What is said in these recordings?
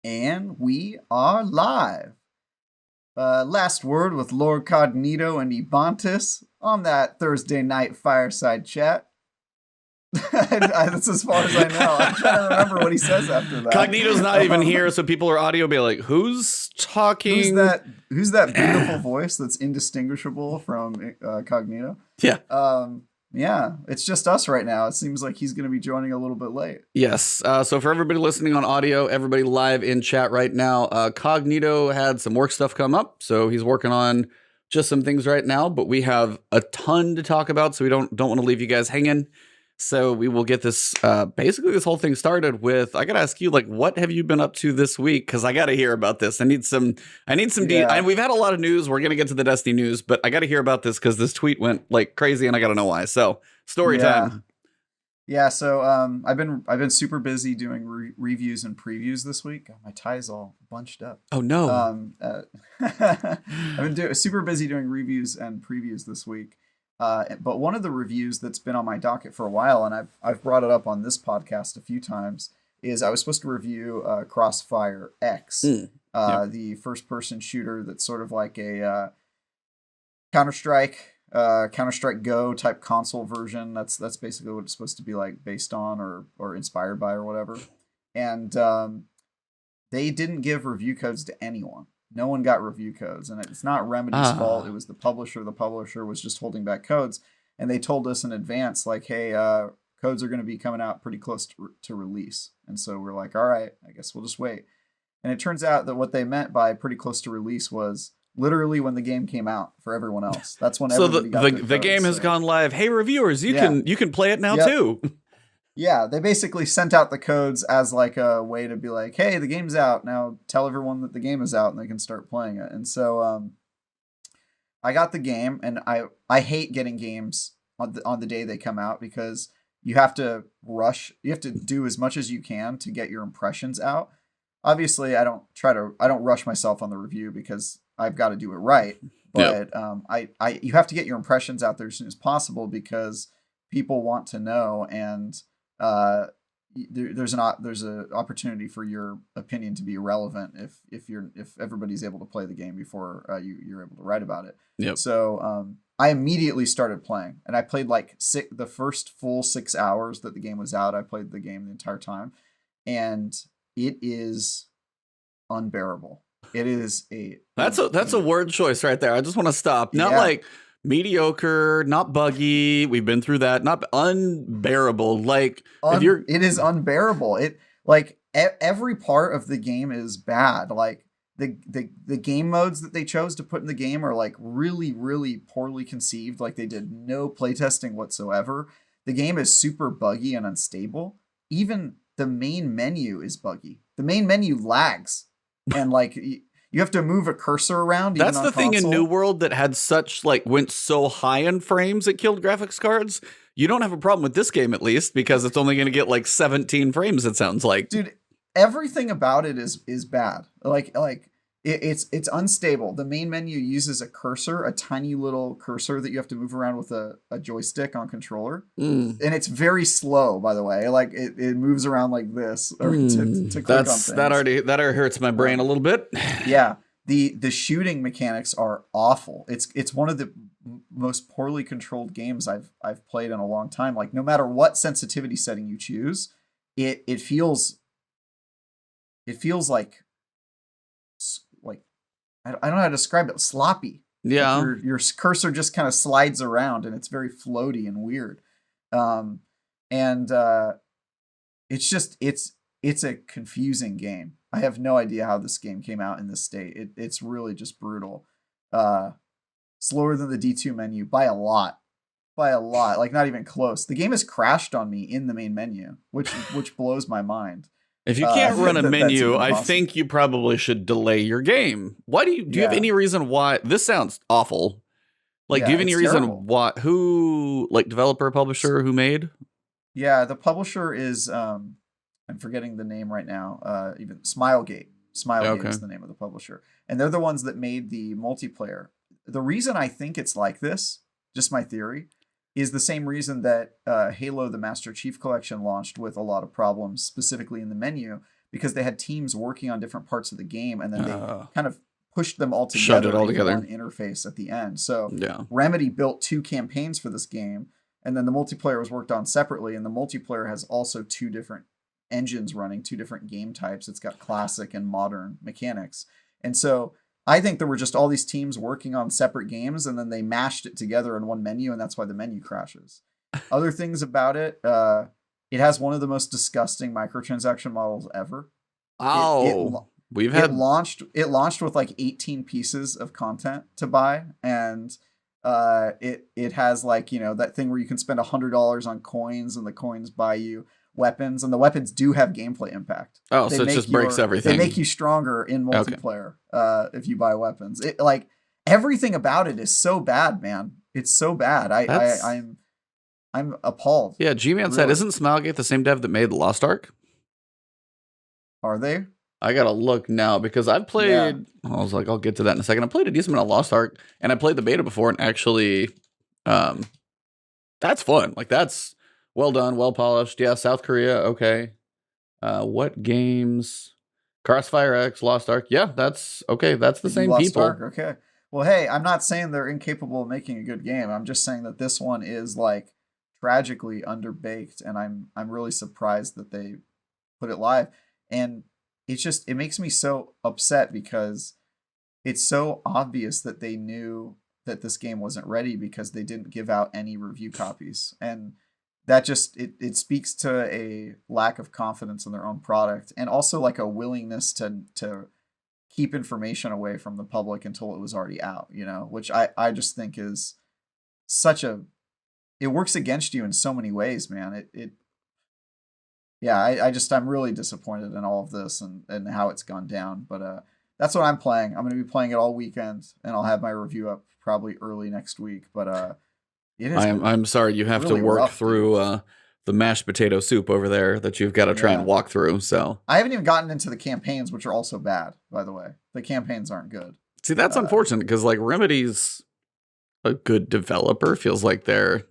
And we are live. Last word with Lord Cognito and Ebontis on that Thursday night fireside chat. That's as far as I know. I'm trying to remember what he says after that. Cognito's not even here, so people are audio be like, "Who's talking? Who's that beautiful voice that's indistinguishable from Cognito?" Yeah. Yeah, it's just us right now. It seems like he's going to be joining a little bit late. Yes. So for everybody listening on audio, everybody live in chat right now, Cognito had some work stuff come up, so he's working on just some things right now. But we have a ton to talk about, so we don't want to leave you guys hanging. So we will get this, basically this whole thing started with, I got to ask you, like, what have you been up to this week? Because I got to hear about this. I need some, we've had a lot of news. We're going to get to the Destiny news, but I got to hear about this because this tweet went like crazy and I got to know why. So story time. Yeah, so I've been super busy doing reviews and previews this week. God, my tie's all bunched up. Oh no! I've been super busy doing reviews and previews this week. But one of the reviews that's been on my docket for a while, and I've brought it up on this podcast a few times, is I was supposed to review Crossfire X, the first-person shooter that's sort of like a Counter-Strike Go type console version. That's basically what it's supposed to be like, based on or inspired by or whatever. And they didn't give review codes to anyone. No one got review codes, and it's not Remedy's fault. It was the publisher. The publisher was just holding back codes, and they told us in advance, like, hey, codes are going to be coming out pretty close to release. And so we're like, all right, I guess we'll just wait. And it turns out that what they meant by pretty close to release was literally when the game came out for everyone else. That's when everybody got the game has gone live. Hey, reviewers, you can play it now too. Yeah, they basically sent out the codes as like a way to be like, hey, the game's out. Now tell everyone that the game is out and they can start playing it. And so I got the game, and I hate getting games on the day they come out because you have to rush. You have to do as much as you can to get your impressions out. Obviously, I don't rush myself on the review because I've got to do it right. But you have to get your impressions out there as soon as possible because people want to know, and there's an opportunity for your opinion to be irrelevant if everybody's able to play the game before you're able to write about it. Yep. So I immediately started playing, and I played like the first full 6 hours that the game was out. I played the game the entire time, and it is unbearable. It is that's a word choice right there. I just want to stop. Not like mediocre, not buggy. We've been through that. Not unbearable. Like it is unbearable. It like every part of the game is bad. Like the game modes that they chose to put in the game are like really, really poorly conceived. Like they did no playtesting whatsoever. The game is super buggy and unstable. Even the main menu is buggy. The main menu lags, and like you have to move a cursor around. That's the thing in New World that had such went so high in frames it killed graphics cards. You don't have a problem with this game, at least, because it's only going to get like 17 frames. It sounds like, dude, everything about it is bad. It's unstable. The main menu uses a cursor, a tiny little cursor that you have to move around with a joystick on controller. And it's very slow, by the way. Like it moves around like this to click on things. That already hurts my brain a little bit. Yeah. The shooting mechanics are awful. It's one of the most poorly controlled games I've played in a long time. Like no matter what sensitivity setting you choose, it feels like I don't know how to describe it. Sloppy. Yeah. Like your cursor just kind of slides around, and it's very floaty and weird. It's a confusing game. I have no idea how this game came out in this state. It's really just brutal. Slower than the D2 menu by a lot. Like not even close. The game has crashed on me in the main menu, which blows my mind. If you can't run a menu, I think you probably should delay your game. Why do you have any reason why? This sounds awful. Like, do you have any reason why? Who, like, developer, publisher, who made? Yeah, the publisher is I'm forgetting the name right now. Even Smilegate. Smilegate is the name of the publisher, and they're the ones that made the multiplayer. The reason I think it's like this, just my theory, is the same reason that Halo the Master Chief Collection launched with a lot of problems, specifically in the menu, because they had teams working on different parts of the game, and then they Uh, kind of pushed them all Shoved it together all in together. one interface at the end. So Yeah. Remedy built 2 campaigns for this game, and then the multiplayer was worked on separately, and the multiplayer has also 2 different engines running, 2 different game types. It's got classic and modern mechanics. And so I think there were just all these teams working on separate games, and then they mashed it together in one menu, and that's why the menu crashes. Other things about it, it has one of the most disgusting microtransaction models ever. It it Oh, we've it had. launched with like 18 pieces of content to buy, and it has like, that thing where you can spend $100 on coins, and the coins buy you weapons, and the weapons do have gameplay impact. Oh, They so it make just breaks they make everything. you stronger in Okay. multiplayer if you buy weapons. It like everything about it is so bad, man. It's so bad. That's I'm appalled. yeah. G-Man said, Really. "Isn't Smilegate the same dev that made Lost Ark?" Are they? I gotta look now because I've Yeah. played. I was like, I'll get to that in a second. I played a decent amount of Lost Ark, and I played the beta before, and actually, um, that's fun. Like that's well done, well polished. Yeah, South Korea. Okay. What games? Crossfire X, Lost Ark. Yeah, that's okay. That's the Did you same Lost people. Ark? Okay. Well, hey, I'm not saying they're incapable of making a good game. I'm just saying that this one is like tragically underbaked, and I'm really surprised that they put it live. And it makes me so upset because it's so obvious that they knew that this game wasn't ready because they didn't give out any review copies. And that just it speaks to a lack of confidence in their own product, and also like a willingness to keep information away from the public until it was already out, which I just think is such a it works against you in so many ways, man. It yeah, I'm really disappointed in all of this, and how it's gone down. But that's what I'm playing. I'm gonna be playing it all weekend, and I'll have my review up probably early next week. But it has been I'm sorry you have to really work rough, dude. through the mashed potato soup over there that you've got to try and Yeah. walk through. So I haven't even gotten into the campaigns, which are also bad, by the way. The campaigns aren't good. see, that's unfortunate because like Remedy's a good developer. Feels like they're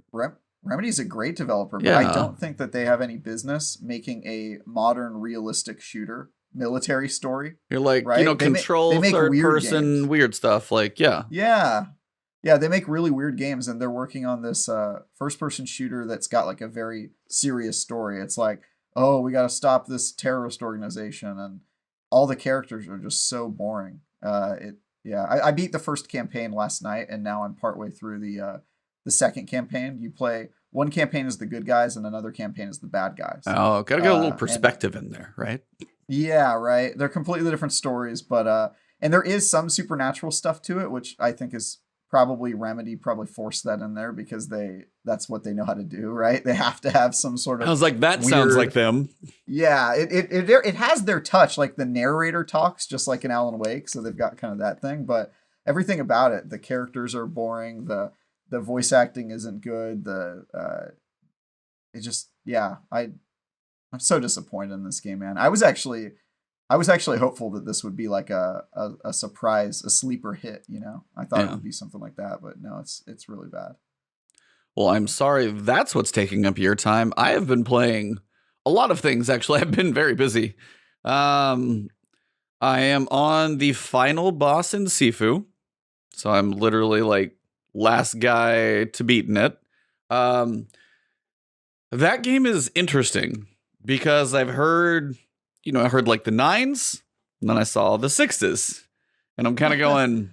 Remedy's a great developer, but I yeah. don't think that they have any business making a modern, realistic shooter military story. You're like Right? They control make third weird person games. weird stuff. Like yeah, Yeah. Yeah, they make really weird games, and they're working on this first person shooter that's got like a very serious story. It's like, oh, we got to stop this terrorist organization, and all the characters are just so boring. I beat the first campaign last night, and now I'm partway through the second campaign. You play one campaign as the good guys, and another campaign as the bad guys. oh, gotta get a little And perspective in there, right? yeah, right. They're completely different stories, but and there is some supernatural stuff to it, which I think is probably Remedy forced that in there because that's what they know how to do, right? They have to have some sort I of was like, that sounds weird. like them. Yeah, it has their touch, like the narrator talks just like in Alan Wake, so they've got kind of that thing, but everything about it, the characters are boring, the voice acting isn't good, it just yeah, I'm so disappointed in this game, man. I was actually hopeful that this would be like a surprise, a sleeper hit. I thought it Yeah. would be something like that, but no, it's really bad. Well, I'm sorry that's what's taking up your time. I have been playing a lot of things, actually. I've been very busy. I am on the final boss in Sifu. So I'm literally like last guy to beat in it. That game is interesting because I heard like the 9s, and then I saw the 6s. And I'm kind of going,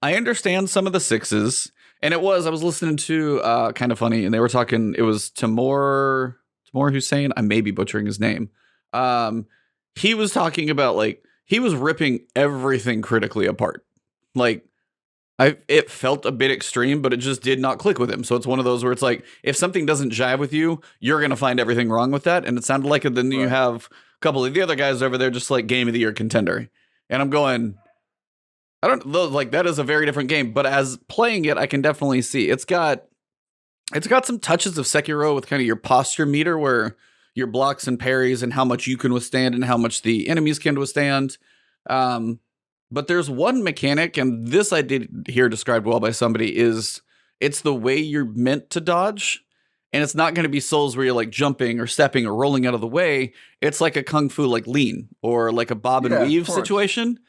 I understand some of the 6s. And I was listening to Kind of Funny, and they were talking, it was Timur Hussein. I may be butchering his name. He was talking about like, he was ripping everything critically apart. Like, it felt a bit extreme, but it just did not click with him. So it's one of those where it's like, if something doesn't jive with you, you're going to find everything wrong with that. And it sounded like it. Then you Right. have a couple of the other guys over there just like Game of the Year contender. And I'm going, I don't like that is a very different game, but as playing it, I can definitely see it's got some touches of Sekiro with kind of your posture meter where your blocks and parries and how much you can withstand and how much the enemies can withstand. But there's one mechanic, and this I did hear described well by somebody, is it's the way you're meant to dodge. And it's not going to be Souls where you're like jumping or stepping or rolling out of the way. It's like a Kung Fu like lean or like a bob and weave situation.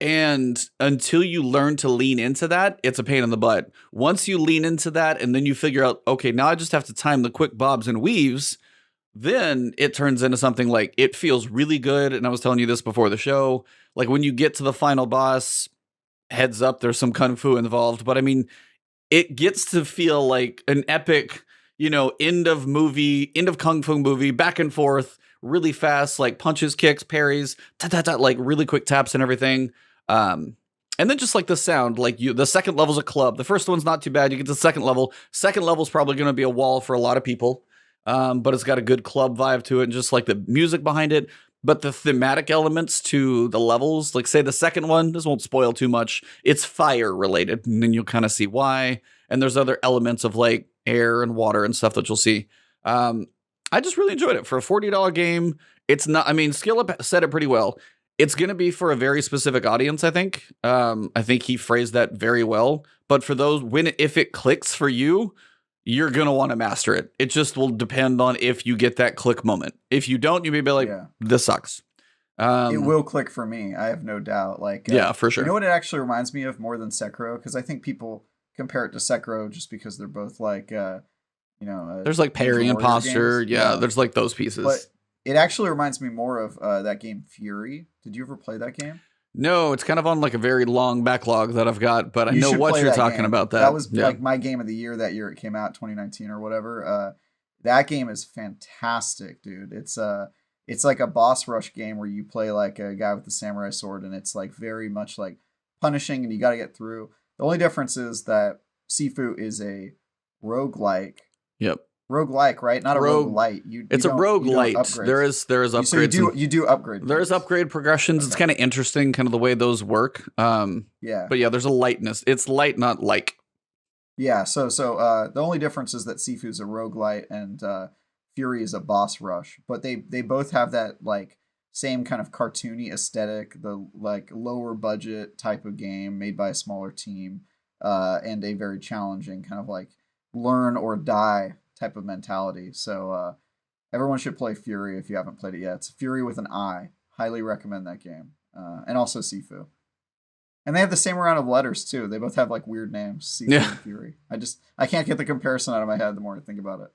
And until you learn to lean into that, it's a pain in the butt. Once you lean into that and then you figure out, okay, now I just have to time the quick bobs and weaves, then it turns into something like it feels really good. And I was telling you this before the show, like when you get to the final boss, heads up, there's some Kung Fu involved. But I mean, it gets to feel like an epic, end of Kung Fu movie, back and forth, really fast, like punches, kicks, parries, like really quick taps and everything. And then just like the sound, like the second level's a club. The first one's not too bad. You get to the second level. Second level's probably going to be a wall for a lot of people. But it's got a good club vibe to it and just like the music behind it. But the thematic elements to the levels, like say the second one, this won't spoil too much. It's fire related, and then you'll kind of see why. And there's other elements of like air and water and stuff that you'll see. I just really enjoyed it for a $40 game. It's not, I mean, Skill Up said it pretty well. It's going to be for a very specific audience, I think. I think he phrased that very well. But for those, if it clicks for you, you're going to want to master it. It just will depend on if you get that click moment. If you don't, you may be like, this sucks. It will click for me. I have no doubt. Like, yeah, for sure. You know what it actually reminds me of more than Sekiro? Because I think people compare it to Sekiro just because they're both like, there's like parry and posture. Yeah, there's like those pieces. But it actually reminds me more of that game Fury. Did you ever play that game? No, it's kind of on like a very long backlog that I've got, but I know what you're talking about. That was like my game of the year that year it came out, 2019 or whatever. That game is fantastic, dude. It's like a boss rush game where you play like a guy with the samurai sword, and it's like very much like punishing, and you got to get through. The only difference is that Sifu is a roguelike. Yep. Roguelike, right? Not a roguelite. It's a roguelite. There is upgrades. So you do upgrade. There's upgrade progressions. Okay. It's kind of interesting, kind of the way those work. Yeah. But yeah, there's a lightness. It's light, not like. Yeah. So the only difference is that Sifu's a roguelite and Fury is a boss rush. But they both have that like same kind of cartoony aesthetic, the like lower budget type of game made by a smaller team, and a very challenging kind of like learn or die type of mentality. So everyone should play Fury if you haven't played it yet. It's Fury with an I. Highly recommend that game. And also Sifu. And they have the same amount of letters too. They both have like weird names. Sifu and Fury. I can't get the comparison out of my head the more I think about it.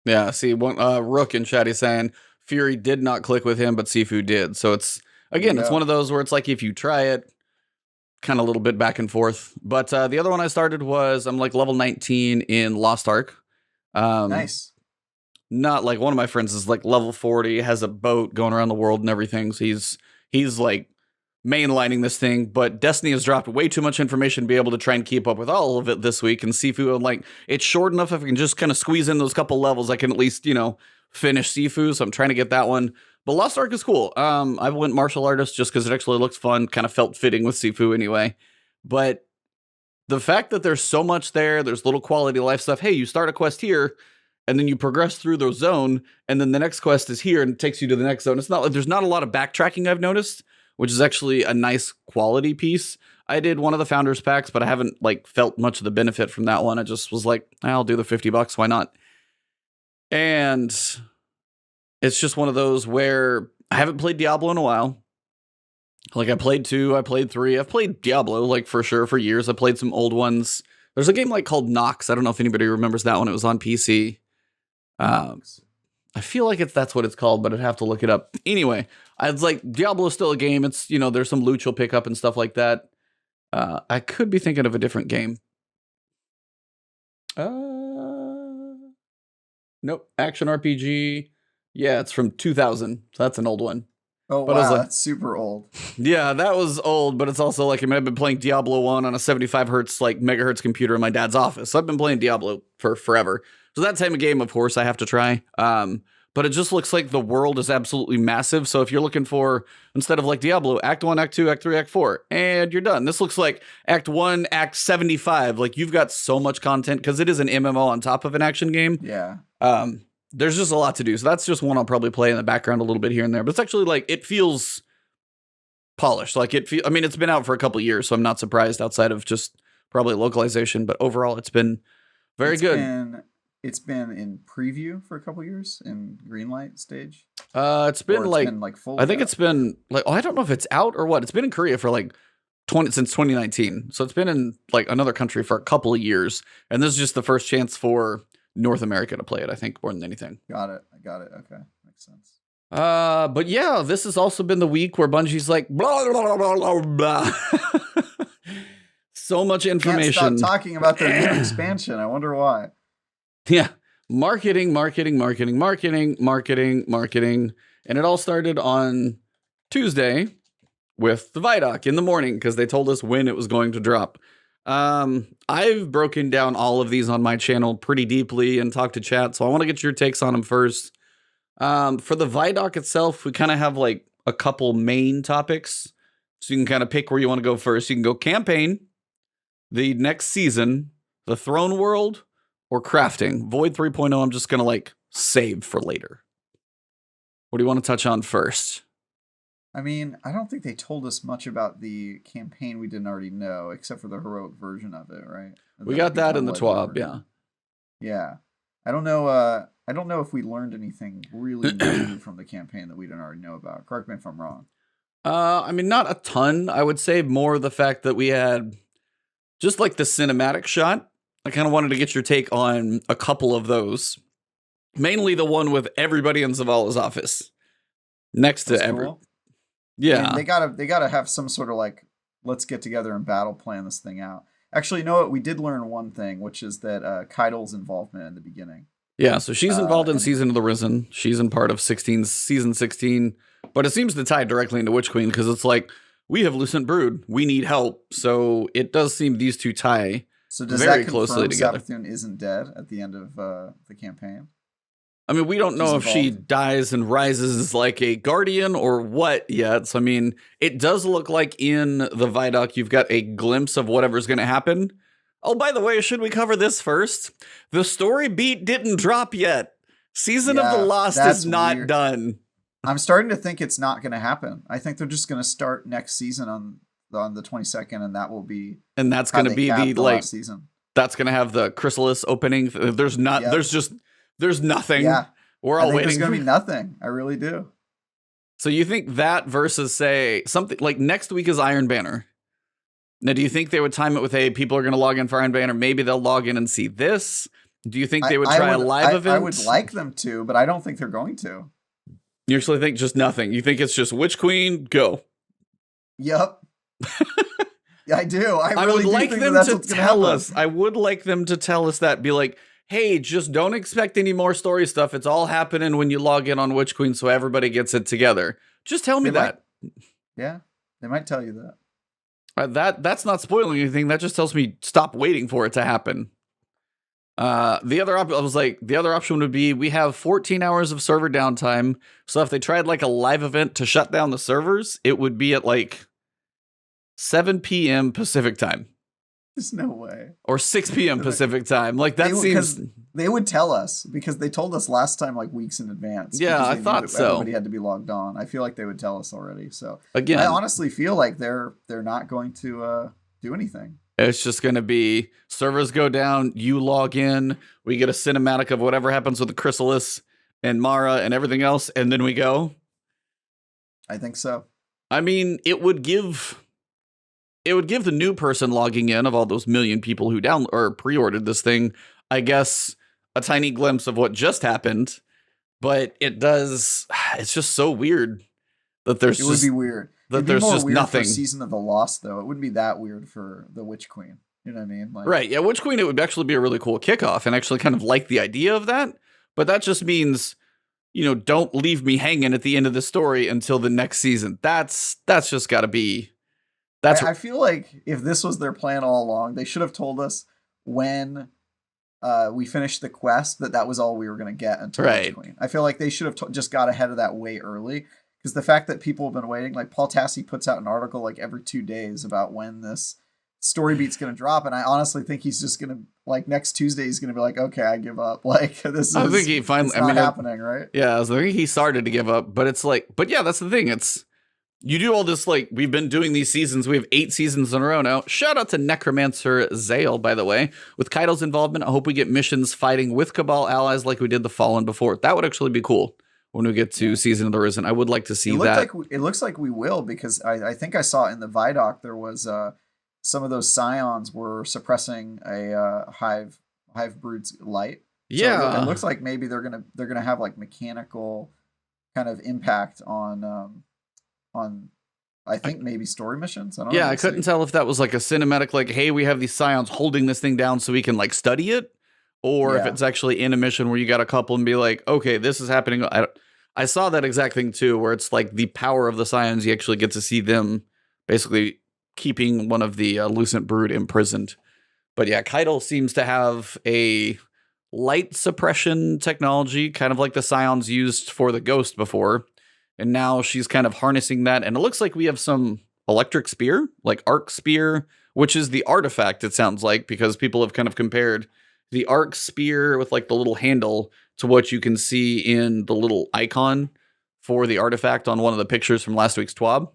Yeah, see, Rook in chat is saying Fury did not click with him, but Sifu did. So it's one of those where it's like if you try it, kind of a little bit back and forth. But the other one I started was I'm like level 19 in Lost Ark. Nice. Not like one of my friends is like level 40, has a boat going around the world and everything. So he's like mainlining this thing, but Destiny has dropped way too much information to be able to try and keep up with all of it this week. And Sifu, I'm like, it's short enough. If I can just kind of squeeze in those couple levels, I can at least, finish Sifu. So I'm trying to get that one. But Lost Ark is cool. I went martial artist just because it actually looks fun, kind of felt fitting with Sifu anyway. But the fact that there's so much there's little quality of life stuff. Hey, you start a quest here, and then you progress through the zone, and then the next quest is here and it takes you to the next zone. It's not like there's not a lot of backtracking I've noticed, which is actually a nice quality piece. I did one of the founders packs, but I haven't like felt much of the benefit from that one. I just was like, I'll do the $50. Why not? And it's just one of those where I haven't played Diablo in a while. Like I played 2, I played 3. I've played Diablo like for sure for years. I played some old ones. There's a game like called Nox. I don't know if anybody remembers that one. It was on PC. I feel like that's what it's called, but I'd have to look it up. Anyway, I was like, Diablo's still a game. It's, there's some loot you'll pick up and stuff like that. I could be thinking of a different game. Nope. Action RPG. Yeah, it's from 2000. So that's an old one. Oh, but wow, that's super old. Yeah, that was old, but it's also like, I've been playing Diablo 1 on a 75 hertz, like megahertz computer in my dad's office. So I've been playing Diablo for forever. So that type of game, of course, I have to try. But it just looks like the world is absolutely massive. So if you're looking for, instead of like Diablo, Act 1, Act 2, Act 3, Act 4, and you're done. This looks like Act 1, Act 75. Like you've got so much content because it is an MMO on top of an action game. Yeah. There's just a lot to do. So that's just one I'll probably play in the background a little bit here and there. But it's actually like, it feels polished. Like it's been out for a couple of years, so I'm not surprised outside of just probably localization. But overall, it's been very good. it's been in preview for a couple years in greenlight stage, It's been or it's like been like fully I think out? it's been like I don't know if it's out or what. It's been in Korea for like since 2019. So it's been in like another country for a couple of years, and this is just the first chance for North America to play it, I think, more than anything. Got it. I got it. Okay, makes sense. But yeah, this has also been the week where Bungie's like blah blah blah blah blah. So much information. Can't stop talking about their new expansion. I wonder why. Yeah. Marketing, marketing, marketing, marketing, marketing, marketing. And it all started on Tuesday with the ViDoc in the morning because they told us when it was going to drop. I've broken down all of these on my channel pretty deeply and talked to chat, so I want to get your takes on them first. For the ViDoc itself, we kind of have like a couple main topics. So you can kind of pick where you want to go first. You can go campaign, the next season, the throne world, or crafting. Void 3.0, I'm just going to like save for later. What do you want to touch on first? I mean, I don't think they told us much about the campaign we didn't already know, except for the heroic version of it, right? We got that in the TWAB, yeah. Yeah. I don't know if we learned anything really new from the campaign that we didn't already know about. Correct me if I'm wrong. I mean, not a ton. I would say more the fact that we had just like the cinematic shot. I kind of wanted to get your take on a couple of those. Mainly the one with everybody in Zavala's office. Next to Cool. Yeah. I mean, they gotta have some sort of like, let's get together and battle plan this thing out. Actually, you know what? We did learn one thing, which is that Keidel's involvement in the beginning. Yeah, so she's involved in Season of the Risen. She's in part of season 16. But it seems to tie directly into Witch Queen because it's like, we have Lucent Brood. We need help. So it does seem these two tie so does very that closely together. Savathun isn't dead at the end of the campaign? I mean, we don't know if she dies and rises as like a guardian or what yet. So, I mean, it does look like in the ViDoc, you've got a glimpse of whatever's going to happen. Oh, by the way, should we cover this first? The story beat didn't drop yet. Season of the Lost is not done. I'm starting to think it's not going to happen. I think they're just going to start next season on the 22nd, and that will be and that's going to be the like season. That's going to have the chrysalis opening. There's not. Yep. There's nothing. Yeah, we're all waiting. There's going to be nothing. I really do. So you think that versus say something like next week is Iron Banner? Now, do you think they would time it with, hey, people are going to log in for Iron Banner? Maybe they'll log in and see this. Do you think they would try a live event? I would like them to, but I don't think they're going to. You actually think just nothing? You think it's just Witch Queen, go? Yep. Yeah, I do. I really would like them to tell us. I would like them to tell us that. Be like, hey, just don't expect any more story stuff. It's all happening when you log in on Witch Queen, so everybody gets it together. Just tell me that. Yeah, they might tell you that. That's not spoiling anything. That just tells me stop waiting for it to happen. The other option would be we have 14 hours of server downtime. So if they tried like a live event to shut down the servers, it would be at like 7 p.m. Pacific time. There's no way. Or 6 p.m. Pacific time. Like that seems. They would tell us because they told us last time like weeks in advance. Yeah, I thought so. Everybody had to be logged on. I feel like they would tell us already. So again, I honestly feel like they're not going to do anything. It's just going to be servers go down, you log in, we get a cinematic of whatever happens with the chrysalis and Mara and everything else, and then we go. I think so. I mean, it would give the new person logging in of all those million people who pre-ordered this thing, I guess, a tiny glimpse of what just happened. But it's just so weird that there's would be weird. That there's just nothing. For Season of the Lost, though, it wouldn't be that weird for the Witch Queen. You know what I mean? Like, right? Yeah, Witch Queen. It would actually be a really cool kickoff, and actually kind of like the idea of that. But that just means, don't leave me hanging at the end of the story until the next season. That's just got to be. I feel like if this was their plan all along, they should have told us when we finished the quest that was all we were going to get until Witch Queen. I feel like they should have just got ahead of that way early. Because the fact that people have been waiting, like Paul Tassi puts out an article like every 2 days about when this story beat's going to drop, and I honestly think he's just going to like next Tuesday he's going to be like, okay, I give up. Like this is. I think he finally. Happening, right? Yeah, I was thinking he started to give up, but it's like, but yeah, that's the thing. It's You do all this, like, we've been doing these seasons. We have 8 seasons in a row now. Shout out to Necromancer Zale, by the way. With Kaido's involvement, I hope we get missions fighting with Cabal allies like we did the Fallen before. That would actually be cool when we get to Season of the Risen. I would like to see that. It looks like we will, because I think I saw in the ViDoc there was some of those scions were suppressing a hive brood's light. Yeah, so it looks like maybe they're gonna have like mechanical kind of impact on I think maybe story missions. I don't know. Yeah, I couldn't tell if that was like a cinematic, like, hey, we have these scions holding this thing down so we can like study it, or if it's actually in a mission where you got a couple and be like, okay, this is happening. I saw that exact thing too, where it's like the power of the scions. You actually get to see them basically keeping one of the Lucent Brood imprisoned. But yeah, Keitel seems to have a light suppression technology, kind of like the scions used for the Ghost before. And now she's kind of harnessing that. And it looks like we have some electric spear, like arc spear, which is the artifact, it sounds like, because people have kind of compared the arc spear with like the little handle to what you can see in the little icon for the artifact on one of the pictures from last week's TWAB.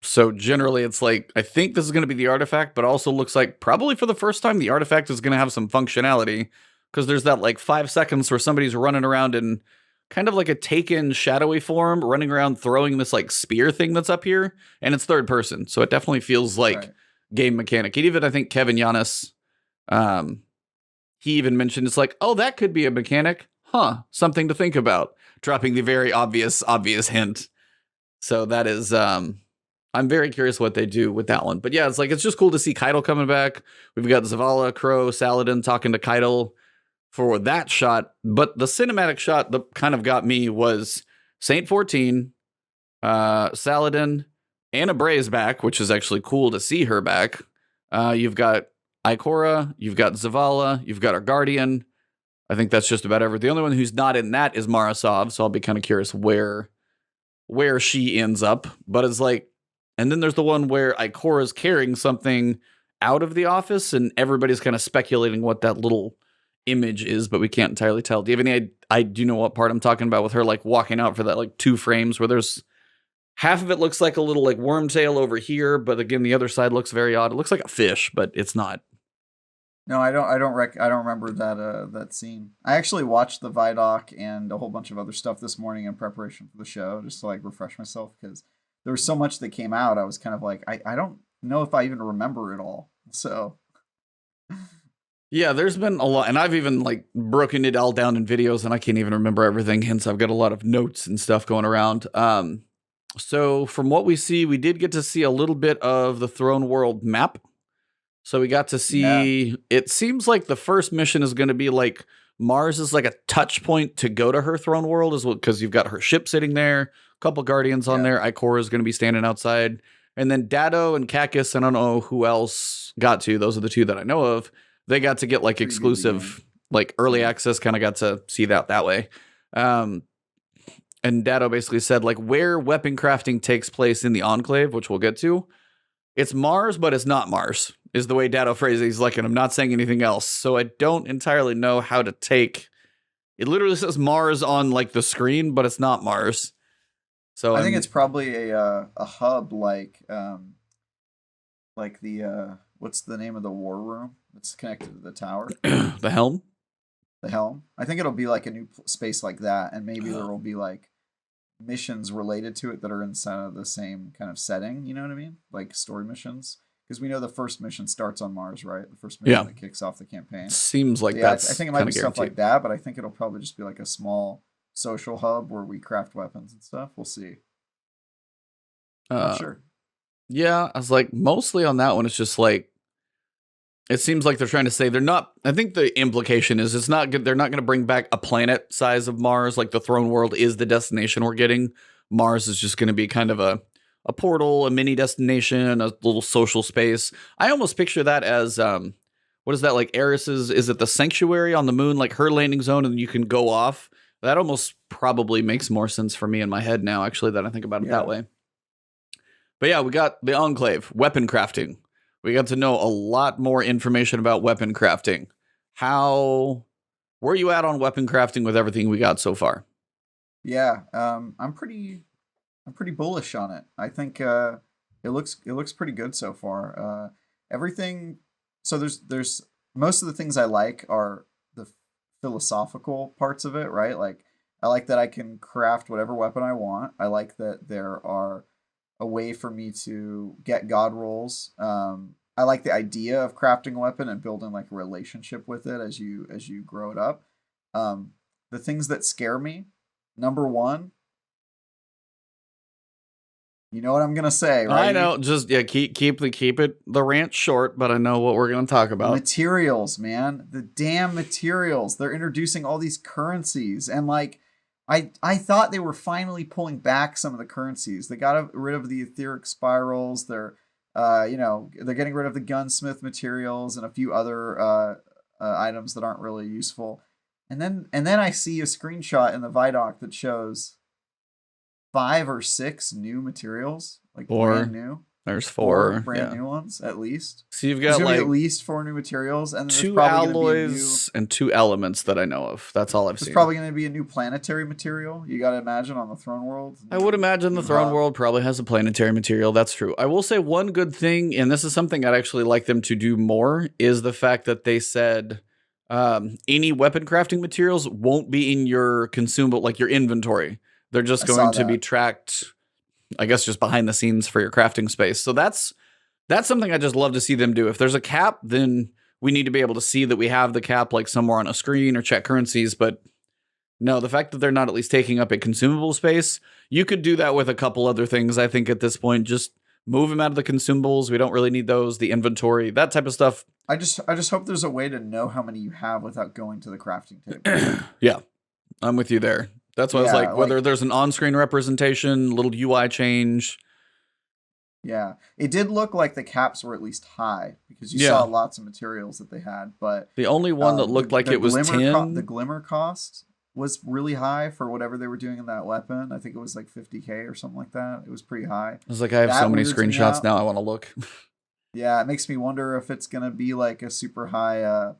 So generally it's like, I think this is going to be the artifact, but also looks like probably for the first time, the artifact is going to have some functionality, because there's that like 5 seconds where somebody's running around in kind of like a taken shadowy form, running around throwing this like spear thing that's up here, and it's third person. So it definitely feels like game mechanic. And even I think Kevin Yanis, he even mentioned it's like, oh, that could be a mechanic. Huh. Something to think about. Dropping the very obvious hint. So that is, I'm very curious what they do with that one. But yeah, it's like, it's just cool to see Keitel coming back. We've got Zavala, Crow, Saladin talking to Keitel for that shot. But the cinematic shot that kind of got me was Saint 14, Saladin, Anna Bray's back, which is actually cool to see her back. You've got Ikora, you've got Zavala, you've got our Guardian. I think that's just about everything. The only one who's not in that is Marasov, so I'll be kind of curious where she ends up. But it's like, and then there's the one where Ikora's carrying something out of the office, and everybody's kind of speculating what that little image is, but we can't entirely tell. Do you have any I do know what part I'm talking about with her like walking out for that like 2 frames where there's half of it looks like a little like worm tail over here, but again the other side looks very odd. It looks like a fish, but it's not. No, I don't remember that scene. I actually watched the ViDoc and a whole bunch of other stuff this morning in preparation for the show, just to like refresh myself, because there was so much that came out. I was kind of like, I don't know if I even remember it all. So yeah, there's been a lot, and I've even like broken it all down in videos, and I can't even remember everything. Hence, I've got a lot of notes and stuff going around. So from what we see, we did get to see a little bit of the Throne World map. So we got to see, it seems like the first mission is going to be like Mars is like a touch point to go to her Throne World, as well, because you've got her ship sitting there, a couple Guardians on there. Ikora is going to be standing outside, and then Dado and Kakis, I don't know who else got to. Those are the 2 that I know of. They got to get like exclusive, like early access, kind of got to see that way. And Dado basically said like where weapon crafting takes place in the Enclave, which we'll get to. It's Mars, but it's not Mars, is the way Dado phrased it. He's like, and I'm not saying anything else. So I don't entirely know how to take. It literally says Mars on like the screen, but it's not Mars. So I think it's probably a hub like the what's the name of the war room that's connected to the tower? The Helm? The Helm. I think it'll be like a new space like that, and maybe there will be like missions related to it that are inside of the same kind of setting. You know what I mean? Like story missions. Because we know the first mission starts on Mars, right? The first mission that kicks off the campaign. Seems like that's I think it might be stuff like that, but I think it'll probably just be like a small social hub where we craft weapons and stuff. We'll see. Not sure. Yeah, I was like, mostly on that one, it's just like, it seems like they're trying to say they're not, I think the implication is it's not good. They're not going to bring back a planet size of Mars. Like the Throne World is the destination we're getting. Mars is just going to be kind of a portal, a mini destination, a little social space. I almost picture that as, what is that, like Eris's, is it the sanctuary on the moon, like her landing zone, and you can go off? That almost probably makes more sense for me in my head now, actually, that I think about it that way. But yeah, we got the Enclave, weapon crafting. We got to know a lot more information about weapon crafting. Where are you at on weapon crafting with everything we got so far? Yeah, I'm pretty I'm pretty bullish on it. I think it looks pretty good so far. Everything. So there's most of the things I like are the philosophical parts of it, right? Like I like that I can craft whatever weapon I want. I like that there are a way for me to get god rolls. I like the idea of crafting a weapon and building like a relationship with it as you grow it up. Um, the things that scare me, number one, you know what I'm gonna say, I righty? know. Just yeah, keep it the rant short, but I know what we're gonna talk The about. materials, man. The damn materials. They're introducing all these currencies and like I thought they were finally pulling back some of the currencies. They got rid of the etheric spirals. They're you know, they're getting rid of the gunsmith materials and a few other items that aren't really useful. And then I see a screenshot in the ViDoc that shows 5 or 6 new materials, like brand Or new. there's 4 four. brand Yeah. new ones at least. So you've There's got gonna be at like least 4 new materials, and then two alloys and two elements that I know of. That's all I've there's seen. probably gonna be a new planetary material. You gotta imagine on the throne world. I would imagine the New throne hub. world probably has a planetary material. That's true. I will say one good thing, and this is something I'd actually like them to do more, is the fact that they said any weapon crafting materials won't be in your consumable, like your inventory. They're just I going saw to be that. tracked, I guess, just behind the scenes for your crafting space. So that's something I just love to see them do. If there's a cap, then we need to be able to see that we have the cap like somewhere on a screen or check currencies. But no, the fact that they're not at least taking up a consumable space, you could do that with a couple other things. I think at this point, just move them out of the consumables. We don't really need those. The inventory, that type of stuff. I just hope there's a way to know how many you have without going to the crafting table. Yeah, I'm with you there. That's why I was Yeah, like, whether like there's an on-screen representation, little UI change. yeah. It did look like the caps were at least high because you saw Yeah, lots of materials that they had, but the only one that looked like it was the 10. glimmer cost was really high for whatever they were doing in that weapon. I think it was like 50K or something like that. It was pretty high. I was like, I have so That many weirds me screenshots out. now. I want to look. Yeah, it makes me wonder if it's gonna be like a super high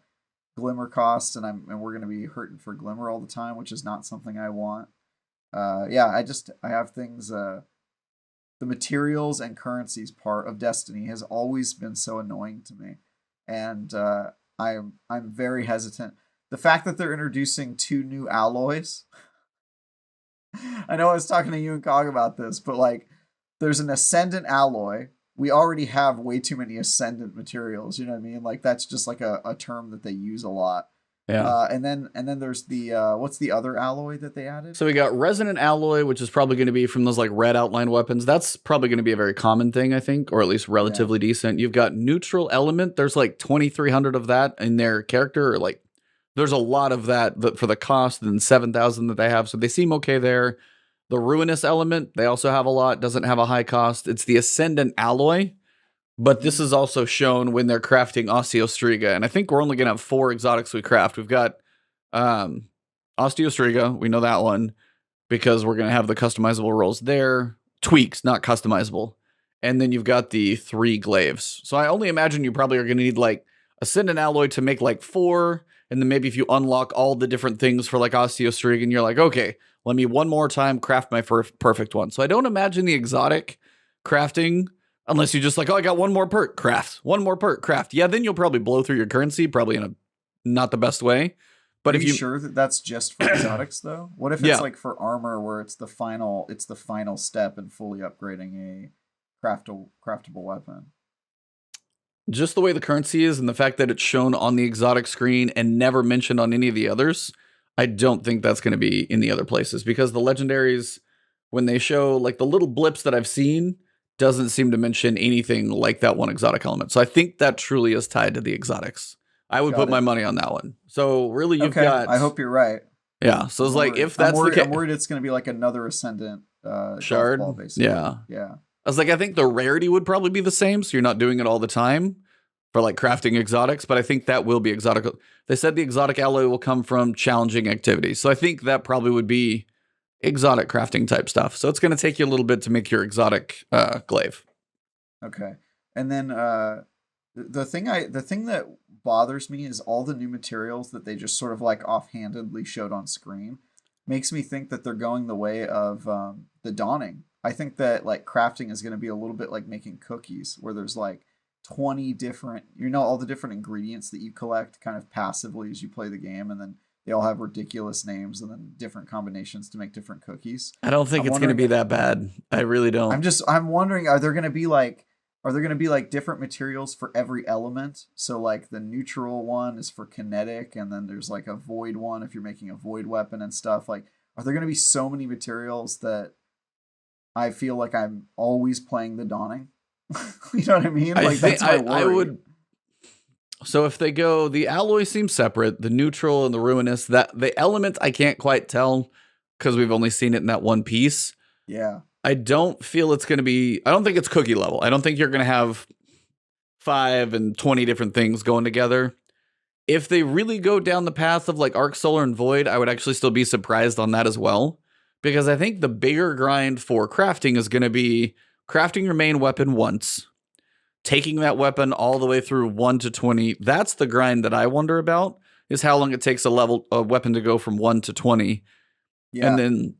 glimmer cost, and we're gonna be hurting for glimmer all the time, which is not something I want. Yeah, I have things. The materials and currencies part of Destiny has always been so annoying to me, and I'm very hesitant. The fact that they're introducing 2 new alloys. I know I was talking to you and Cog about this, but like, there's an Ascendant Alloy. We already have way too many Ascendant materials. You know what I mean? Like that's just like a term that they use a lot. Yeah. And then there's the what's the other alloy that they added? So we got Resonant Alloy, which is probably going to be from those like red outline weapons. That's probably going to be a very common thing, I think, or at least Yeah. relatively decent. You've got Neutral Element. There's like 2,300 of that in their character, or like there's a lot of that for the cost and 7,000 that they have. So they seem okay there. The Ruinous Element, they also have a lot, doesn't have a high cost. It's the Ascendant Alloy, but this Mhm. is also shown when they're crafting Osteostriga. And I think we're only going to have 4 exotics we craft. We've got um, Osteostriga, we know that one because we're going to have the customizable rolls there. Tweaks, not customizable. And then you've got the 3 glaives. So I only imagine you probably are going to need like Ascendant Alloy to make like 4. And then maybe if you unlock all the different things for like Osteostriga, and you're like, okay, let me one more time craft my perfect one. So I don't imagine the exotic crafting unless you just like, oh, I got one more perk, craft. One more perk, craft. Yeah, then you'll probably blow through your currency, probably in a not the best way. Are But if you you, sure that that's just for exotics though? What if it's yeah, like for armor where it's the final step in fully upgrading a craftable weapon? just the way the currency is and the fact that it's shown on the exotic screen and never mentioned on any of the others, I don't think that's going to be in the other places because the legendaries, when they show like the little blips that I've seen, doesn't seem to mention anything like that one exotic element. So I think that truly is tied to the exotics. I would put Got my it. money on that one. So really, you've Okay, got I hope you're right yeah. So because it's like if that's the I'm case, worried it's gonna be like another Ascendant golf ball shard, basically. yeah. Yeah. I was like, I think the rarity would probably be the same, so you're not doing it all the time for like crafting exotics, but I think that will be exotic. They said the exotic alloy will come from challenging activities. So I think that probably would be exotic crafting type stuff. So it's going to take you a little bit to make your exotic glaive. Okay. And then the thing that bothers me is all the new materials that they just sort of like offhandedly showed on screen makes me think that they're going the way of the Dawning. I think that like crafting is going to be a little bit like making cookies, where there's like 20 different, all the different ingredients that you collect kind of passively as you play the game, and then they all have ridiculous names and then different combinations to make different cookies. I don't think I'm it's going to wondering be if that bad. I really don't. I'm wondering, are there going to be like different materials for every element? So like the neutral one is for kinetic, and then there's like a void one if you're making a void weapon and stuff. Like, are there going to be so many materials that I feel like I'm always playing the Dawning? You know what I mean? I Like think that's my worry. I would. So if they go, the alloy seems separate, the neutral and the ruinous. That the element I can't quite tell because we've only seen it in that one piece. Yeah. I don't feel it's going to be. I don't think it's cookie level. I don't think you're going to have 5 and 20 different things going together. If they really go down the path of like Arc Solar and Void, I would actually still be surprised on that as well. Because I think the bigger grind for crafting is going to be crafting your main weapon once, taking that weapon all the way through 1 to 20. That's the grind that I wonder about, is how long it takes a weapon to go from 1 to 20. Yeah. And then,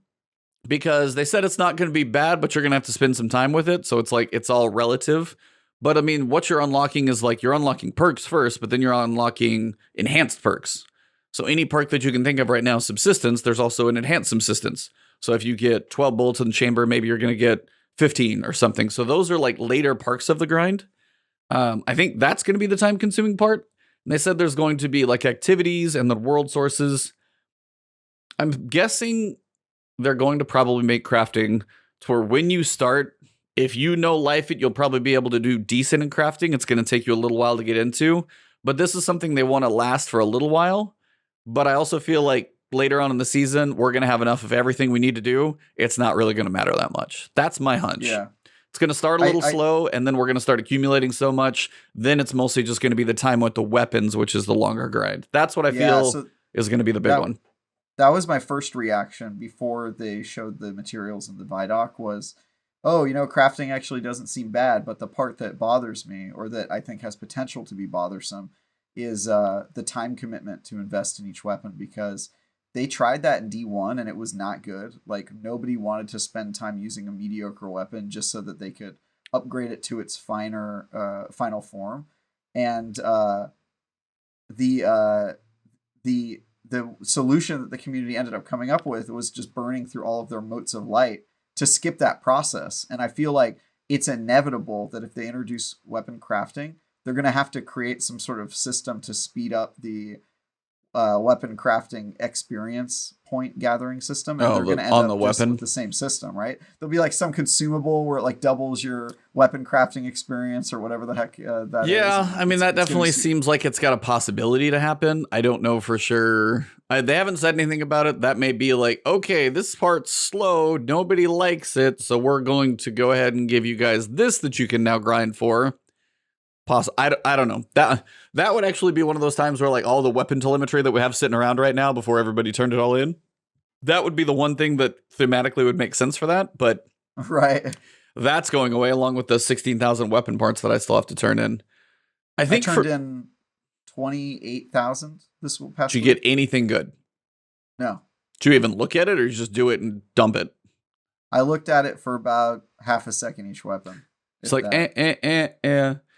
because they said it's not going to be bad, but you're going to have to spend some time with it. So it's like, it's all relative. But I mean, what you're unlocking is like, you're unlocking perks first, but then you're unlocking enhanced perks. So any perk that you can think of right now, subsistence, there's also an enhanced subsistence. So if you get 12 bullets in the chamber, maybe you're going to get 15 or something. So those are like later parts of the grind. I think that's going to be the time consuming part. And they said there's going to be like activities and the world sources. I'm guessing they're going to probably make crafting to where when you start, if you know Life It, you'll probably be able to do decent in crafting. It's going to take you a little while to get into, but this is something they want to last for a little while. But I also feel like later on in the season, we're going to have enough of everything we need to do. It's not really going to matter that much. That's my hunch. Yeah. It's going to start a little slow, and then we're going to start accumulating so much. Then it's mostly just going to be the time with the weapons, which is the longer grind. That's what I feel is going to be the big one. That was my first reaction before they showed the materials in the ViDoc was, oh, crafting actually doesn't seem bad, but the part that bothers me, or that I think has potential to be bothersome, is the time commitment to invest in each weapon, because they tried that in D1 and it was not good. Like, nobody wanted to spend time using a mediocre weapon just so that they could upgrade it to its final form. And the solution that the community ended up coming up with was just burning through all of their motes of light to skip that process. And I feel like it's inevitable that if they introduce weapon crafting, they're going to have to create some sort of system to speed up the weapon crafting experience point gathering system, and they're going to end up just with the same system, right? There'll be like some consumable where it like doubles your weapon crafting experience or whatever the heck that is. Yeah, I mean, that definitely seems like it's got a possibility to happen. I don't know for sure. They haven't said anything about it. That may be like, okay, this part's slow, nobody likes it, so we're going to go ahead and give you guys this that you can now grind for. I don't know. That would actually be one of those times where like all the weapon telemetry that we have sitting around right now before everybody turned it all in, that would be the one thing that thematically would make sense for that. But right, that's going away along with the 16,000 weapon parts that I still have to turn in. I think I turned in 28,000 this past week. Did you get anything good? No. Did you even look at it, or you just do it and dump it? I looked at it for about half a second each weapon. It's like,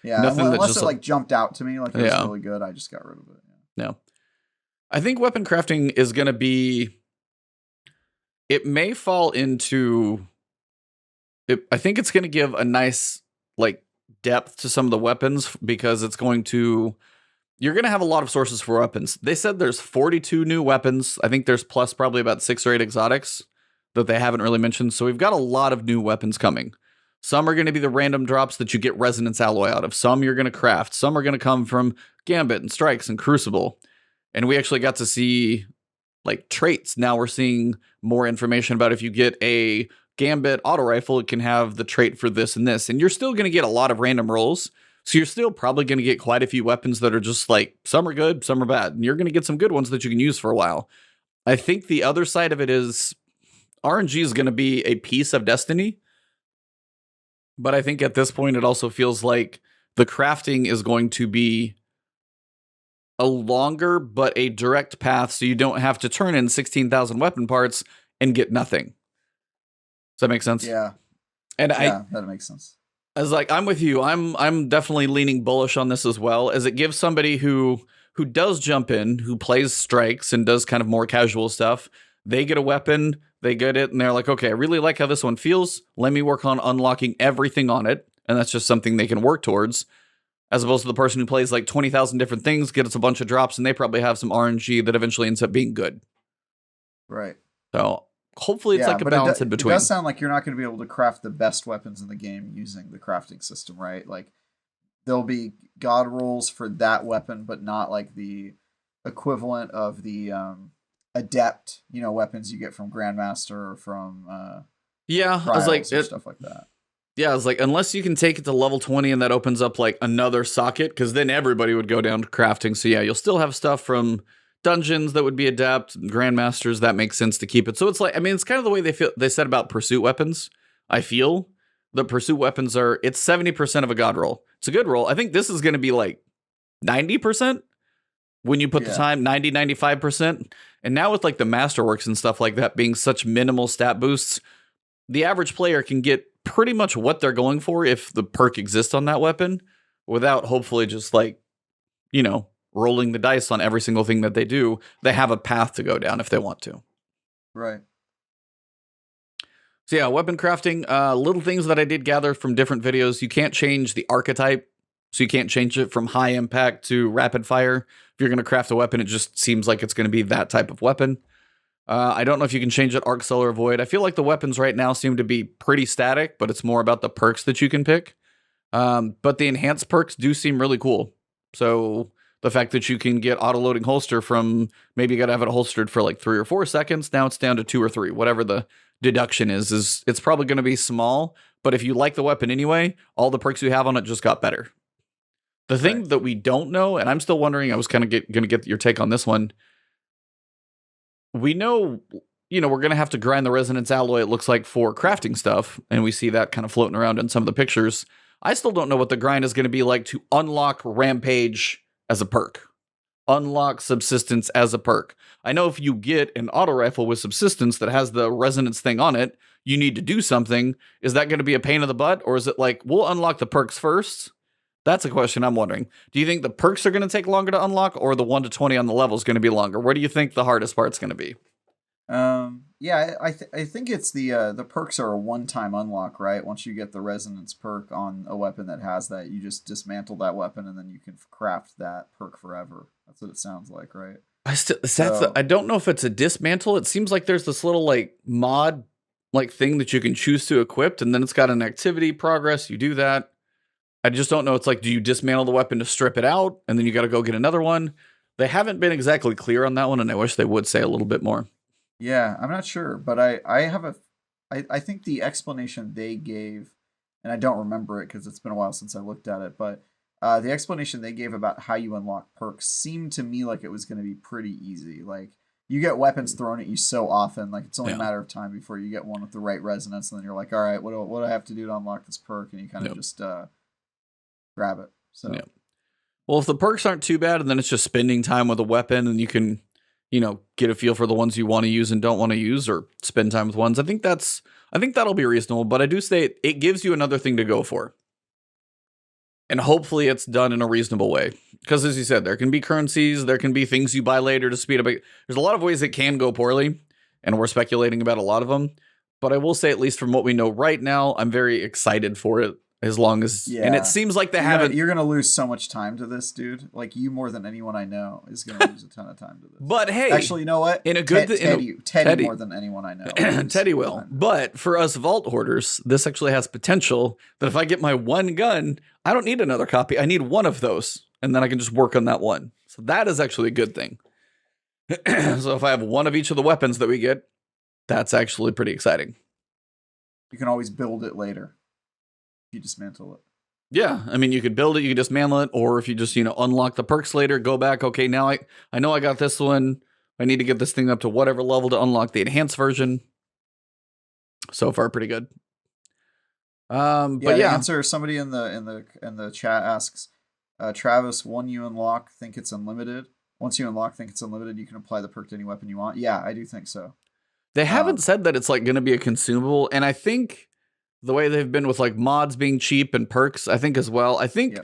Yeah, nothing unless it like jumped out to me, like it was really good, I just got rid of it. Yeah. I think weapon crafting is going to be, it may fall into, I think it's going to give a nice like depth to some of the weapons, because it's going to, you're going to have a lot of sources for weapons. They said there's 42 new weapons. I think there's plus probably about 6 or 8 exotics that they haven't really mentioned. So we've got a lot of new weapons coming. Some are going to be the random drops that you get Resonance Alloy out of. Some you're going to craft. Some are going to come from Gambit and Strikes and Crucible. And we actually got to see like traits. Now we're seeing more information about if you get a Gambit auto rifle, it can have the trait for this and this. And you're still going to get a lot of random rolls. So you're still probably going to get quite a few weapons that are just like, some are good, some are bad. And you're going to get some good ones that you can use for a while. I think the other side of it is RNG is going to be a piece of Destiny. But I think at this point, it also feels like the crafting is going to be a longer but a direct path, so you don't have to turn in 16,000 weapon parts and get nothing. Does that make sense? Yeah. And Yeah, that makes sense. as like, I'm with you. I'm definitely leaning bullish on this as well, as it gives somebody who does jump in, who plays strikes and does kind of more casual stuff. They get a weapon, they get it, and they're like, okay, I really like how this one feels. Let me work on unlocking everything on it, and that's just something they can work towards. As opposed to the person who plays like 20,000 different things, gets a bunch of drops, and they probably have some RNG that eventually ends up being good. Right. So hopefully it's Yeah, like a but balance in it between. does sound like you're not going to be able to craft the best weapons in the game using the crafting system, right? Like there'll be god rolls for that weapon, but not like the equivalent of the adept, weapons you get from Grandmaster or from Yeah, I was like, Trials or stuff like that. yeah, I was like, unless you can take it to level 20 and that opens up like another socket, because then everybody would go down to crafting. So yeah, you'll still have stuff from dungeons that would be adept, grandmasters. That makes sense to keep it. So it's like, I mean, it's kind of the way they said about pursuit weapons. I feel the pursuit weapons it's 70% of a god roll. It's a good roll. I think this is going to be like 90% when you put the time, 90, 95%. And now with like the masterworks and stuff like that being such minimal stat boosts, the average player can get pretty much what they're going for if the perk exists on that weapon without hopefully just like, rolling the dice on every single thing that they do. They have a path to go down if they want to. Right. So yeah, weapon crafting, little things that I did gather from different videos. You can't change the archetype. So you can't change it from high impact to rapid fire. If you're going to craft a weapon, it just seems like it's going to be that type of weapon. I don't know if you can change it arc, solar, void. I feel like the weapons right now seem to be pretty static, but it's more about the perks that you can pick. But the enhanced perks do seem really cool. So the fact that you can get auto-loading holster from maybe you got to have it holstered for like 3 or 4 seconds. Now it's down to 2 or 3, whatever the deduction is it's probably going to be small. But if you like the weapon anyway, all the perks you have on it just got better. The thing that we don't know, and I'm still wondering, I was kind of going to get your take on this one. We know, we're going to have to grind the Resonance Alloy, it looks like, for crafting stuff. And we see that kind of floating around in some of the pictures. I still don't know what the grind is going to be like to unlock Rampage as a perk. Unlock Subsistence as a perk. I know if you get an auto rifle with Subsistence that has the Resonance thing on it, you need to do something. Is that going to be a pain in the butt? Or is it like, we'll unlock the perks first? That's a question I'm wondering. Do you think the perks are going to take longer to unlock, or the 1 to 20 on the level is going to be longer? Where do you think the hardest part's going to be? Yeah, I think it's the perks are a one-time unlock, right? Once you get the resonance perk on a weapon that has that, you just dismantle that weapon and then you can craft that perk forever. That's what it sounds like, right? I don't know if it's a dismantle. It seems like there's this little like mod like thing that you can choose to equip, and then it's got an activity progress. You do that. I just don't know. It's like, do you dismantle the weapon to strip it out, and then you got to go get another one? They haven't been exactly clear on that one, and I wish they would say a little bit more. Yeah, I'm not sure, but I think the explanation they gave, and I don't remember it because it's been a while since I looked at it, but the explanation they gave about how you unlock perks seemed to me like it was going to be pretty easy. Like, you get weapons thrown at you so often, like it's only a matter of time before you get one with the right resonance, and then you're like, all right, what do I have to do to unlock this perk? And you kind of just grab it. So, well, if the perks aren't too bad, and then it's just spending time with a weapon, and you can, get a feel for the ones you want to use and don't want to use, or spend time with ones. I think that'll be reasonable. But I do say it gives you another thing to go for, and hopefully it's done in a reasonable way. Because as you said, there can be currencies, there can be things you buy later to speed up. There's a lot of ways it can go poorly, and we're speculating about a lot of them. But I will say, at least from what we know right now, I'm very excited for it. As long as, and it seems like you're gonna lose so much time to this, dude. Like, you more than anyone I know is gonna lose a ton of time to this. But hey, actually, you know what? In a good Teddy more than anyone I know. Teddy will. But for us vault hoarders, this actually has potential that if I get my one gun, I don't need another copy. I need one of those, and then I can just work on that one. So that is actually a good thing. So if I have one of each of the weapons that we get, that's actually pretty exciting. You can always build it later. You dismantle it. Yeah, I mean, you could build it, you could dismantle it, or if you just, unlock the perks later, go back, okay, now I know I got this one, I need to get this thing up to whatever level to unlock the enhanced version. So far, pretty good. But the answer, somebody in the chat asks, Travis, once you unlock, think it's unlimited, you can apply the perk to any weapon you want. Yeah, I do think so. They haven't said that it's like going to be a consumable, and I think the way they've been with like mods being cheap and perks, I think as well. I think,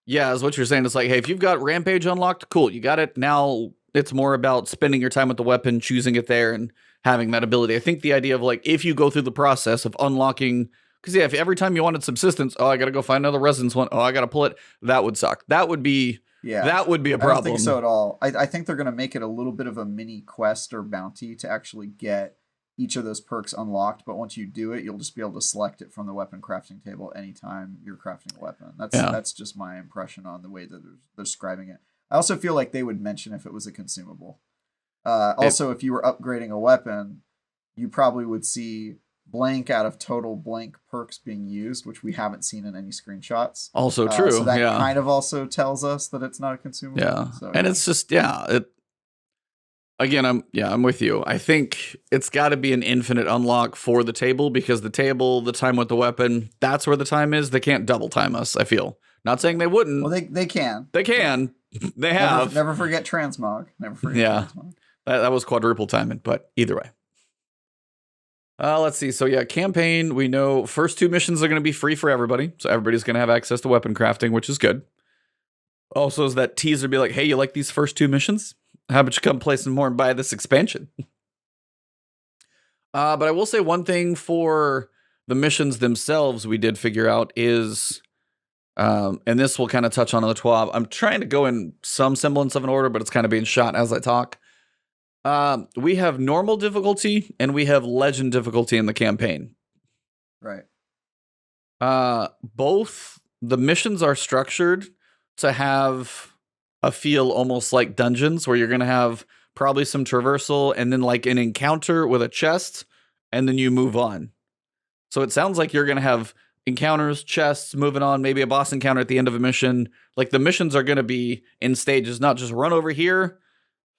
yeah, is what you're saying. It's like, hey, if you've got Rampage unlocked, cool, you got it. Now it's more about spending your time with the weapon, choosing it there, and having that ability. I think the idea of like, if you go through the process of unlocking, because yeah, if every time you wanted subsistence, oh, I got to go find another resonance one, oh, I got to pull it, that would suck. That would be, that would be a problem. I don't think so at all. I think they're going to make it a little bit of a mini quest or bounty to actually get each of those perks unlocked, but once you do it, you'll just be able to select it from the weapon crafting table anytime you're crafting a weapon. That's just my impression on the way that they're describing it. I also feel like they would mention if it was a consumable. Also, if you were upgrading a weapon, you probably would see blank out of total blank perks being used, which we haven't seen in any screenshots. Also true. So that kind of also tells us that it's not a consumable. Yeah. So, and it's just, again, I'm with you. I think it's got to be an infinite unlock for the table, because the table, the time with the weapon, that's where the time is. They can't double time us, I feel. Not saying they wouldn't. Well, they can. They can. They have. Never forget transmog. Never forget transmog. That was quadruple timing, but either way. Let's see. So yeah, campaign, we know first 2 missions are going to be free for everybody. So everybody's going to have access to weapon crafting, which is good. Also, is that teaser be like, hey, you like these first 2 missions? How about you come play some more and buy this expansion? But I will say one thing for the missions themselves we did figure out is, and this will kind of touch on the 12. I'm trying to go in some semblance of an order, but it's kind of being shot as I talk. We have normal difficulty and we have legend difficulty in the campaign. Right. Both the missions are structured to have a feel almost like dungeons, where you're going to have probably some traversal and then like an encounter with a chest, and then you move on. So it sounds like you're going to have encounters, chests, moving on, maybe a boss encounter at the end of a mission. Like the missions are going to be in stages, not just run over here,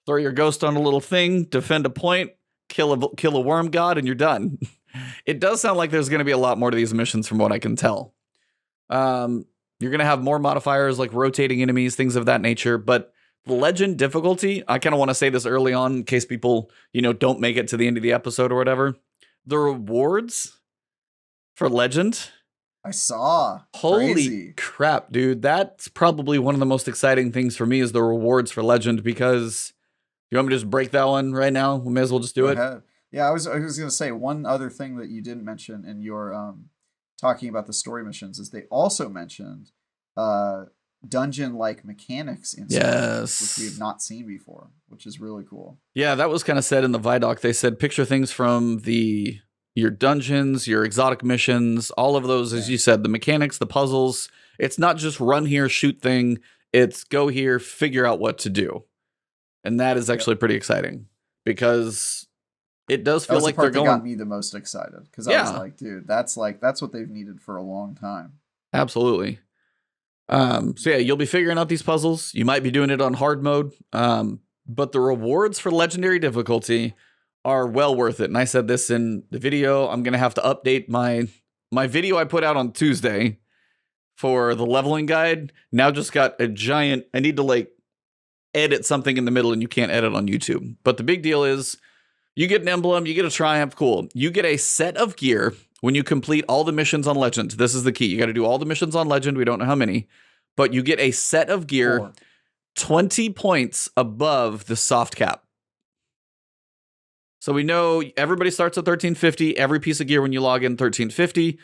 throw your ghost on a little thing, defend a point, kill a worm god, and you're done. It does sound like there's going to be a lot more to these missions from what I can tell. You're going to have more modifiers like rotating enemies, things of that nature. But the legend difficulty, I kind of want to say this early on in case people, don't make it to the end of the episode or whatever. The rewards for legend, I saw. Holy Crazy. Crap, dude. That's probably one of the most exciting things for me is the rewards for legend, because you want me to just break that one right now? We may as well just do it. Ahead. Yeah, I was going to say one other thing that you didn't mention in your talking about the story missions is they also mentioned dungeon-like mechanics in yes, which we have not seen before, which is really cool. Yeah, that was kind of said in the ViDoc. They said picture things from your dungeons, your exotic missions, all of those, as you said, the mechanics, the puzzles. It's not just run here, shoot thing. It's go here, figure out what to do. And that is actually pretty exciting, because it does feel like they're going. That got me the most excited, because I was like, dude, that's what they've needed for a long time. Absolutely. So yeah, you'll be figuring out these puzzles. You might be doing it on hard mode. But the rewards for legendary difficulty are well worth it. And I said this in the video. I'm gonna have to update my video I put out on Tuesday for the leveling guide. Now just got a giant. I need to edit something in the middle, and you can't edit on YouTube. But the big deal is, you get an emblem, you get a triumph, cool. You get a set of gear when you complete all the missions on Legend. This is the key. You got to do all the missions on Legend. We don't know how many, but you get a set of gear 4. 20 points above the soft cap. So we know everybody starts at 1350. Every piece of gear when you log in, 1350.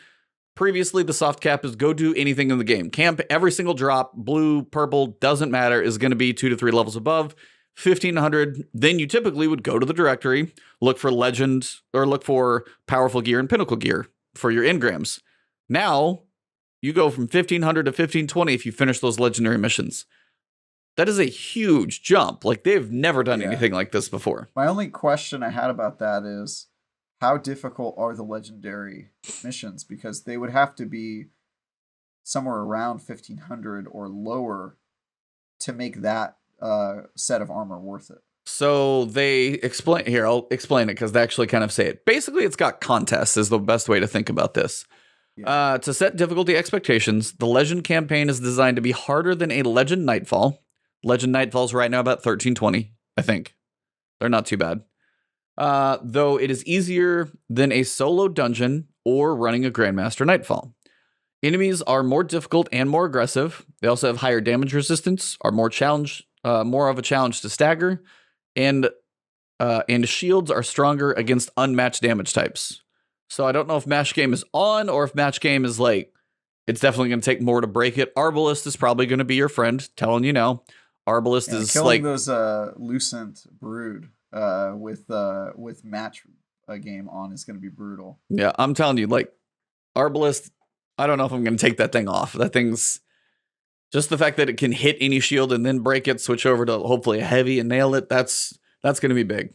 Previously, the soft cap is go do anything in the game. Camp, every single drop, blue, purple, doesn't matter, is going to be 2 to 3 levels above. 1500, then you typically would go to the directory, look for legend, or look for powerful gear and pinnacle gear for your engrams. Now, you go from 1500 to 1520 if you finish those legendary missions. That is a huge jump. Like, they've never done anything like this before. My only question I had about that is, how difficult are the legendary missions? Because they would have to be somewhere around 1500 or lower to make that set of armor worth it. So they explain here. I'll explain it because they actually kind of say it. Basically, it's got contests is the best way to think about this. Yeah. To set difficulty expectations, the Legend campaign is designed to be harder than a Legend Nightfall. Legend Nightfall's right now about 1320, I think. They're not too bad. Though it is easier than a solo dungeon or running a Grandmaster Nightfall. Enemies are more difficult and more aggressive. They also have higher damage resistance, are more of a challenge to stagger, and shields are stronger against unmatched damage types. So I don't know if match game is on or if match game is like, it's definitely going to take more to break it. Arbalist is probably going to be your friend, telling you now. Arbalist is killing like those Lucent Brood with match game on is going to be brutal. Yeah, I'm telling you, like Arbalist, I don't know if I'm going to take that thing off. That thing's just the fact that it can hit any shield and then break it, switch over to hopefully a heavy and nail it. That's going to be big.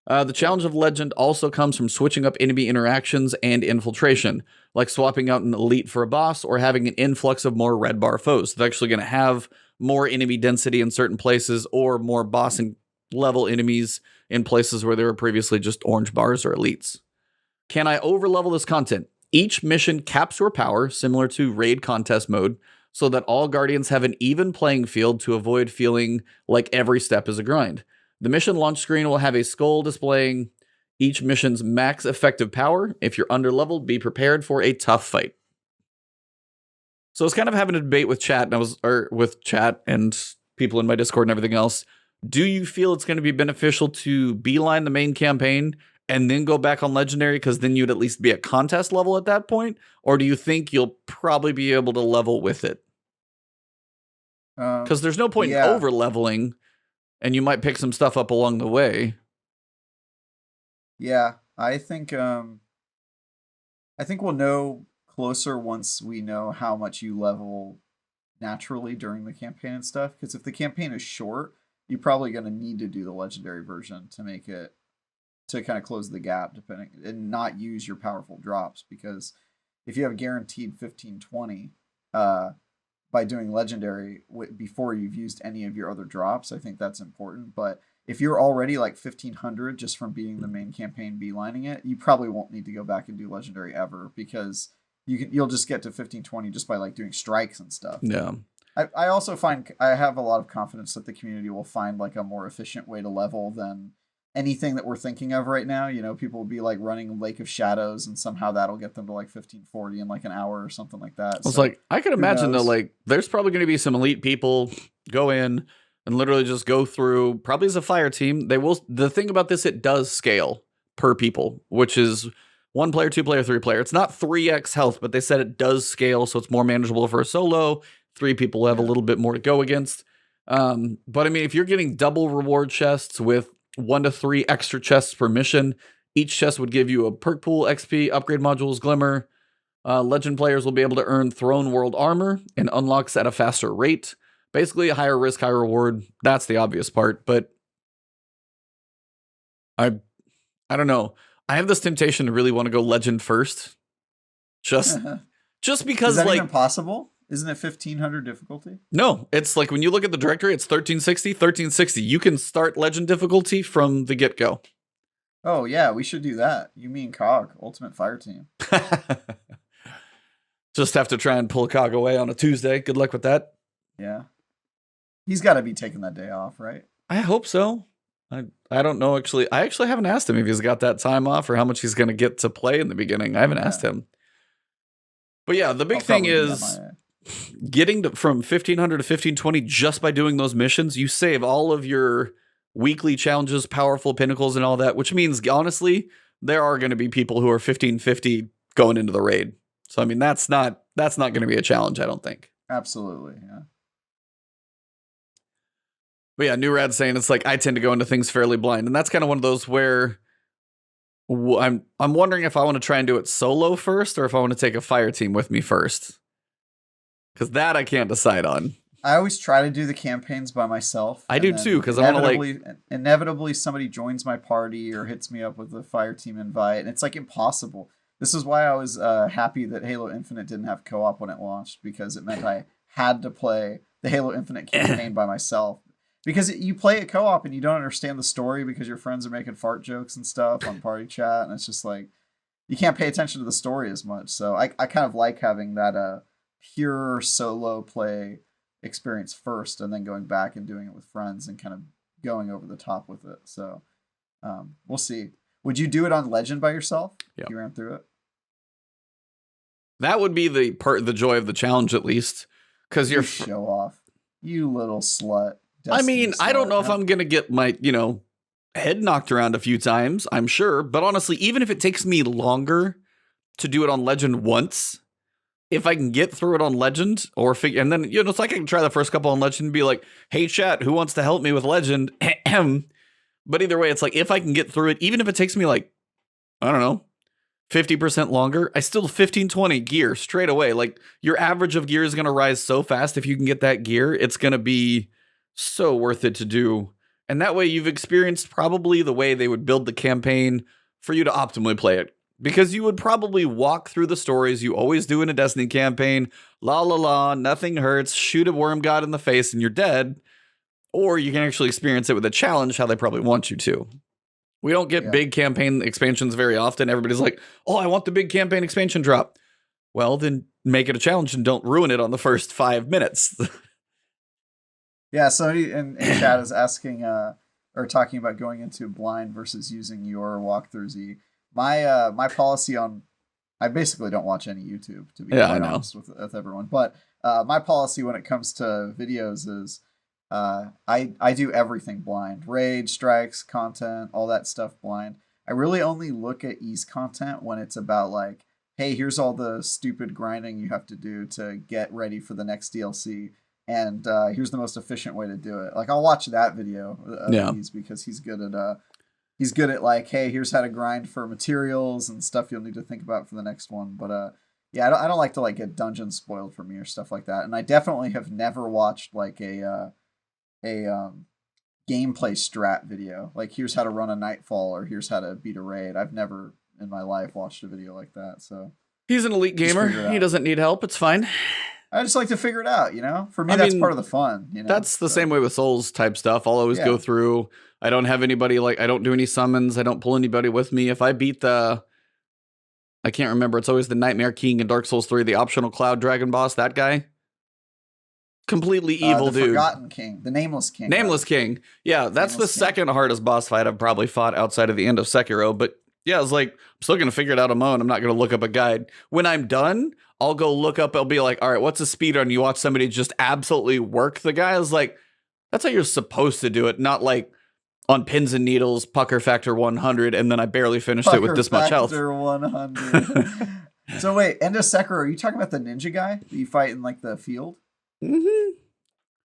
The challenge of Legend also comes from switching up enemy interactions and infiltration, like swapping out an elite for a boss or having an influx of more red bar foes. They're actually going to have more enemy density in certain places or more boss and level enemies in places where there were previously just orange bars or elites. Can I overlevel this content? Each mission caps your power, similar to raid contest mode, so that all Guardians have an even playing field to avoid feeling like every step is a grind. The mission launch screen will have a skull displaying each mission's max effective power. If you're underleveled, be prepared for a tough fight. So I was kind of having a debate with chat, with chat and people in my Discord and everything else. Do you feel it's going to be beneficial to beeline the main campaign and then go back on Legendary, because then you'd at least be at contest level at that point? Or do you think you'll probably be able to level with it? Because there's no point in over leveling, and you might pick some stuff up along the way. Yeah, I think we'll know closer once we know how much you level naturally during the campaign and stuff. Because if the campaign is short, you're probably going to need to do the legendary version to make it, to kind of close the gap, depending, and not use your powerful drops. Because if you have guaranteed 15-20 by doing legendary before you've used any of your other drops, I think that's important. But if you're already like 1500 just from beating the main campaign, beelining it, you probably won't need to go back and do legendary ever, because you'll just get to 15-20 just by like doing strikes and stuff. Yeah. I also find, I have a lot of confidence that the community will find like a more efficient way to level than anything that we're thinking of right now. You know, people will be like running Lake of Shadows, and somehow that'll get them to like 1540 in like an hour or something like that. I was like, I could imagine though, like there's probably going to be some elite people go in and literally just go through, probably as a fire team. The thing about this, it does scale per people, which is 1 player, 2 player, 3 player. It's not 3x health, but they said it does scale, so it's more manageable for a solo. 3 people have a little bit more to go against. But I mean, if you're getting double reward chests with 1 to 3 extra chests per mission, each chest would give you a perk pool, XP, upgrade modules, glimmer. Legend players will be able to earn Throne World armor and unlocks at a faster rate. Basically, a higher risk, higher reward. That's the obvious part, but I don't know. I have this temptation to really want to go Legend first, just because. Is that even possible? Isn't it 1500 difficulty? No, it's like when you look at the directory, it's 1360. You can start Legend difficulty from the get-go. Oh yeah, we should do that. You mean Cog, Ultimate Fire Team. Just have to try and pull Cog away on a Tuesday. Good luck with that. Yeah. He's got to be taking that day off, right? I hope so. I don't know, actually. I actually haven't asked him if he's got that time off or how much he's going to get to play in the beginning. I haven't asked him. But yeah, the big thing is getting from 1500 to 1520 just by doing those missions. You save all of your weekly challenges, powerful pinnacles, and all that, which means, honestly, there are going to be people who are 1550 going into the raid. So, I mean, that's not going to be a challenge, I don't think. Absolutely, yeah. But yeah, New Rad saying it's like I tend to go into things fairly blind, and that's kind of one of those where I'm wondering if I want to try and do it solo first or if I want to take a fire team with me first, because that I can't decide on. I always try to do the campaigns by myself. I do too, because I want to like inevitably somebody joins my party or hits me up with a fire team invite, and it's like impossible. This is why I was happy that Halo Infinite didn't have co-op when it launched, because it meant I had to play the Halo Infinite campaign by myself. Because you play it co-op and you don't understand the story because your friends are making fart jokes and stuff on party chat, and it's just like you can't pay attention to the story as much. So I kind of like having that pure solo play experience first, and then going back and doing it with friends and kind of going over the top with it. So we'll see. Would you do it on Legend by yourself? Yeah. If you ran through it? That would be the joy of the challenge, at least, because You show off, you little slut. I mean, Destiny I don't slut. know if I'm gonna get my head knocked around a few times. I'm sure, but honestly, even if it takes me longer to do it on Legend once, if I can get through it on Legend or figure, and then it's like I can try the first couple on Legend and be like, "Hey, chat, who wants to help me with Legend?" But either way, it's like if I can get through it, even if it takes me like, I don't know, 50% longer, I still 15-20 gear straight away. Like your average of gear is going to rise so fast. If you can get that gear, it's going to be so worth it to do. And that way you've experienced probably the way they would build the campaign for you to optimally play it. Because you would probably walk through the stories you always do in a Destiny campaign. La la la, nothing hurts, shoot a worm god in the face and you're dead. Or you can actually experience it with a challenge how they probably want you to. We don't get big campaign expansions very often. Everybody's like, oh, I want the big campaign expansion drop. Well, then make it a challenge and don't ruin it on the first 5 minutes. Yeah, somebody in chat is asking or talking about going into blind versus using your walkthroughs. My policy on, I basically don't watch any YouTube, to be quite honest with everyone. But my policy when it comes to videos is I do everything blind. Raid, strikes, content, all that stuff blind. I really only look at E's content when it's about like, hey, here's all the stupid grinding you have to do to get ready for the next DLC. And here's the most efficient way to do it. Like I'll watch that video of E's because he's good at like, hey, here's how to grind for materials and stuff you'll need to think about for the next one. But yeah, I don't like to like get dungeons spoiled for me or stuff like that. And I definitely have never watched like a gameplay strat video. Like here's how to run a Nightfall or here's how to beat a raid. I've never in my life watched a video like that. So he's an elite gamer. He doesn't need help. It's fine. I just like to figure it out, For me, that's part of the fun, That's the same way with Souls type stuff. I'll always go through. I don't have anybody I don't do any summons. I don't pull anybody with me. If I beat I can't remember. It's always the Nightmare King in Dark Souls 3, the optional Cloud Dragon boss, that guy. Completely evil the dude. Forgotten King, the Nameless King. Nameless King. Yeah, that's the second hardest boss fight I've probably fought outside of the end of Sekiro. But yeah, I was like, I'm still going to figure it out on my own. I'm not going to look up a guide. When I'm done, I'll go look up. I'll be like, all right, what's a speedrun? You watch somebody just absolutely work the guy. I was like, that's how you're supposed to do it. Not like on pins and needles, pucker factor 100, and then I barely finished it with this much health. Pucker 100. So wait, end of Sekiro, are you talking about the ninja guy that you fight in like the field? Mm-hmm.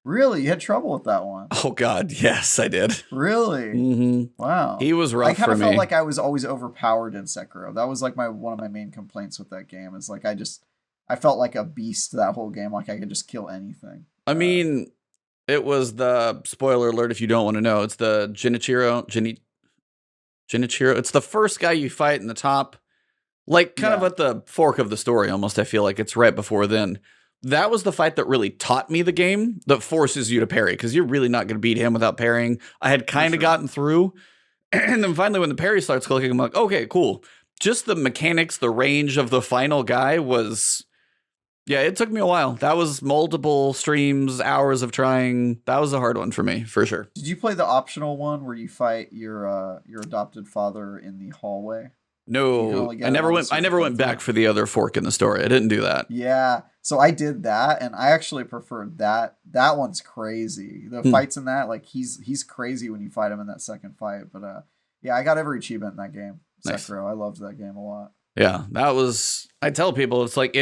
Really? You had trouble with that one? Oh, God. Yes, I did. Really? Mm-hmm. Wow. He was rough for me. I kind of felt like I was always overpowered in Sekiro. That was like one of my main complaints with that game is like I felt like a beast that whole game. Like I could just kill anything. I mean, it was the spoiler alert if you don't want to know. It's the Genichiro. It's the first guy you fight in the top. Like kind of at the fork of the story almost. I feel like it's right before then. That was the fight that really taught me the game that forces you to parry because you're really not going to beat him without parrying. I had kind of gotten through. And then finally when the parry starts clicking, I'm like, okay, cool. Just the mechanics, the range of the final guy was... Yeah, it took me a while. That was multiple streams, hours of trying. That was a hard one for me, for sure. Did you play the optional one where you fight your adopted father in the hallway? No, I never went back for the other fork in the story. I didn't do that. Yeah, so I did that, and I actually preferred that. That one's crazy. The fights in that, like he's crazy when you fight him in that second fight. But yeah, I got every achievement in that game. Nice. Sekiro, I loved that game a lot. Yeah, that was. I tell people it's like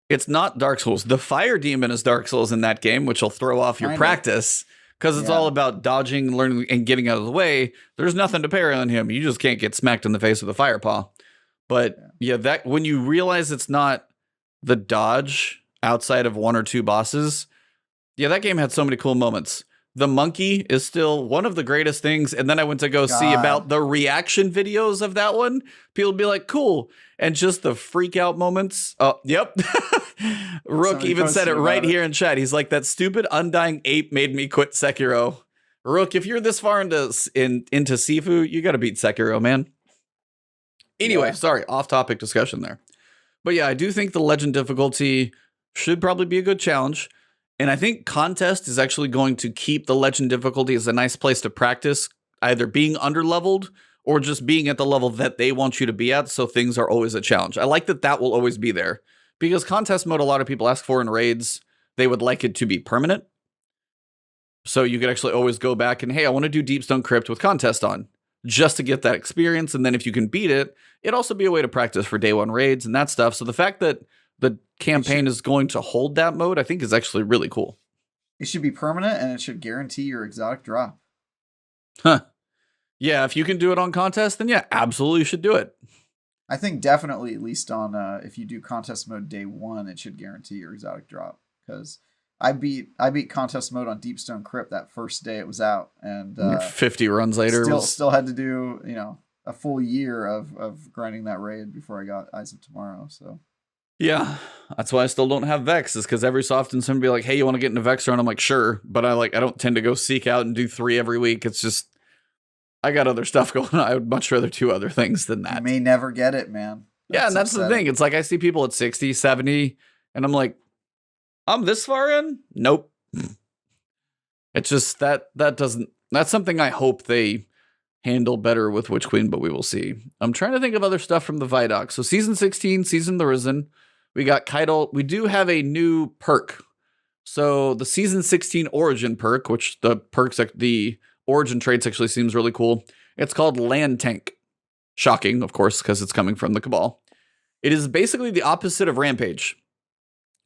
It's not Dark Souls. The fire demon is Dark Souls in that game, which will throw off your practice because it's all about dodging, learning, and getting out of the way. There's nothing to parry on him. You just can't get smacked in the face with a fire paw. But yeah, that when you realize it's not the dodge outside of one or two bosses, yeah, that game had so many cool moments. The monkey is still one of the greatest things. And then I went to go see about the reaction videos of that one. People would be like, cool. And just the freak out moments. Oh, yep. Rook even said it right here in chat. He's like, that stupid undying ape made me quit Sekiro. Rook, if you're this far into Sifu, you got to beat Sekiro, man. Anyway, sorry, off-topic discussion there. But yeah, I do think the legend difficulty should probably be a good challenge. And I think contest is actually going to keep the legend difficulty as a nice place to practice either being underleveled or just being at the level that they want you to be at, so things are always a challenge. I like that will always be there. Because contest mode, a lot of people ask for in raids, they would like it to be permanent. So you could actually always go back and, hey, I want to do Deepstone Crypt with contest on, just to get that experience. And then if you can beat it, it'd also be a way to practice for day one raids and that stuff. So the fact that the campaign is going to hold that mode, I think is actually really cool. It should be permanent, and it should guarantee your exotic drop. Huh. Yeah, if you can do it on contest, then yeah, absolutely you should do it. I think definitely, at least on if you do contest mode day one, it should guarantee your exotic drop. Because I beat contest mode on Deepstone Crypt that first day it was out, and 50 runs later, still had to do a full year of grinding that raid before I got Eyes of Tomorrow. So yeah, that's why I still don't have Vex, is because every so often somebody be like, hey, you want to get into Vex run? I'm like, sure, but I don't tend to go seek out and do 3 every week. It's just I got other stuff going on. I would much rather do other things than that. You may never get it, man. Yeah, and that's upsetting. The thing. It's like I see people at 60, 70, and I'm like, I'm this far in? Nope. It's just that's something I hope they handle better with Witch Queen, but we will see. I'm trying to think of other stuff from the ViDoc. So season 16, Season the Risen. We got Keitel. We do have a new perk. So the season 16 origin perk, which the origin traits actually seems really cool. It's called Land Tank. Shocking, of course, because it's coming from the Cabal. It is basically the opposite of Rampage.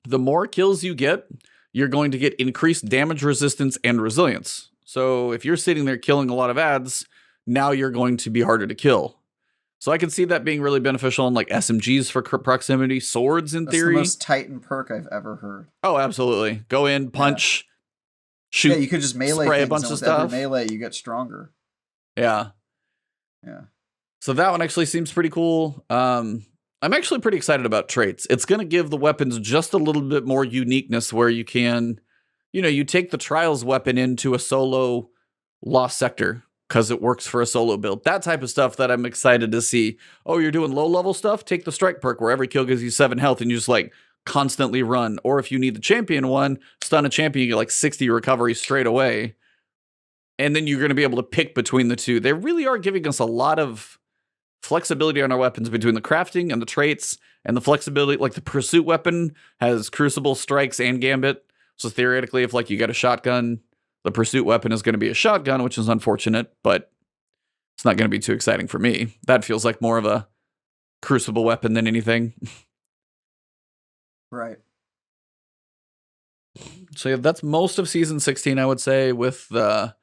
The more kills you get, you're going to get increased damage resistance and resilience. So if you're sitting there killing a lot of ads, now you're going to be harder to kill. So I can see that being really beneficial in like SMGs for proximity, swords in theory. That's the most Titan perk I've ever heard. Oh, absolutely. Go in, punch, shoot. Yeah, you could just melee spray things, a bunch and of with stuff. every melee, you get stronger. Yeah. Yeah. So that one actually seems pretty cool. I'm actually pretty excited about traits. It's going to give the weapons just a little bit more uniqueness where you can, you take the Trials weapon into a solo Lost Sector because it works for a solo build. That type of stuff that I'm excited to see. Oh, you're doing low level stuff? Take the Strike perk where every kill gives you 7 health and you just like constantly run. Or if you need the champion one, stun a champion, you get like 60 recovery straight away. And then you're going to be able to pick between the two. They really are giving us a lot of flexibility on our weapons between the crafting and the traits and the flexibility. Like the Pursuit weapon has Crucible, Strikes, and Gambit. So theoretically, if like you got a shotgun, the Pursuit weapon is going to be a shotgun, which is unfortunate, but it's not going to be too exciting for me. That feels like more of a Crucible weapon than anything. Right. So yeah, that's most of Season 16, I would say, with the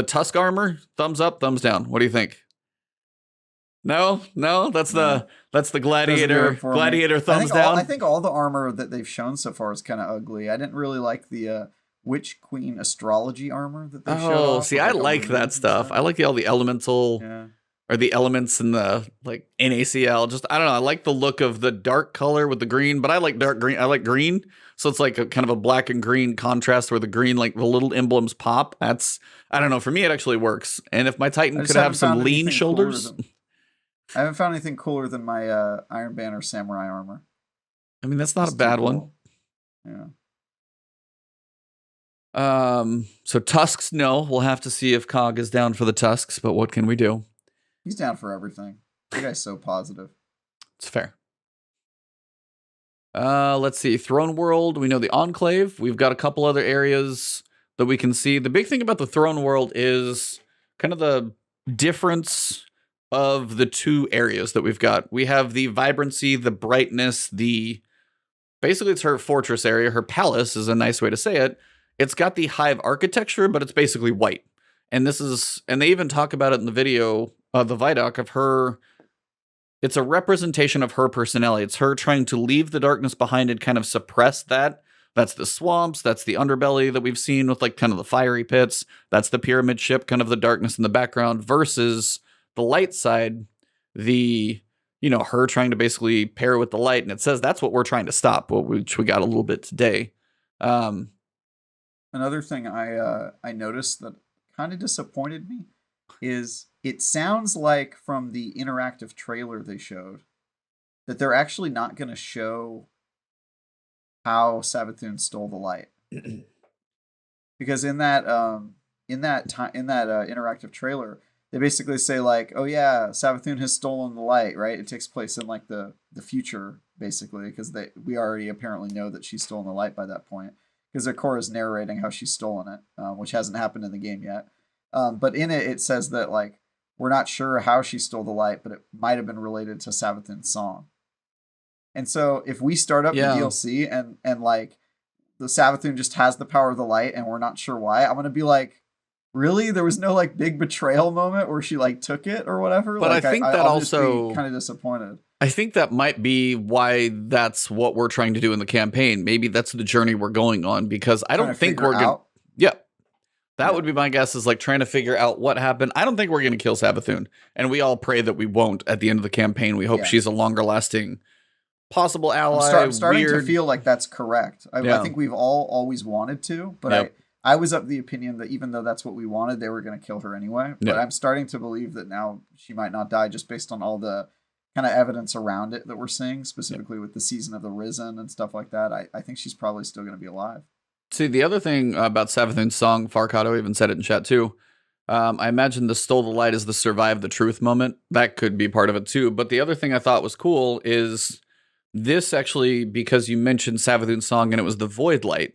Tusk armor. Thumbs up, thumbs down. What do you think? No, that's the gladiator thumbs down. I think all the armor that they've shown so far is kind of ugly. I didn't really like the Witch Queen astrology armor that they showed. Oh, see, I like that stuff. I like all the elemental or the elements in the like NaCl. Just I don't know. I like the look of the dark color with the green, but I like dark green. I like green, so it's like a kind of a black and green contrast where the green, like the little emblems pop. That's I don't know. For me, it actually works. And if my Titan could have some lean shoulders. I haven't found anything cooler than my Iron Banner Samurai armor. I mean, that's not a bad one. Yeah. So Tusks, no. We'll have to see if Cog is down for the Tusks, but what can we do? He's down for everything. The guy's so positive. It's fair. Let's see. Throne World. We know the Enclave. We've got a couple other areas that we can see. The big thing about the Throne World is kind of the difference of the two areas that we've got. We have the vibrancy, the brightness, basically it's her fortress area. Her palace is a nice way to say it. It's got the hive architecture, but it's basically white. And they even talk about it in the video, the ViDoc of her. It's a representation of her personality. It's her trying to leave the darkness behind and kind of suppress that. That's the swamps. That's the underbelly that we've seen with like kind of the fiery pits. That's the pyramid ship, kind of the darkness in the background versus the light side, her trying to basically pair with the light. And it says that's what we're trying to stop, which we got a little bit today. Another thing I noticed that kind of disappointed me is it sounds like from the interactive trailer they showed that they're actually not going to show how Savathûn stole the light. Because in that interactive trailer, they basically say like, oh yeah, Savathun has stolen the light, right? It takes place in like the future basically, because we already apparently know that she's stolen the light by that point, because Ikora is narrating how she's stolen it, which hasn't happened in the game yet. But in it says that like we're not sure how she stole the light, but it might have been related to Savathun's song. And so if we start up the DLC and like the Savathun just has the power of the light and we're not sure why, I'm gonna be like, really? There was no like big betrayal moment where she like took it or whatever? But like, I think that I'll also kind of disappointed. I think that might be why that's what we're trying to do in the campaign. Maybe that's the journey we're going on, because I don't think we're going to... Yeah. That would be my guess, is like trying to figure out what happened. I don't think we're going to kill Savathun. And we all pray that we won't at the end of the campaign. We hope she's a longer lasting possible ally. I'm starting to feel like that's correct. I think we've all always wanted to, but I was of the opinion that even though that's what we wanted, they were going to kill her anyway. But I'm starting to believe that now she might not die, just based on all the kind of evidence around it that we're seeing, specifically with the Season of the Risen and stuff like that. I think she's probably still going to be alive. See, the other thing about Savathun's song, Farcato even said it in chat too. I imagine the stole the light is the survive the truth moment. That could be part of it too. But the other thing I thought was cool is this actually, because you mentioned Savathun's song and it was the void light.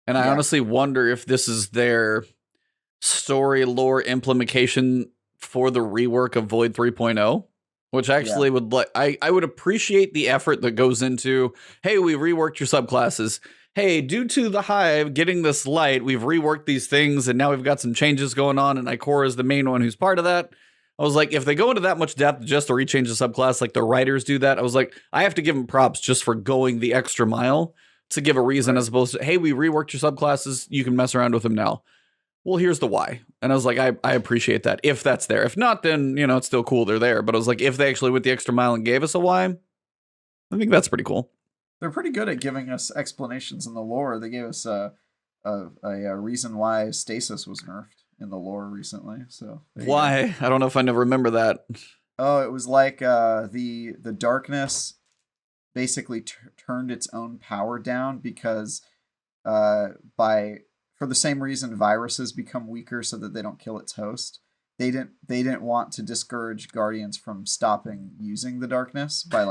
And I honestly wonder if this is their story lore implementation for the rework of Void 3.0, which actually would like, I would appreciate the effort that goes into, hey, we reworked your subclasses. Hey, due to the Hive getting this light, we've reworked these things and now we've got some changes going on, and Ikora is the main one who's part of that. I was like, if they go into that much depth just to rechange the subclass, like the writers do that, I was like, I have to give them props just for going the extra mile to give a reason, as opposed to, hey, we reworked your subclasses, you can mess around with them now. Well, here's the why. And I was like, I appreciate that, if that's there. If not, then, you know, it's still cool they're there. But I was like, if they actually went the extra mile and gave us a why, I think that's pretty cool. They're pretty good at giving us explanations in the lore. They gave us a reason why stasis was nerfed in the lore recently. So why? I don't know if I never remember that. Oh, it was like the darkness basically turned its own power down because for the same reason viruses become weaker so that they don't kill its host. They didn't want to discourage Guardians from stopping using the darkness by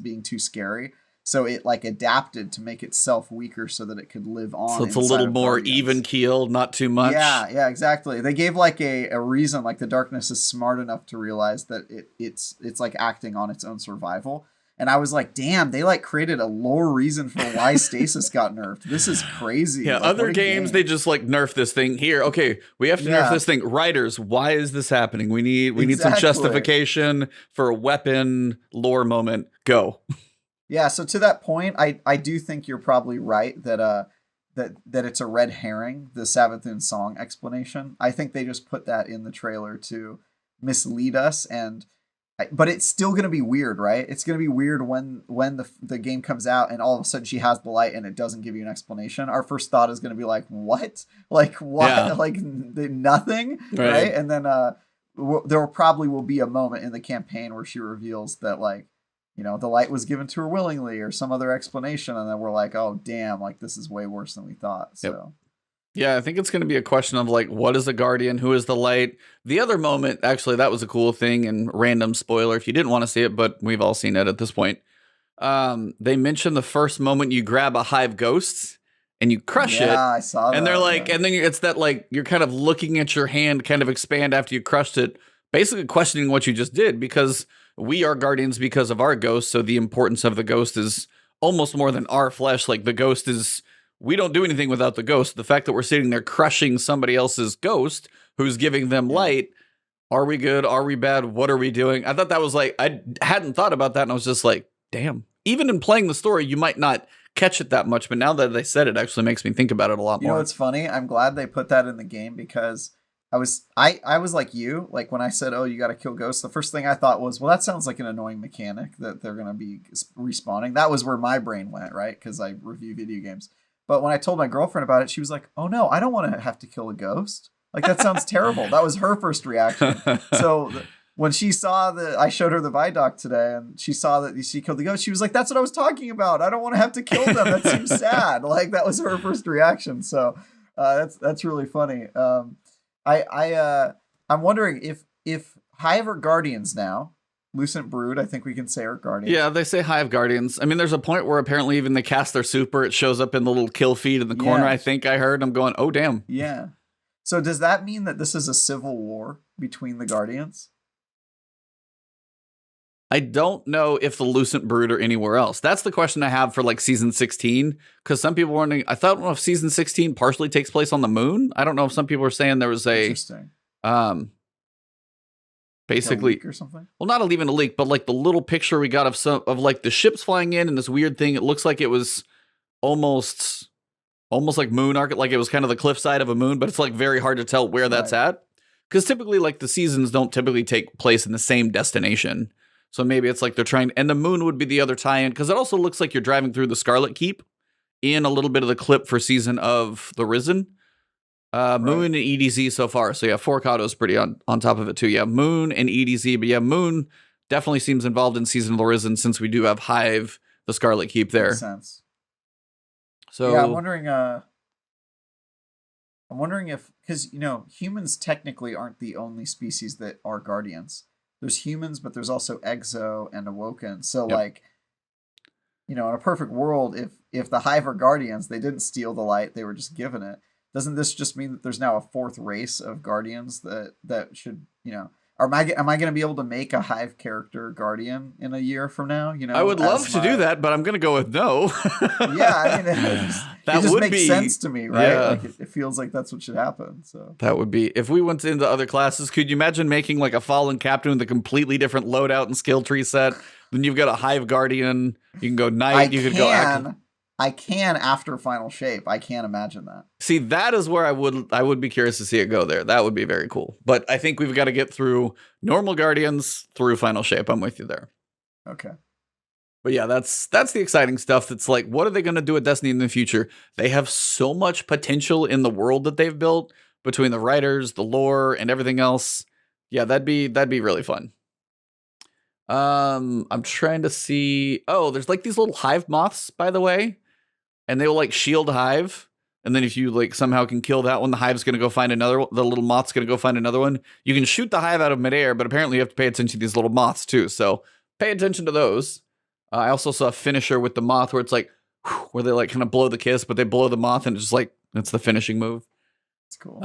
being too scary. So it like adapted to make itself weaker so that it could live on. So it's a little more even keeled, not too much. Yeah, exactly. They gave like a reason, like the darkness is smart enough to realize that it's like acting on its own survival. And I was like, damn, they like created a lore reason for why stasis got nerfed. This is crazy. Yeah, like, other games, they just like nerf this thing here. Okay, we have to nerf this thing. Writers, why is this happening? We need some justification for a weapon lore moment. Go. Yeah, so to that point, I do think you're probably right that it's a red herring, the Savathun song explanation. I think they just put that in the trailer to mislead us, but it's still going to be weird, right? It's going to be weird when the game comes out and all of a sudden she has the light and it doesn't give you an explanation. Our first thought is going to be like, what? Like, what? Yeah. Like, nothing, right? And then there probably will be a moment in the campaign where she reveals that, like, you know, the light was given to her willingly or some other explanation. And then we're like, oh, damn, like this is way worse than we thought. So, yeah, I think it's going to be a question of like, what is a guardian? Who is the light? The other moment, actually, that was a cool thing, and random spoiler if you didn't want to see it, but we've all seen it at this point. They mentioned the first moment you grab a hive ghost and you crush it. Yeah, I saw that. And they're like, and then it's that like, you're kind of looking at your hand kind of expand after you crushed it, basically questioning what you just did, because we are guardians because of our ghost, so the importance of the ghost is almost more than our flesh. Like, the ghost is, we don't do anything without the ghost. The fact that we're sitting there crushing somebody else's ghost who's giving them light, are we good? Are we bad? What are we doing? I thought that was like, I hadn't thought about that, and I was just like, damn. Even in playing the story, you might not catch it that much, but now that they said it, actually makes me think about it a lot more. You know what's funny? I'm glad they put that in the game, because I was like you, like when I said, oh, you got to kill ghosts, the first thing I thought was, well, that sounds like an annoying mechanic that they're going to be respawning. That was where my brain went, right? Because I review video games. But when I told my girlfriend about it, she was like, oh no, I don't want to have to kill a ghost. Like, that sounds terrible. That was her first reaction. So when she saw I showed her the ViDoc today, and she saw that she killed the ghost, she was like, that's what I was talking about. I don't want to have to kill them. That seems sad. Like, that was her first reaction. So that's really funny. I'm wondering if Hive are Guardians now. Lucent Brood, I think we can say are Guardians. Yeah, they say Hive Guardians. I mean, there's a point where apparently even they cast their super, it shows up in the little kill feed in the corner. Yeah. I think I heard. I'm going, oh damn. Yeah. So does that mean that this is a civil war between the Guardians? I don't know if the Lucent Brood are anywhere else. That's the question I have for like season 16. Because some people were wondering, I thought if season 16 partially takes place on the moon. I don't know if some people are saying there was Interesting. Basically, a leak or something. Well, not even a leak, but like the little picture we got of like the ships flying in and this weird thing. It looks like it was almost like moon arc, like it was kind of the cliffside of a moon, but it's like very hard to tell where that's at. Because typically, like the seasons don't typically take place in the same destination. So maybe it's like they're trying, and the moon would be the other tie-in, because it also looks like you're driving through the Scarlet Keep in a little bit of the clip for season of The Risen. Moon and EDZ so far. So yeah, Forcado's pretty on top of it too. Yeah, Moon and EDZ. But yeah, Moon definitely seems involved in season of The Risen since we do have Hive, the Scarlet Keep there. Makes sense. So yeah, I'm wondering if, because humans technically aren't the only species that are guardians. There's humans, but there's also Exo and Awoken. So like, in a perfect world, if the Hive are guardians, they didn't steal the light, they were just given it. Doesn't this just mean that there's now a fourth race of guardians that should, am I going to be able to make a Hive character guardian in a year from now? I would love to do that, but I'm going to go with no. Yeah, I mean, it just makes sense to me, right? Yeah. Like it feels like that's what should happen. So that would be, if we went into other classes, could you imagine making like a fallen captain with a completely different loadout and skill tree set? Then you've got a Hive guardian. You can go knight. You could go. I can after final shape. I can't imagine that. See, that is where I would be curious to see it go there. That would be very cool. But I think we've got to get through normal guardians through final shape. I'm with you there. Okay. But yeah, that's the exciting stuff. That's like, what are they going to do with Destiny in the future? They have so much potential in the world that they've built between the writers, the lore, and everything else. Yeah, that'd be really fun. I'm trying to see. Oh, there's like these little hive moths, by the way. And they will like shield Hive. And then if you like somehow can kill that one, the Hive's going to go find another one. The little moth's going to go find another one. You can shoot the Hive out of midair, but apparently you have to pay attention to these little moths too. So pay attention to those. I also saw a finisher with the moth where it's like, where they like kind of blow the kiss, but they blow the moth and it's just like, it's the finishing move. It's cool.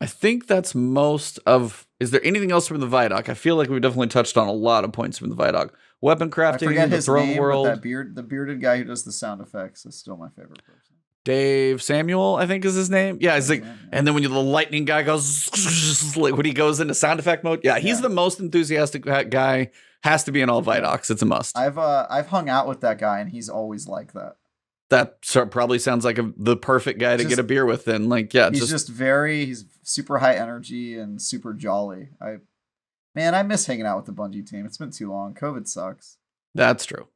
I think that's most of, is there anything else from the ViDoc? I feel like we've definitely touched on a lot of points from the ViDoc. Weapon crafting, the throne world. But the bearded guy who does the sound effects is still my favorite person. Dave Samuel, I think is his name. Yeah, it's like, and then when the lightning guy goes, like when he goes into sound effect mode, he's the most enthusiastic guy. Has to be in all ViDocs. It's a must. I've hung out with that guy, and he's always like that. That probably sounds like the perfect guy to get a beer with. Then, like, he's he's super high energy and super jolly. Man, I miss hanging out with the Bungie team. It's been too long. COVID sucks. That's true.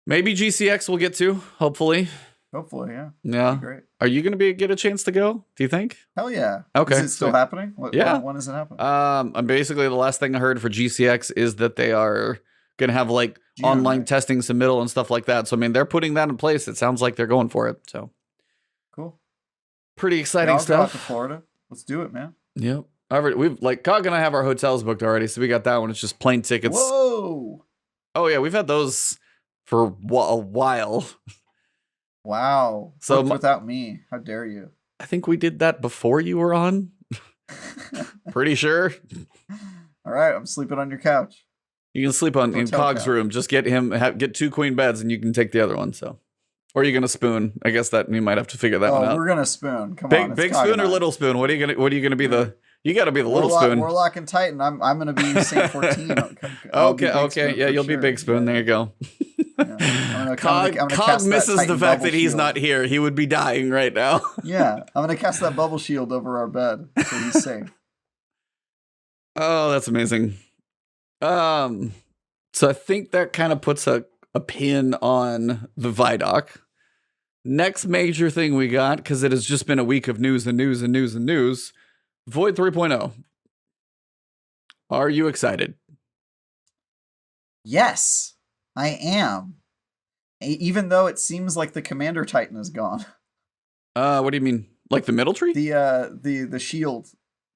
Maybe GCX we'll get to, hopefully. Hopefully, yeah. Yeah. Great. Are you going to get a chance to go? Do you think? Hell yeah. Okay. Is it still happening? When is it happening? I'm basically, the last thing I heard for GCX is that they are going to have like online testing submittal and stuff like that. So, I mean, they're putting that in place. It sounds like they're going for it. So cool. Pretty exciting stuff. Go out to Florida. Let's do it, man. Yep. We've like Cog and I have our hotels booked already, so we got that one. It's just plane tickets. Whoa! Oh yeah, we've had those for a while. Wow. So without me, how dare you? I think we did that before you were on. Pretty sure. All right, I'm sleeping on your couch. You can sleep in Cog's room. Just get get 2 queen beds, and you can take the other one. So, or you're gonna spoon. I guess that you might have to figure that one out. We're gonna spoon. Come on, big spoon or little spoon? What are you gonna be the? You got to be the little spoon. Warlock and Titan. I'm going to be Saint 14. Okay. Yeah, you'll be big spoon. There you go. Cog misses the fact that he's not here. He would be dying right now. Yeah, I'm going to cast that bubble shield over our bed so he's safe. Oh, that's amazing. So I think that kind of puts a pin on the ViDoc. Next major thing we got, because it has just been a week of news and news and news and news. Void 3.0. Are you excited? Yes, I am. Even though it seems like the Commander Titan is gone. What do you mean? Like the middle tree? The shield.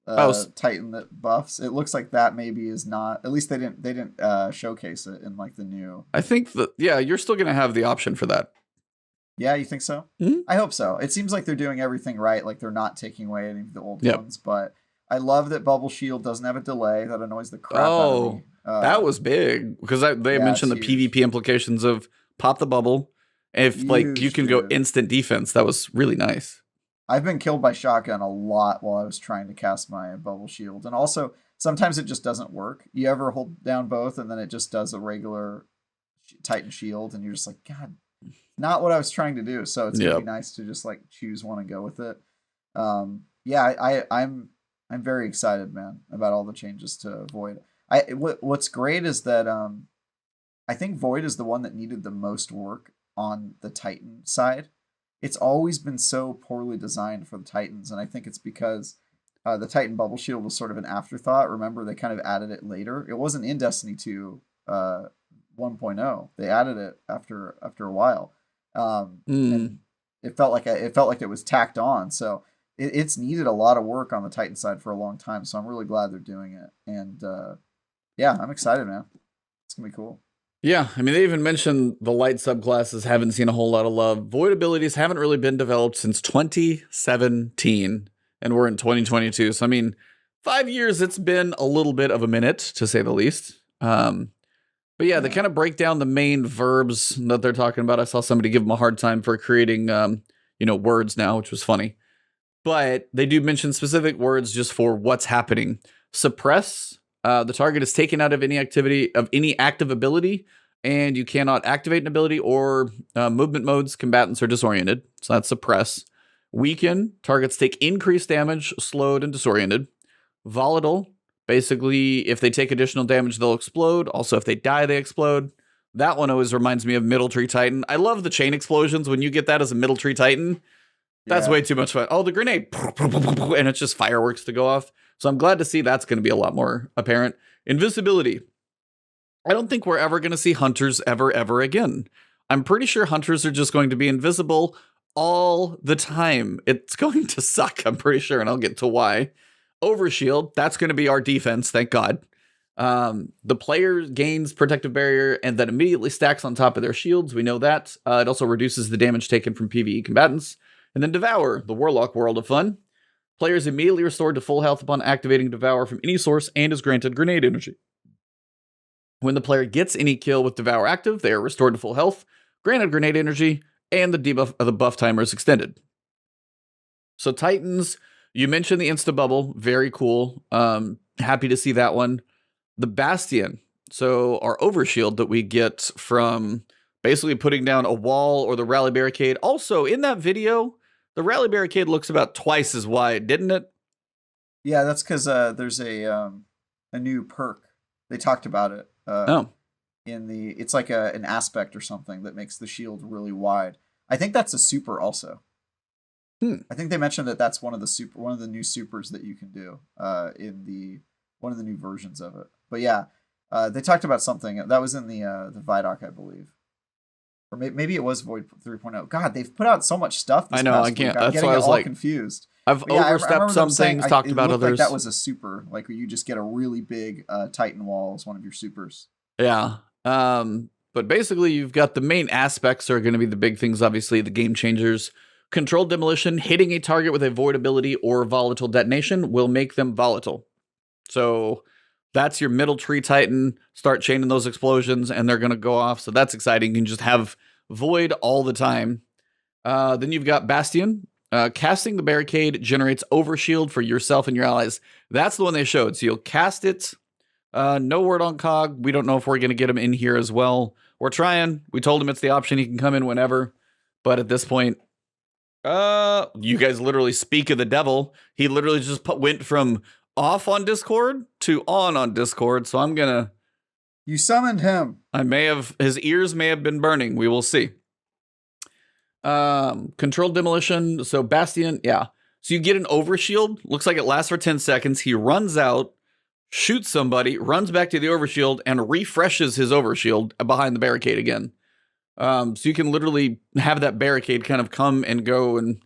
Oh, Titan that buffs. It looks like that maybe is not. At least they didn't showcase it in like the new. I think that, yeah, you're still going to have the option for that. Yeah, you think so? Mm-hmm. I hope so. It seems like they're doing everything right. Like they're not taking away any of the old Yep. ones. But I love that Bubble Shield doesn't have a delay. That annoys the crap out of Oh, me. that was big because they yeah, mentioned the it's huge. PvP implications of pop the bubble. If like you Huge, can go dude. instant defense, that was really nice. I've been killed by shotgun a lot while I was trying to cast my Bubble Shield, and also sometimes it just doesn't work. You ever hold down both and then it just does a regular Titan Shield, and you're just like, God, not what I was trying to do. So it's gonna be nice to just like choose one and go with it. Yeah, I'm very excited, man, about all the changes to Void. What's great is that I think Void is the one that needed the most work on the Titan side. It's always been so poorly designed for the Titans, and I think it's because the Titan Bubble Shield was sort of an afterthought. Remember, they kind of added it later. It wasn't in Destiny 2 1.0. They added it after a while, and it felt like it was tacked on. So it's needed a lot of work on the Titan side for a long time. So I'm really glad they're doing it, and yeah, I'm excited, man. It's gonna be cool. Yeah, I mean, they even mentioned the light subclasses haven't seen a whole lot of love. Void abilities haven't really been developed since 2017, and we're in 2022. So, I mean, 5 years, it's been a little bit of a minute, to say the least. But yeah, they kind of break down the main verbs that they're talking about. I saw somebody give them a hard time for creating, words now, which was funny. But they do mention specific words just for what's happening. Suppress. The target is taken out of any activity of any active ability, and you cannot activate an ability or movement modes. Combatants are disoriented, so that's suppress. Weaken. Targets take increased damage, slowed, and disoriented. Volatile. Basically, if they take additional damage, they'll explode. Also, if they die, they explode. That one always reminds me of Middle Tree Titan. I love the chain explosions when you get that as a Middle Tree Titan. That's way too much fun. Oh, the grenade. And it's just fireworks to go off. So I'm glad to see that's going to be a lot more apparent. Invisibility. I don't think we're ever going to see hunters ever again. I'm pretty sure hunters are just going to be invisible all the time. It's going to suck, I'm pretty sure, and I'll get to why. Overshield, that's going to be our defense, thank God. The player gains protective barrier and that immediately stacks on top of their shields. We know that. It also reduces the damage taken from PvE combatants. And then Devour, the Warlock World of Fun. Players immediately restored to full health upon activating Devour from any source and is granted grenade energy. When the player gets any kill with Devour active, they are restored to full health, granted grenade energy, and the debuff of the buff timer is extended. So Titans, you mentioned the Insta Bubble, very cool. Happy to see that one. The Bastion, so our overshield that we get from basically putting down a wall or the rally barricade. Also, in that video, the rally barricade looks about twice as wide, didn't it? Yeah, that's because there's a new perk. They talked about it. It's like an aspect or something that makes the shield really wide. I think that's a super also. I think they mentioned that that's one of the new supers that you can do in one of the new versions of it. But yeah, they talked about something that was in the ViDoc, I believe. Or maybe it was Void 3.0. God, they've put out so much stuff. I know, I can't. That's why I was like confused. I've overstepped some things, talked about others. Like that was a super, like where you just get a really big Titan wall as one of your supers. Yeah. But basically, you've got the main aspects are going to be the big things. Obviously, the game changers. Controlled demolition, hitting a target with a void ability or volatile detonation will make them volatile. So that's your Middle Tree Titan. Start chaining those explosions and they're going to go off. So that's exciting. You can just have void all the time. Then you've got Bastion. Casting the barricade generates overshield for yourself and your allies. That's the one they showed. So you'll cast it. No word on Cog. We don't know if we're going to get him in here as well. We're trying. We told him it's the option. He can come in whenever. But at this point, you guys literally speak of the devil. He literally just went from off on Discord to on Discord. So I'm gonna. You summoned him. His ears may have been burning. We will see. Controlled demolition. So Bastion, yeah. So you get an overshield. Looks like it lasts for 10 seconds. He runs out, shoots somebody, runs back to the overshield, and refreshes his overshield behind the barricade again. So you can literally have that barricade kind of come and go, and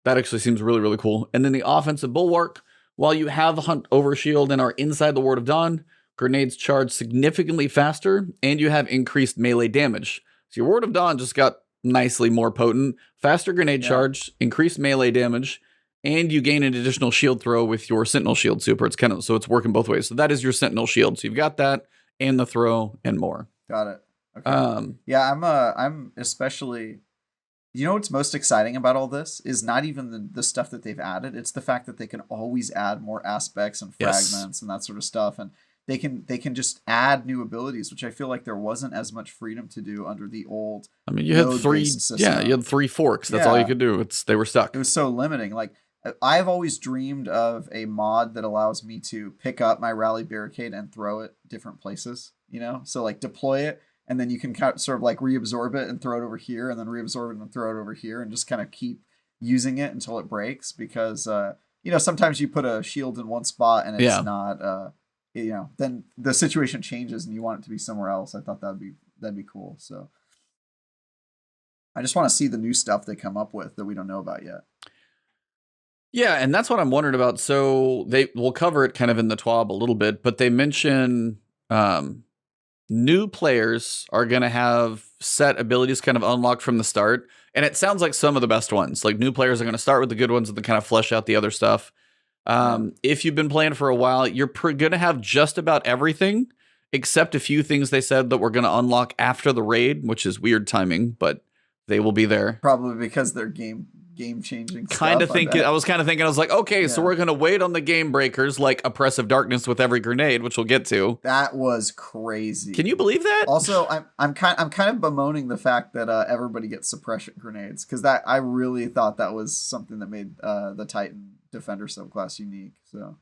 that actually seems really, really cool. And then the offensive bulwark, While you have Hunt Overshield and are inside the Ward of Dawn, grenades charge significantly faster, and you have increased melee damage. So your Ward of Dawn just got nicely more potent, faster grenade charge, increased melee damage, and you gain an additional shield throw with your Sentinel Shield super. So it's working both ways. So that is your Sentinel Shield. So you've got that and the throw and more. Got it. Okay. Yeah, I'm especially. You know what's most exciting about all this is not even the stuff that they've added. It's the fact that they can always add more aspects and fragments and that sort of stuff, and they can just add new abilities, which I feel like there wasn't as much freedom to do under the old. I mean, you had three. Yeah, you had 3 forks. That's all you could do. They were stuck. It was so limiting. Like I've always dreamed of a mod that allows me to pick up my rally barricade and throw it different places. You know, so like deploy it. And then you can kind of sort of like reabsorb it and throw it over here, and then reabsorb it and throw it over here, and just kind of keep using it until it breaks. Because you know, sometimes you put a shield in one spot and it's not, you know, then the situation changes and you want it to be somewhere else. I thought that'd be cool. So I just want to see the new stuff they come up with that we don't know about yet. Yeah, and that's what I'm wondering about. So we'll cover it kind of in the TWAB a little bit, but they mention. New players are going to have set abilities kind of unlocked from the start. And it sounds like some of the best ones. Like new players are going to start with the good ones and then kind of flesh out the other stuff. If you've been playing for a while, you're going to have just about everything except a few things they said that we're going to unlock after the raid, which is weird timing, but they will be there. Probably because they're game changing. I was kind of thinking, I was like, okay, so we're going to wait on the game breakers like Oppressive Darkness with every grenade, which we'll get to. That was crazy. Can you believe that? Also, I'm kind of bemoaning the fact that everybody gets suppression grenades, because that I really thought that was something that made the Titan Defender subclass unique. So,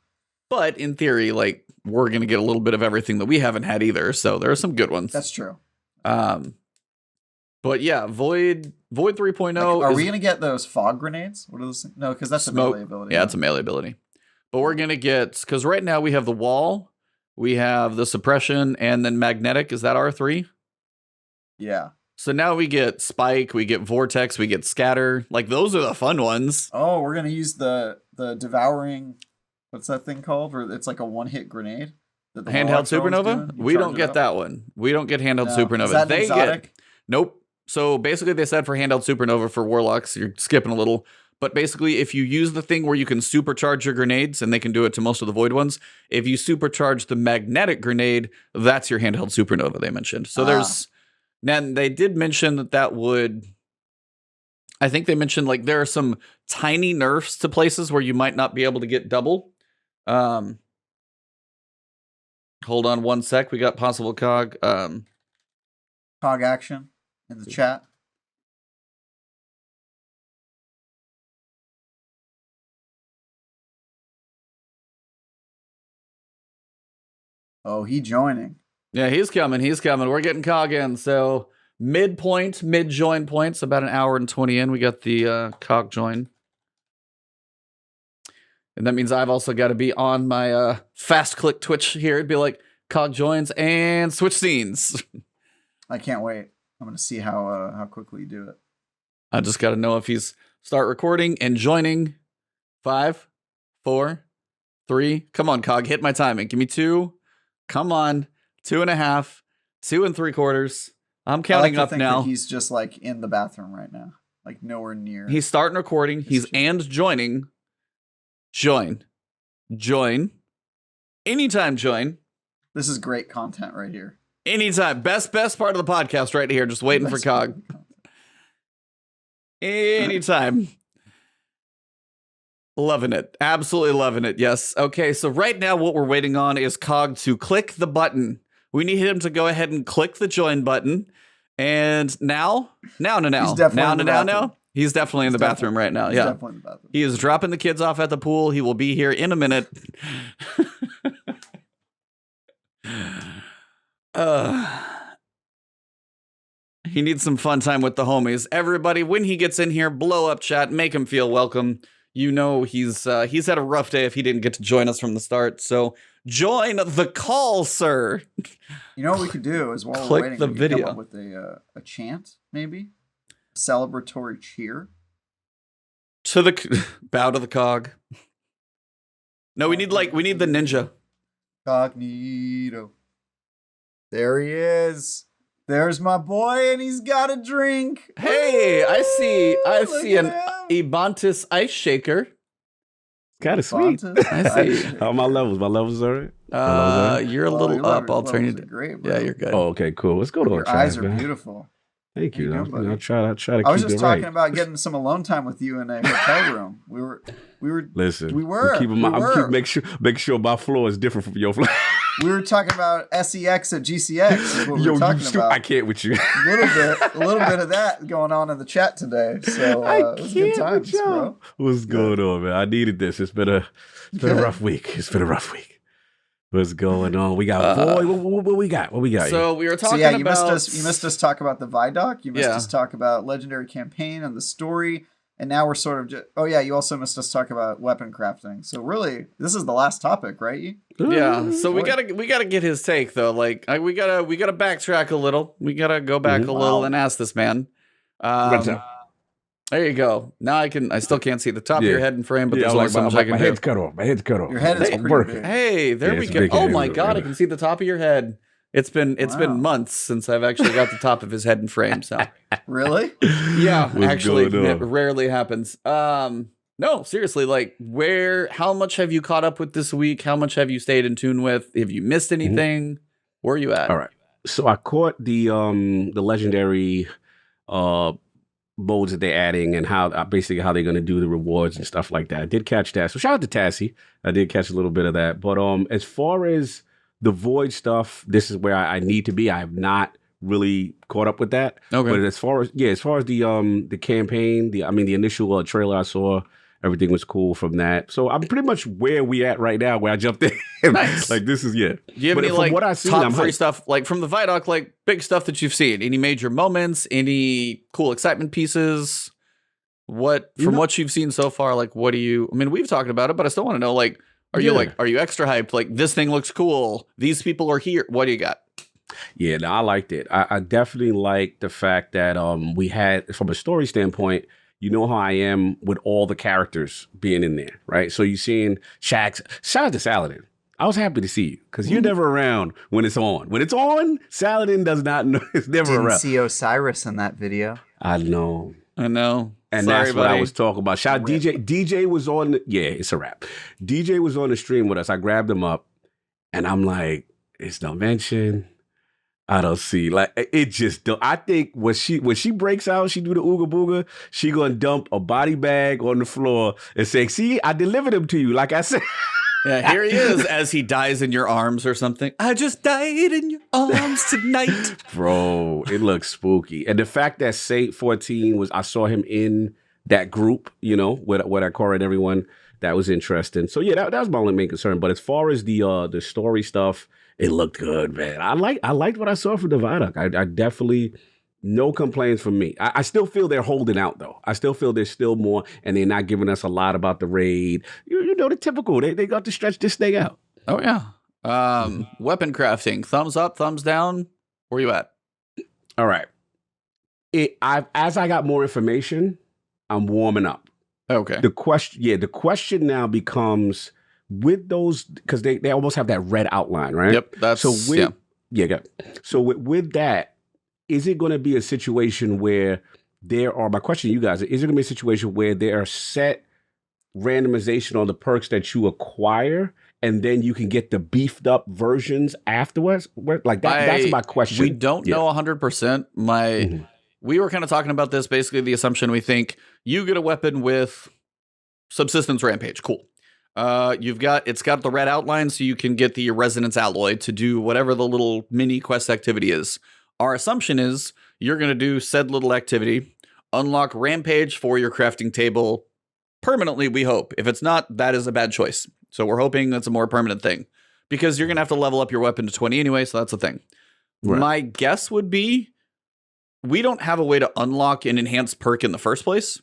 but in theory, like we're going to get a little bit of everything that we haven't had either. So there are some good ones. That's true. But yeah, Void 3.0. Like, are we going to get those fog grenades? What are those? No, because that's smoke. A melee ability. Yeah, it's a melee ability. But we're going to get, because right now we have the wall, we have the suppression, and then magnetic. Is that R3? Yeah. So now we get spike, we get vortex, we get scatter. Like those are the fun ones. Oh, we're going to use the devouring, what's that thing called? Where it's like a one-hit grenade. Handheld supernova? We don't get that one. We don't get handheld supernova. Is that they exotic? Get. Nope. So basically they said for handheld supernova for warlocks, you're skipping a little, but basically if you use the thing where you can supercharge your grenades, and they can do it to most of the void ones, if you supercharge the magnetic grenade, that's your handheld supernova they mentioned. So then they did mention that would, I think they mentioned like there are some tiny nerfs to places where you might not be able to get double. Hold on one sec. We got possible cog. Cog action in the chat. Oh, he joining. Yeah, he's coming. We're getting cog in. So mid join points, about an hour and 20 in. We got the cog join. And that means I've also got to be on my fast click Twitch here. It'd be like cog joins and switch scenes. I can't wait. I'm going to see how quickly you do it. I just got to know if he's start recording and joining. 5, 4, 3. Come on, cog. Hit my timing. Give me 2. Come on. 2.5. 2 3/4. I'm counting up now. He's just like in the bathroom right now. Like nowhere near. He's starting recording. He's and joining. Join. Anytime join. This is great content right here. Anytime. Best part of the podcast right here. Just waiting for cog. Anytime. Loving it. Absolutely loving it. Yes. Okay. So right now what we're waiting on is cog to click the button. We need him to go ahead and click the join button. And now. He's definitely in the bathroom right now. Yeah. Definitely in the bathroom. He is dropping the kids off at the pool. He will be here in a minute. He needs some fun time with the homies. Everybody, when he gets in here, blow up chat, make him feel welcome. You know he's had a rough day if he didn't get to join us from the start. So join the call, sir. You know what we could do is while we're waiting, the we video. Come up with a chant, maybe celebratory cheer to the bow to the cog. No, we need the ninja. Cognito. There he is. There's my boy, and he's got a drink. Hey, I see Look an at him. Ebontis ice shaker. Kind of sweet. I see. How are my levels? My levels are right? You're a little up. I'll turn you. Great, bro. Yeah, you're good. Oh, okay, cool. Let's go to Your eyes are beautiful. Thank you. There you go, buddy. I'll try to keep it right. I was just talking about getting some alone time with you in a hotel room. We were. Listen, We were. Make sure my floor is different from your floor. We were talking about SEX at GCX. Is what we were talking about. I can't with you. A little bit of that going on in the chat today. So it was good times, bro. What's going on, man? I needed this. It's been a rough week. What's going on? We got boy. What we got? What we got? So we were talking you about. missed us talk about the ViDoc. You missed us talk about Legendary Campaign and the story. And now we're sort of just. Oh yeah, you also missed us talk about weapon crafting. So really, this is the last topic, right? Yeah. So we gotta get his take though. Like we gotta backtrack a little. We gotta go back a little and ask this man. There you go. Now I still can't see the top of your head in frame, but there's only so much I can do. My head's cut off. Your head is pretty big. Hey, there we go. Oh my God, I can see the top of your head. It's been months since I've actually got the top of his head in frame. So really, yeah, actually, it rarely happens. No, seriously, like how much have you caught up with this week? How much have you stayed in tune with? Have you missed anything? Where are you at? All right. So I caught the legendary modes that they're adding and how basically how they're going to do the rewards and stuff like that. I did catch that. So shout out to Tassie. I did catch a little bit of that. But as far as the void stuff, this is where I need to be. I have not really caught up with that. Okay. But as far as the campaign, the initial trailer I saw, everything was cool from that. So I'm pretty much where we at right now, where I jumped in. Nice. Like this is Do you have any what I see, top three stuff, like from the ViDoc, like big stuff that you've seen? Any major moments? Any cool excitement pieces? What you've seen so far? Like, what do you? I mean, we've talked about it, but I still want to know. Like, are you extra hyped? Like, this thing looks cool. These people are here. What do you got? Yeah, no, I liked it. I definitely like the fact that we had, from a story standpoint, you know how I am with all the characters being in there, right? So you're seeing Shax. Shout out to Saladin. I was happy to see you because you're never around when it's on. When it's on, Saladin does not know. It's never around. Didn't see Osiris in that video. I know. And sorry, that's what I was talking about. Shout out DJ. DJ was on. It's a wrap. DJ was on the stream with us. I grabbed him up, and I'm like, it's no mention. I don't see. Like, it just don't. I think when she breaks out, she do the ooga booga, she gonna dump a body bag on the floor and say, see, I delivered him to you. Like I said. Yeah, here he is as he dies in your arms or something. I just died in your arms tonight. Bro, it looks spooky. And the fact that Saint 14 I saw him in that group, with Akora and everyone, that was interesting. So yeah, that was my only main concern. But as far as the story stuff, it looked good, man. I liked what I saw from the ViDoc. I definitely, no complaints from me. I still feel they're holding out, though. I still feel there's still more, and they're not giving us a lot about the raid. You know, the typical. They got to stretch this thing out. Oh, yeah. Weapon crafting. Thumbs up, thumbs down. Where you at? All right. As I got more information, I'm warming up. Okay. The question now becomes, with those, because they almost have that red outline, right? Yep. So with that, is it going to be a situation where my question to you guys, is it going to be a situation where there are set randomization on the perks that you acquire, and then you can get the beefed up versions afterwards? Like that's my question. We don't know 100%. We were kind of talking about this, basically the assumption we think you get a weapon with subsistence rampage. Cool. It's got the red outline, so you can get the Resonant Alloy to do whatever the little mini quest activity is. Our assumption is you're going to do said little activity, unlock rampage for your crafting table permanently, we hope. If it's not, that is a bad choice. So we're hoping that's a more permanent thing, because you're going to have to level up your weapon to 20 anyway, so that's the thing. Right. My guess would be we don't have a way to unlock an enhanced perk in the first place.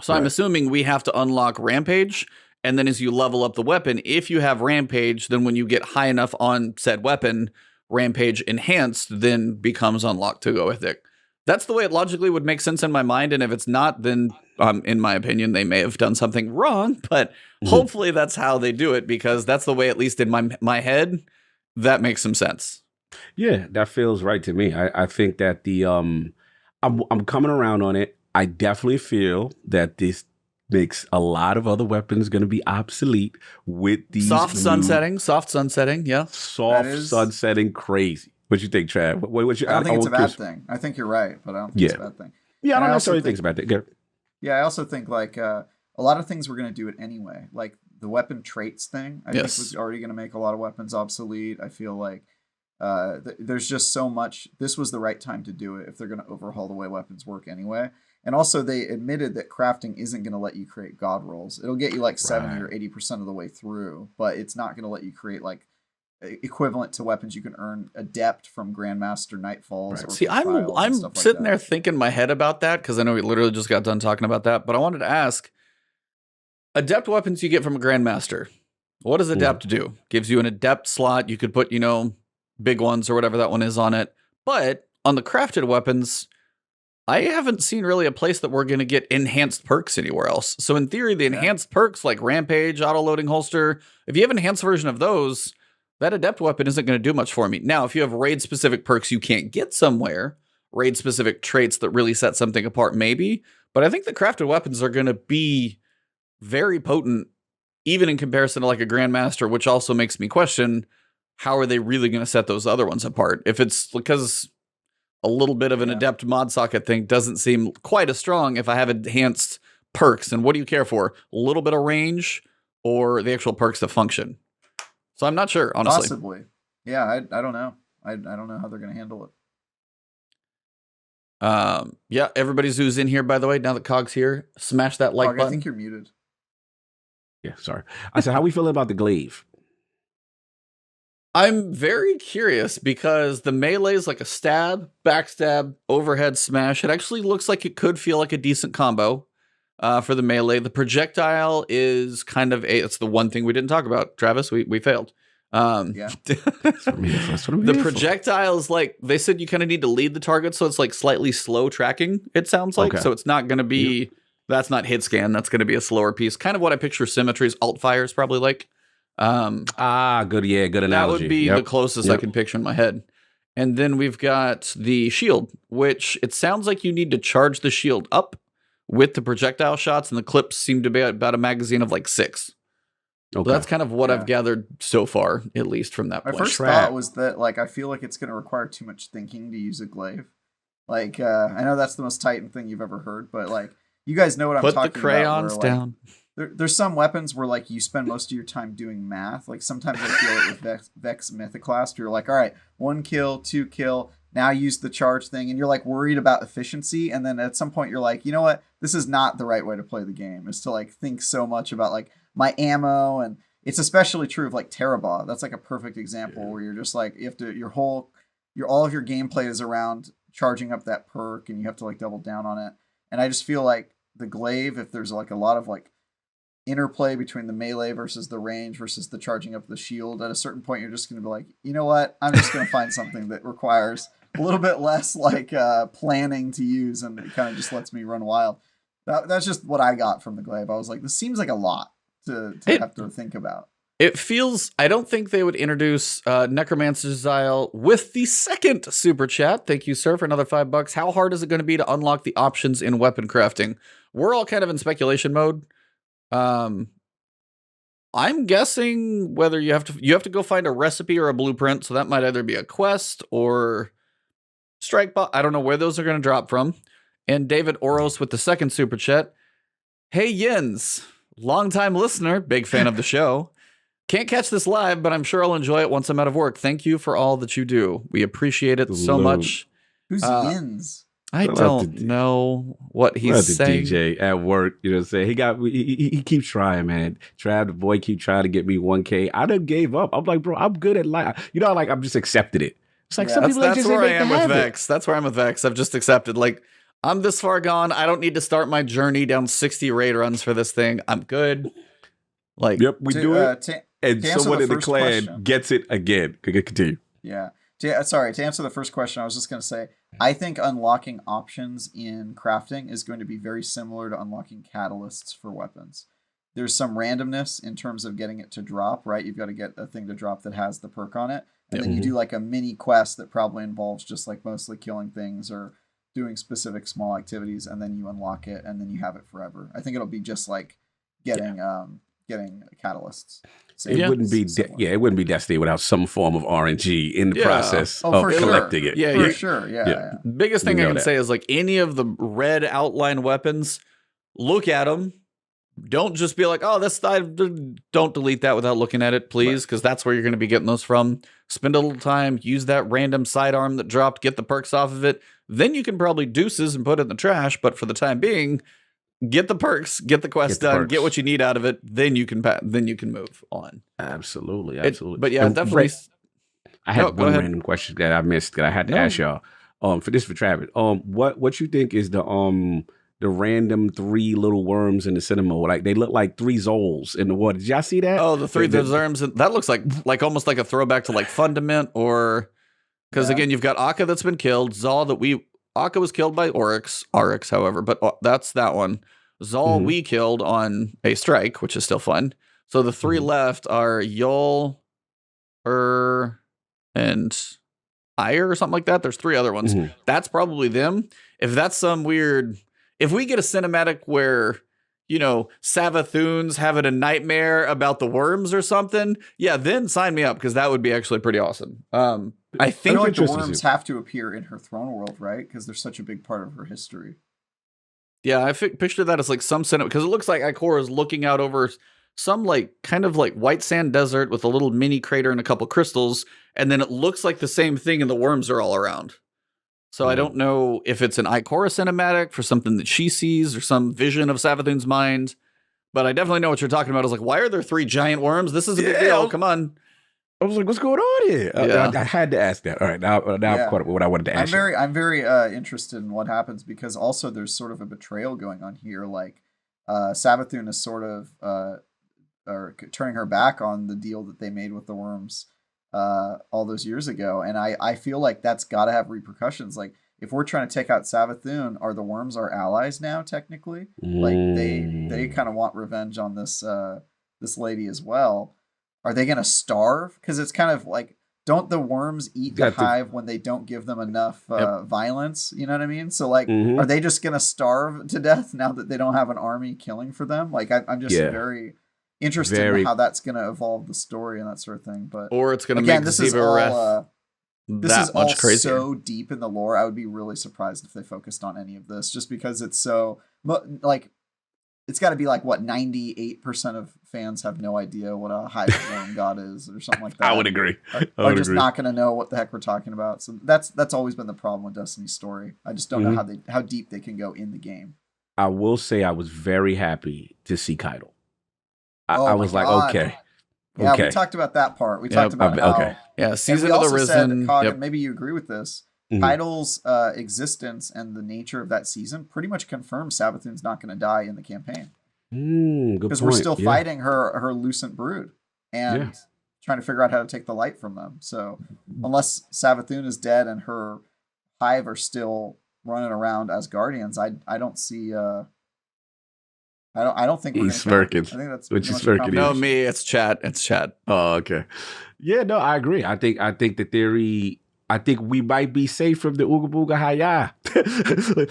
So I'm assuming we have to unlock rampage. And then as you level up the weapon, if you have rampage, then when you get high enough on said weapon, rampage enhanced then becomes unlocked to go with it. That's the way it logically would make sense in my mind. And if it's not, then in my opinion, they may have done something wrong, but hopefully that's how they do it, because that's the way, at least in my head, that makes some sense. Yeah, that feels right to me. I think that I'm coming around on it. I definitely feel that this makes a lot of other weapons going to be obsolete with these soft sunsetting, yeah. Soft sunsetting, crazy. What you think, Trav? I don't think it's a bad thing. I think you're right, but I don't think it's a bad thing. Yeah, I don't necessarily think it's a bad thing. Yeah, I also think like a lot of things we're going to do it anyway. Like the weapon traits thing, I think was already going to make a lot of weapons obsolete. I feel like there's just so much. This was the right time to do it if they're going to overhaul the way weapons work anyway. And also they admitted that crafting isn't going to let you create god rolls. It'll get you like 70 or 80% of the way through, but it's not going to let you create like equivalent to weapons you can earn adept from Grandmaster Nightfalls. Right. See, I'm sitting there thinking in my head about that, because I know we literally just got done talking about that, but I wanted to ask, adept weapons you get from a Grandmaster, what does adept do? Gives you an adept slot. You could put, big ones or whatever that one is on it. But on the crafted weapons, I haven't seen really a place that we're going to get enhanced perks anywhere else. So in theory, the enhanced perks like Rampage, auto-loading holster, if you have an enhanced version of those, that adept weapon isn't going to do much for me. Now, if you have raid-specific perks you can't get somewhere, raid-specific traits that really set something apart, maybe. But I think the crafted weapons are going to be very potent, even in comparison to like a Grandmaster, which also makes me question, how are they really going to set those other ones apart? If it's because a little bit of an adept mod socket thing doesn't seem quite as strong if I have enhanced perks. And what do you care for? A little bit of range or the actual perks that function? So I'm not sure, honestly. Possibly. Yeah, I don't know. I don't know how they're going to handle it. Yeah, everybody's who's in here, by the way, now that Cog's here, smash that like button. I think you're muted. Yeah, sorry. I said, how we feeling about the glaive? I'm very curious because the melee is like a stab, backstab, overhead smash. It actually looks like it could feel like a decent combo for the melee. The projectile is kind of it's the one thing we didn't talk about, Travis. We failed. The projectile is like, they said you kind of need to lead the target, so it's like slightly slow tracking, it sounds like. Okay. So it's not going to be, that's not hit scan, that's going to be a slower piece. Kind of what I picture Symmetry's alt fire is probably like. Good analogy. That would be the closest I can picture in my head. And then we've got the shield, which it sounds like you need to charge the shield up with the projectile shots, and the clips seem to be about a magazine of like 6. Okay. So that's kind of what I've gathered so far, at least from that point. My first thought was that like I feel like it's going to require too much thinking to use a glaive. Like I know that's the most Titan thing you've ever heard, but like you guys know what I'm talking about. Put the crayons down. There's some weapons where like you spend most of your time doing math. Like sometimes I feel it with Vex Mythoclast. You're like, all right, 1 kill, 2 kill. Now use the charge thing, and you're like worried about efficiency. And then at some point you're like, you know what? This is not the right way to play the game. Is to like think so much about like my ammo, and it's especially true of like Terabot. That's like a perfect example where you're just like you have to all of your gameplay is around charging up that perk, and you have to like double down on it. And I just feel like the glaive, if there's like a lot of like interplay between the melee versus the range versus the charging up the shield, at a certain point you're just going to be like, you know what, I'm just going to find something that requires a little bit less like planning to use, and it kind of just lets me run wild. That's just what I got from the glaive. I was like, this seems like a lot to have to think about. It feels, I don't think they would introduce Necromancer's Xyle with the second super chat. Thank you, sir, for another $5. How hard is it going to be to unlock the options in weapon crafting? We're all kind of in speculation mode. I'm guessing whether you have to go find a recipe or a blueprint, so that might either be a quest or strike bot. I don't know where those are going to drop from. And David Oros with the second super chat. Hey Yins, longtime listener, big fan of the show. Can't catch this live, but I'm sure I'll enjoy it once I'm out of work. Thank you for all that you do. We appreciate it so much. Who's Yins? I don't know what he's saying. DJ at work, you know what I'm saying? He keeps trying, man. Trav, the boy, keep trying to get me 1K. I done gave up. I'm like, bro, I'm good at life. You know, like I'm just accepted it. It's like some people that's where I am with Vex. That's where I'm with Vex. I've just accepted. Like, I'm this far gone. I don't need to start my journey down 60 raid runs for this thing. I'm good. Like, yep, we do it. And someone in the clan gets it again. Continue. Yeah. To answer the first question, I was just going to say, I think unlocking options in crafting is going to be very similar to unlocking catalysts for weapons. There's some randomness in terms of getting it to drop, right? You've got to get a thing to drop that has the perk on it. And then you do like a mini quest that probably involves just like mostly killing things or doing specific small activities, and then you unlock it and then you have it forever. I think it'll be just like getting catalysts. It wouldn't be it wouldn't be Destiny without some form of RNG in the process of collecting it. For sure. Yeah. Biggest thing I can say is like any of the red outline weapons, look at them. Don't just be like, oh, this side. Don't delete that without looking at it, please, because that's where you're going to be getting those from. Spend a little time, use that random sidearm that dropped, get the perks off of it. Then you can probably deuces and put it in the trash. But for the time being, get the perks, get the quest done, get what you need out of it. Then you can move on. Absolutely. But yeah, definitely. I had one random question that I missed that I had to ask y'all. For Travis. What you think is the random 3 little worms in the cinema? Like they look like 3 Zols in the water. Did y'all see that? Oh, the 3 worms. That looks like almost like a throwback to like Fundament, or because again, you've got Akka that's been killed. Zol Akka was killed by Oryx, however, but that's that one. Zol we killed on a strike, which is still fun. So the 3 left are Yol, and Ire or something like that. There's 3 other ones. That's probably them. If that's some weird, if we get a cinematic where, you know, Savathun's having a nightmare about the worms or something, yeah, then sign me up, because that would be actually pretty awesome. I think like the worms have to appear in her throne world, right? Because they're such a big part of her history. Yeah, I picture that as like some cinema, because it looks like Ikora is looking out over some like kind of like white sand desert with a little mini crater and a couple crystals, and then it looks like the same thing and the worms are all around. So I don't know if it's an Ikora cinematic for something that she sees or some vision of Savathun's mind, but I definitely know what you're talking about. I was like, why are there 3 giant worms? This is a big deal. Come on. I was like, what's going on here? I had to ask that. All right, now I'm caught up with what I wanted to ask. I'm very interested in what happens, because also there's sort of a betrayal going on here. Like Savathun is sort of or turning her back on the deal that they made with the worms all those years ago, and I feel like that's got to have repercussions. Like if we're trying to take out Savathun, are the worms our allies now? Technically, like they kind of want revenge on this lady as well. Are they going to starve? Because it's kind of like, don't the worms eat the hive when they don't give them enough violence? You know what I mean? So like, are they just going to starve to death now that they don't have an army killing for them? Like I'm just very interested in how that's going to evolve the story and that sort of thing. But or it's going to make this is all crazier. So deep in the lore. I would be really surprised if they focused on any of this, just because it's so like. It's got to be like, what, 98% of fans have no idea what a hive worm god is, or something like that. I would agree. Or just not going to know what the heck we're talking about. So that's always been the problem with Destiny's story. I just don't know how deep they can go in the game. I will say I was very happy to see Keitel. I was like, okay. Yeah, we talked about that part. We talked about how... Season of the Risen. Cog, maybe you agree with this. Keitel's existence and the nature of that season pretty much confirms Savathun's not going to die in the campaign. Because we're still fighting her Lucent Brood and trying to figure out how to take the light from them. So unless Savathun is dead and her hive are still running around as guardians, I don't see. I don't think he's smirking. I think that's which is smirking. No, me. It's chat. Oh, okay. Yeah, no, I agree. I think the theory. I think we might be safe from the Ooga Booga Hiya.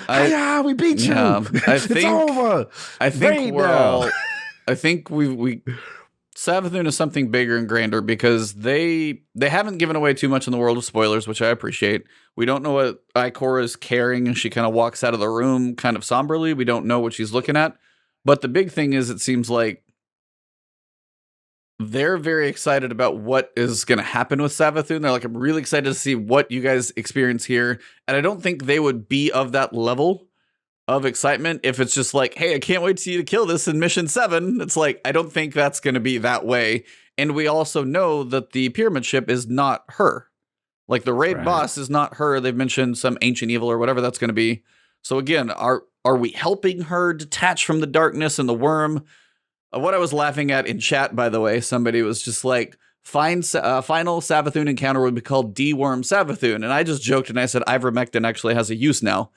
Hiya, we beat you. It's over. I think we're all. I think we Savathun is something bigger and grander, because they haven't given away too much in the world of spoilers, which I appreciate. We don't know what Ikora is carrying, and she kind of walks out of the room kind of somberly. We don't know what she's looking at. But the big thing is, it seems like they're very excited about what is going to happen with Savathun. They're like, I'm really excited to see what you guys experience here. And I don't think they would be of that level of excitement if it's just like, hey, I can't wait for you to kill this in mission 7. It's like, I don't think that's going to be that way. And we also know that the pyramid ship is not her. Like the raid boss is not her. They've mentioned some ancient evil or whatever that's going to be. So again, are we helping her detach from the darkness and the worm? What I was laughing at in chat, by the way, somebody was just like, final Savathun encounter would be called D-Worm Savathun. And I just joked and I said ivermectin actually has a use now.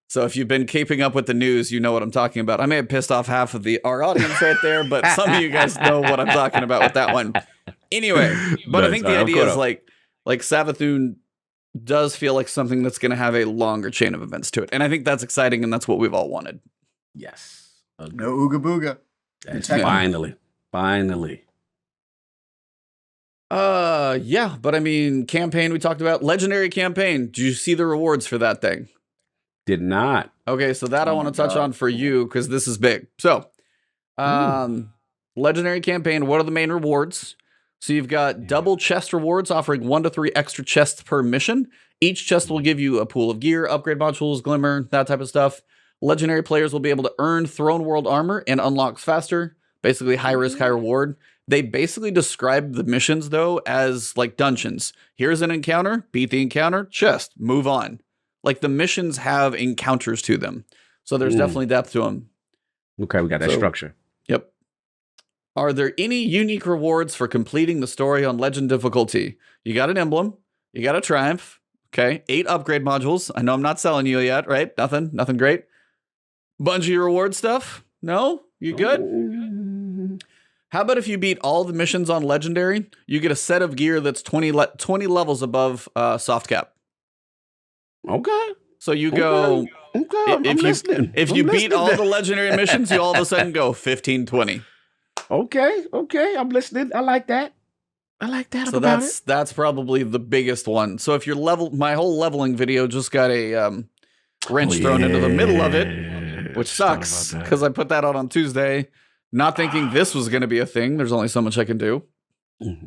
So if you've been keeping up with the news, you know what I'm talking about. I may have pissed off half of our audience right there, but some of you guys know what I'm talking about with that one. Anyway, but I think the idea is like Savathun does feel like something that's going to have a longer chain of events to it. And I think that's exciting, and that's what we've all wanted. Yes. No ooga booga. Finally. Yeah, but I mean, campaign we talked about. Legendary campaign. Did you see the rewards for that thing? Did not. Okay, so that I want to touch on for you because this is big. So, legendary campaign, what are the main rewards? So you've got double chest rewards offering 1 to 3 extra chests per mission. Each chest will give you a pool of gear, upgrade modules, glimmer, that type of stuff. Legendary players will be able to earn Throne World armor and unlocks faster. Basically, high risk, high reward. They basically describe the missions, though, as like dungeons. Here's an encounter, beat the encounter, chest, move on. Like the missions have encounters to them. So there's definitely depth to them. Okay, we got that structure. Yep. Are there any unique rewards for completing the story on Legend difficulty? You got an emblem. You got a triumph. Okay. 8 upgrade modules. I know I'm not selling you yet, right? Nothing great. Bungie reward stuff? No? You good? How about if you beat all the missions on Legendary, you get a set of gear that's 20 levels above soft cap. Okay. So you go... Okay, I'm listening. If you beat all the Legendary missions, you all of a sudden go 15, 20. Okay, I'm listening. I like that. So that's probably the biggest one. So if you're my whole leveling video just got a wrench thrown into the middle of it, which sucks because I put that out on Tuesday, not thinking this was going to be a thing. There's only so much I can do. No,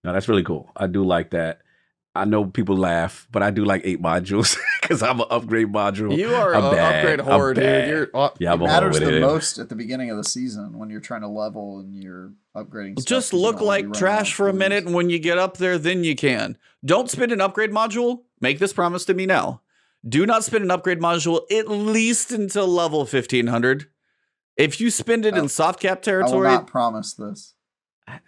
that's really cool. I do like that. I know people laugh, but I do like 8 modules because I'm an upgrade module. You are an upgrade whore, dude. It matters the most at the beginning of the season when you're trying to level and you're upgrading stuff. Just look like trash for a minute, and when you get up there, then you can. Don't spend an upgrade module. Make this promise to me now. Do not spend an upgrade module at least until level 1500. If you spend it in soft cap territory... I will not promise this.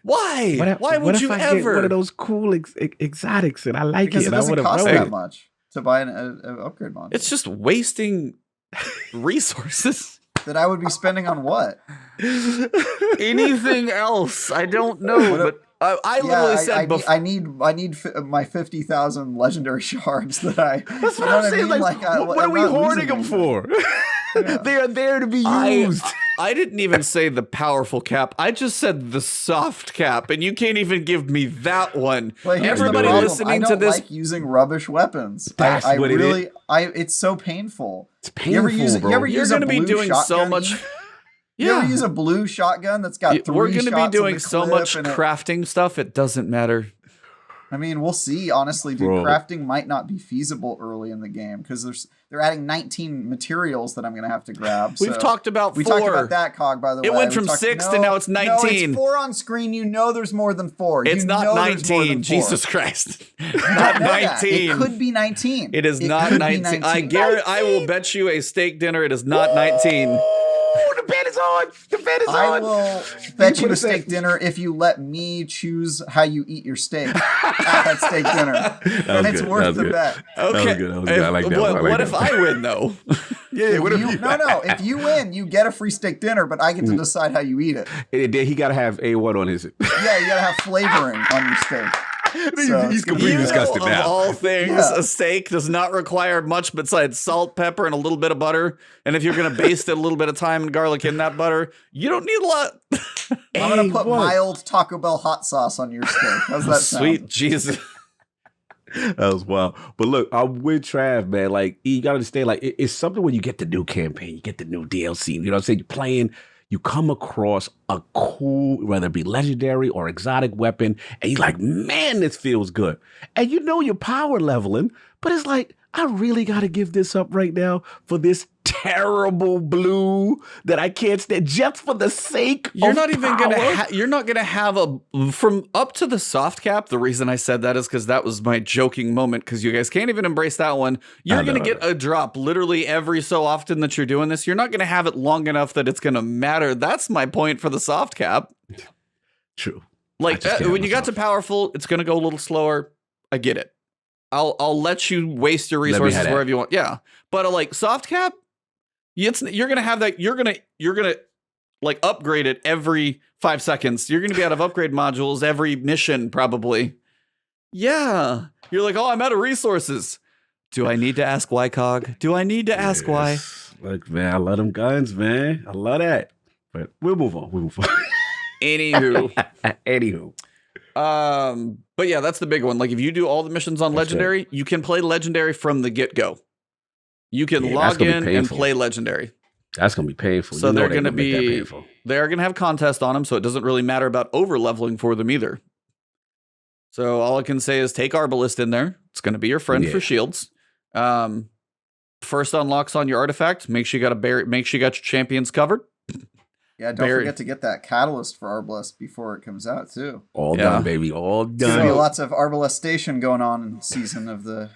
Why? Why would you ever? Get one of those cool exotics and I like because it. It doesn't cost that much to buy an upgrade module. It's just wasting resources. That I would be spending on what? Anything else? I don't know. But I literally said I need my 50,000 legendary shards that I. That's what I'm saying. Like what are we hoarding them for? Yeah. They are there to be used. I didn't even say the powerful cap. I just said the soft cap, and you can't even give me that one. Like, everybody listening to this, I don't like using rubbish weapons. That's I what really, it is. It's so painful. It's painful, bro. You're going to be doing so much. You ever use a blue shotgun that's got 3 We're going to be doing so much and crafting stuff. It doesn't matter. I mean, we'll see. Honestly, dude, Bro. crafting might not be feasible early in the game because they're adding 19 materials that I'm going to have to grab. We've talked about 4. We talked about that, Cog, by the way. It went from 6 to now it's 19. No, it's 4 on screen. You know there's more than 4. It's not 19. Jesus Christ. Not 19. It could be 19. It is not 19. I will bet you a steak dinner it is not 19. The bet is on. The bet is on. I will bet you a steak dinner if you let me choose how you eat your steak at that steak dinner. And it's worth the bet. Okay. That was good. I like that. What if I win, though? What if you... No. If you win, you get a free steak dinner, but I get to decide how you eat it. He got to have A1 on his... Yeah, you got to have flavoring on your steak. So he's completely disgusted now. Of all things, a steak does not require much besides salt, pepper, and a little bit of butter. And if you're going to baste it a little bit of thyme and garlic in that butter, you don't need a lot. I'm going to put mild Taco Bell hot sauce on your steak. How's that sound? Sweet Jesus. That was wild. But look, I'm with Trav, man. Like, you got to understand, like, it's something when you get the new campaign, you get the new DLC. You know what I'm saying? You're playing... You come across a cool, whether it be legendary or exotic weapon, and you're like, man, this feels good. And you know you're power leveling, but it's like, I really got to give this up right now for this terrible blue that I can't stand just for the sake you're of not even power. You're not gonna have from up to the soft cap. The reason I said that is because that was my joking moment, because you guys can't even embrace that one. You're gonna get a drop literally every so often that you're doing this. You're not gonna have it long enough that it's gonna matter. That's my point for the soft cap. True. Like when you got to powerful, it's gonna go a little slower. I get it. I'll let you waste your resources wherever you want. Yeah, but like soft cap, you're gonna have that. You're gonna like upgrade it every 5 seconds. You're gonna be out of upgrade modules every mission probably. Yeah, you're like, oh, I'm out of resources. Do I need to ask why, Cog? Do I need to ask why? Look, man, I love them guns, man. I love that. But we'll move on. Anywho. Anywho. But yeah, that's the big one. Like if you do all the missions on Legendary, you can play Legendary from the get-go. You can log in and play Legendary. That's gonna be painful. So they're gonna be they're gonna have contests on them, so it doesn't really matter about over leveling for them either. So all I can say is take Arbalist in there. It's gonna be your friend for shields. First unlocks on your artifact. Make sure you got your champions covered. Yeah, don't forget to get that catalyst for Arbalest before it comes out too. All done, baby. All done. There's gonna be lots of Arbalestation going on in the season of the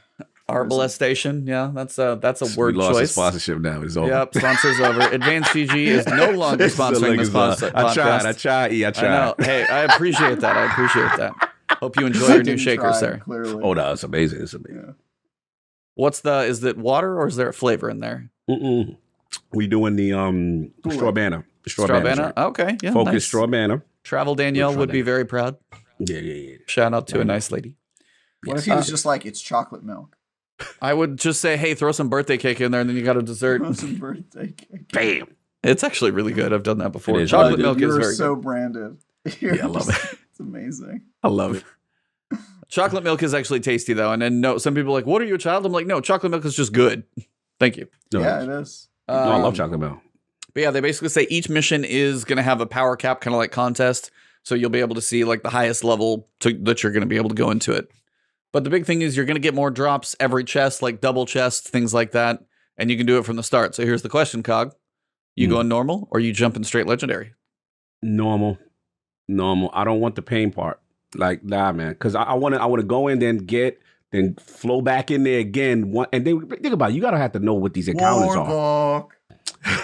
Arbalestation. Yeah, that's a word we lost choice. The sponsorship now. It's over. Yep, sponsor's over. Advanced CG is no longer sponsoring this podcast. I tried. I know. Hey, I appreciate that. Hope you enjoy your new shaker, sir. Clearly. Oh no, it's amazing. It's amazing. Yeah. Is it water or is there a flavor in there? We doing the straw banner. Straw banner. Okay. Yeah. Focus nice. straw banner. Travel Danielle would be very proud. Yeah. Shout out to a nice lady. What if he was just like, it's chocolate milk? I would just say, hey, throw some birthday cake in there and then you got a dessert. Throw some birthday cake. Bam. It's actually really good. I've done that before. Chocolate milk is very good. You're so branded. Yeah, I love it. It's amazing. I love it. Chocolate milk is actually tasty though. And then no, some people are like, what are you, a child? I'm like, no, chocolate milk is just good. Thank you. No, yeah, it is. I love chocolate milk. But yeah, they basically say each mission is going to have a power cap, kind of like contest. So you'll be able to see like the highest level that you're going to be able to go into it. But the big thing is you're going to get more drops every chest, like double chest, things like that. And you can do it from the start. So here's the question, Cog. You going normal or you jumping straight legendary? Normal. I don't want the pain part. Like, nah, man. Because I want to go in, then flow back in there again. And then think about it. You got to have to know what these encounters are.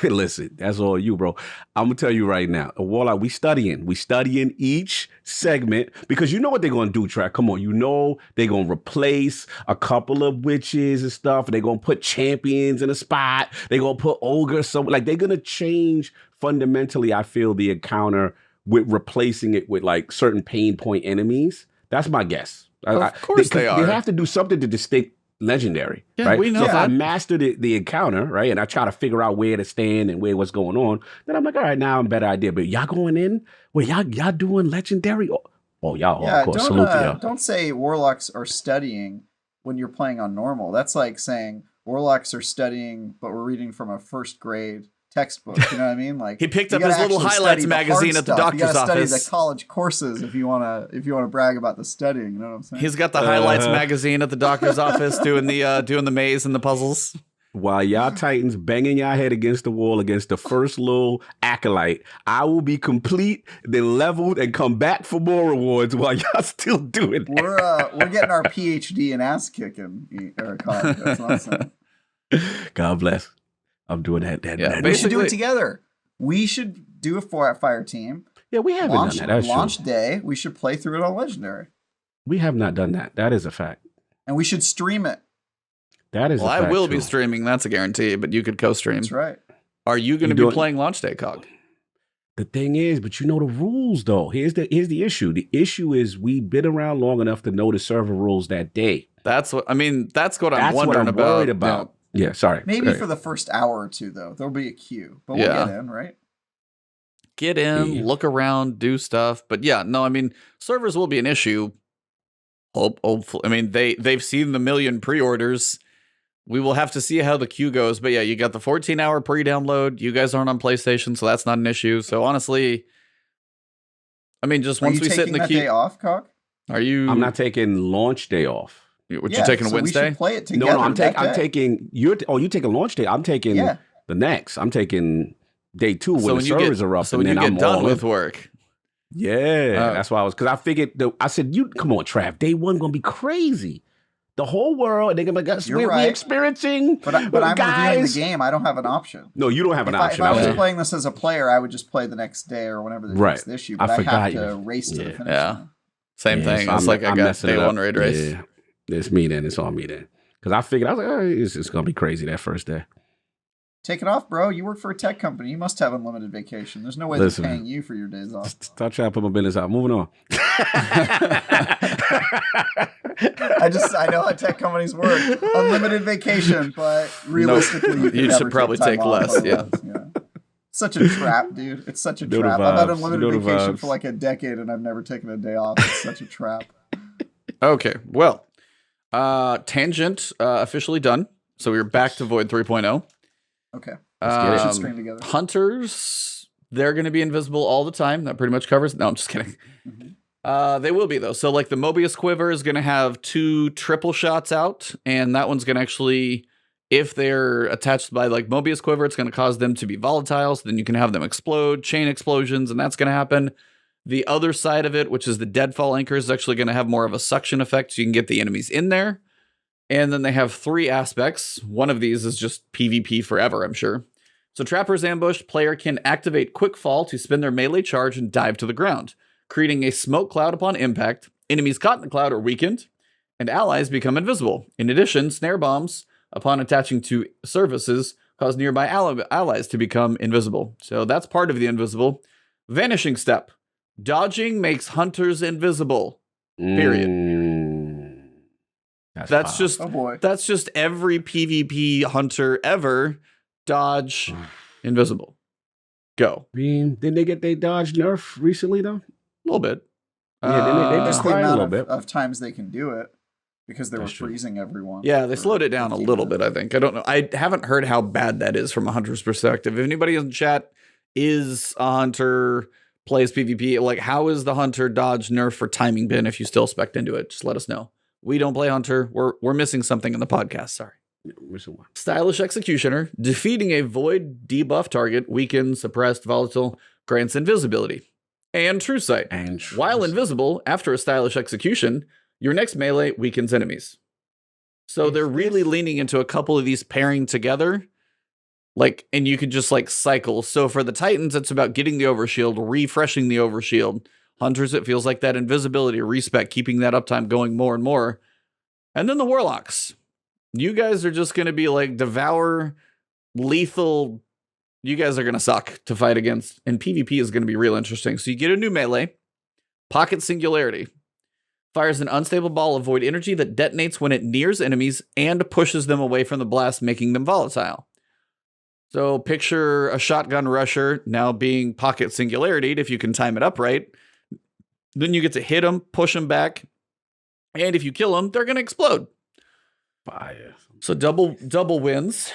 Listen, that's all you, bro. I'm gonna tell you right now, a Warlock, we studying each segment because you know what they're gonna do, Track. Come on, you know they're gonna replace a couple of witches and stuff. They're gonna put champions in a spot. They're gonna put ogres. So like they're gonna change fundamentally. I feel the encounter with replacing it with like certain pain point enemies. That's my guess. Of course they are. They have to do something to distinct legendary, yeah, right? We know so if that. I master the encounter, right, and I try to figure out where to stand and what's going on, then I'm like, all right, now I'm a better idea. But y'all going in? Well, y'all doing legendary? Oh, y'all, of course, salute y'all. Don't say warlocks are studying when you're playing on normal. That's like saying warlocks are studying, but we're reading from a first grade textbook. You know what I mean? Like he picked up his little highlights magazine at the doctor's office. Study the college courses if you wanna brag about the studying. You know what I'm saying? He's got the highlights magazine at the doctor's office doing the maze and the puzzles. While y'all Titans banging y'all head against the wall against the first little acolyte, I will be complete, then leveled, and come back for more rewards while y'all still doing that. We're getting our PhD in ass kicking. That's what I'm saying. God bless. I'm doing that. We should do it together. We should do a fire team. Yeah, we haven't done that. That's launch true. day. We should play through it on Legendary. We have not done that. That is a fact. And we should stream it. That is a fact. I will too. be streaming. That's a guarantee, but you could co-stream. That's right. Are you going to be playing launch day, Cog? The thing is, but you know the rules, though. Here's the issue. The issue is we've been around long enough to know the server rules that day. That's what I'm wondering about. Worried about. Yeah, sorry. Maybe for the first hour or two, though. There'll be a queue. But we'll get in, right? Get in, look around, do stuff. But yeah, no, I mean, servers will be an issue. Hopefully. I mean, they've seen the million pre-orders. We will have to see how the queue goes. But yeah, you got the 14-hour pre-download. You guys aren't on PlayStation, so that's not an issue. So honestly, I mean, just once we sit in the queue. Are you taking that day off, Cock? Are you? I'm not taking launch day off. What, you're taking a Wednesday? We should play it together. No, I'm taking. You take a launch day. I'm taking the next. I'm taking day 2 when the servers are up. So when you get done with work. Yeah, that's why because I figured. I said, "You come on, Trav. Day 1 gonna be crazy. the whole world, and they're gonna be like, You're we're right. experiencing. But I'm reviewing the guys. game. I don't have an option. No, you don't have an option. If I was Okay. playing this as a player, I would just play the next day or whenever the Right. next issue. I But I, forgot have to you. race to the Yeah. finish Yeah. line. Same thing. So It's like I I'm got messing it day up. one raid race. Yeah. It's me then. It's all me then. Because I figured, I was like, oh, it's going to be crazy that first day. Take it off, bro. You work for a tech company. You must have unlimited vacation. There's no way Listen. they're paying you for your days off. Stop trying to put my business out. Moving on. I know how tech companies work. Unlimited vacation, but realistically, You never should probably time take off less, yeah. otherwise, Such a trap, dude. It's such a Know the trap. I've had vibes. unlimited Know the vacation vibes. for like a decade, and I've never taken a day off. It's such a trap. Okay, well, Tangent officially done. So we're back to Void 3.0. Okay. get We it. should stream together. Hunters, they're going to be invisible all the time. That pretty much covers. No, I'm just kidding. Mhm. They will be though. So like the Mobius Quiver is going to have 2 triple shots out, and that one's going to actually, if they're attached by like Mobius Quiver, it's going to cause them to be volatile. So then you can have them explode, chain explosions, and that's going to happen. The other side of it, which is the Deadfall Anchor, is actually going to have more of a suction effect, so you can get the enemies in there. And then they have 3 aspects. One of these is just PvP forever, I'm sure. So Trapper's Ambush, player can activate Quick Fall to spin their melee charge and dive to the ground, creating a smoke cloud upon impact. Enemies caught in the cloud are weakened, and allies become invisible. In addition, snare bombs, upon attaching to surfaces, cause nearby allies to become invisible. So that's part of the invisible. Vanishing Step. Dodging makes hunters invisible. Period. That's wild. just Oh boy. that's just every PvP hunter ever. Dodge, invisible. Go. I mean, didn't they get their dodge nerf recently though? A little bit. Yeah, they Uh, Just the crying a amount little bit. of times they can do it because they That's were true. freezing everyone. Yeah, they for slowed it down a 15 little minutes. bit, I think. I don't know. I haven't heard how bad that is from a hunter's perspective. If anybody in the chat is a hunter, plays PvP, like how is the hunter dodge nerf for timing bin if you still spec into it? Just let us know. We don't play hunter. We're missing something in the podcast. Sorry. Missing one. Stylish Executioner. Defeating a void debuff target, weakened, suppressed, volatile, grants invisibility. And True Sight. And While invisible, after a stylish execution, your next melee weakens enemies. So they're really leaning into a couple of these pairing together. Like, and you can just like cycle. So for the Titans, it's about getting the overshield, refreshing the overshield. Hunters, it feels like that invisibility, respec, keeping that uptime going more and more. And then the Warlocks. You guys are just going to be like devour, lethal. You guys are going to suck to fight against. And PvP is going to be real interesting. So you get a new melee. Pocket Singularity. Fires an unstable ball of void energy that detonates when it nears enemies and pushes them away from the blast, making them volatile. So picture a shotgun rusher now being Pocket Singularity if you can time it up right. Then you get to hit them, push them back. And if you kill them, they're going to explode. Fire. So double wins.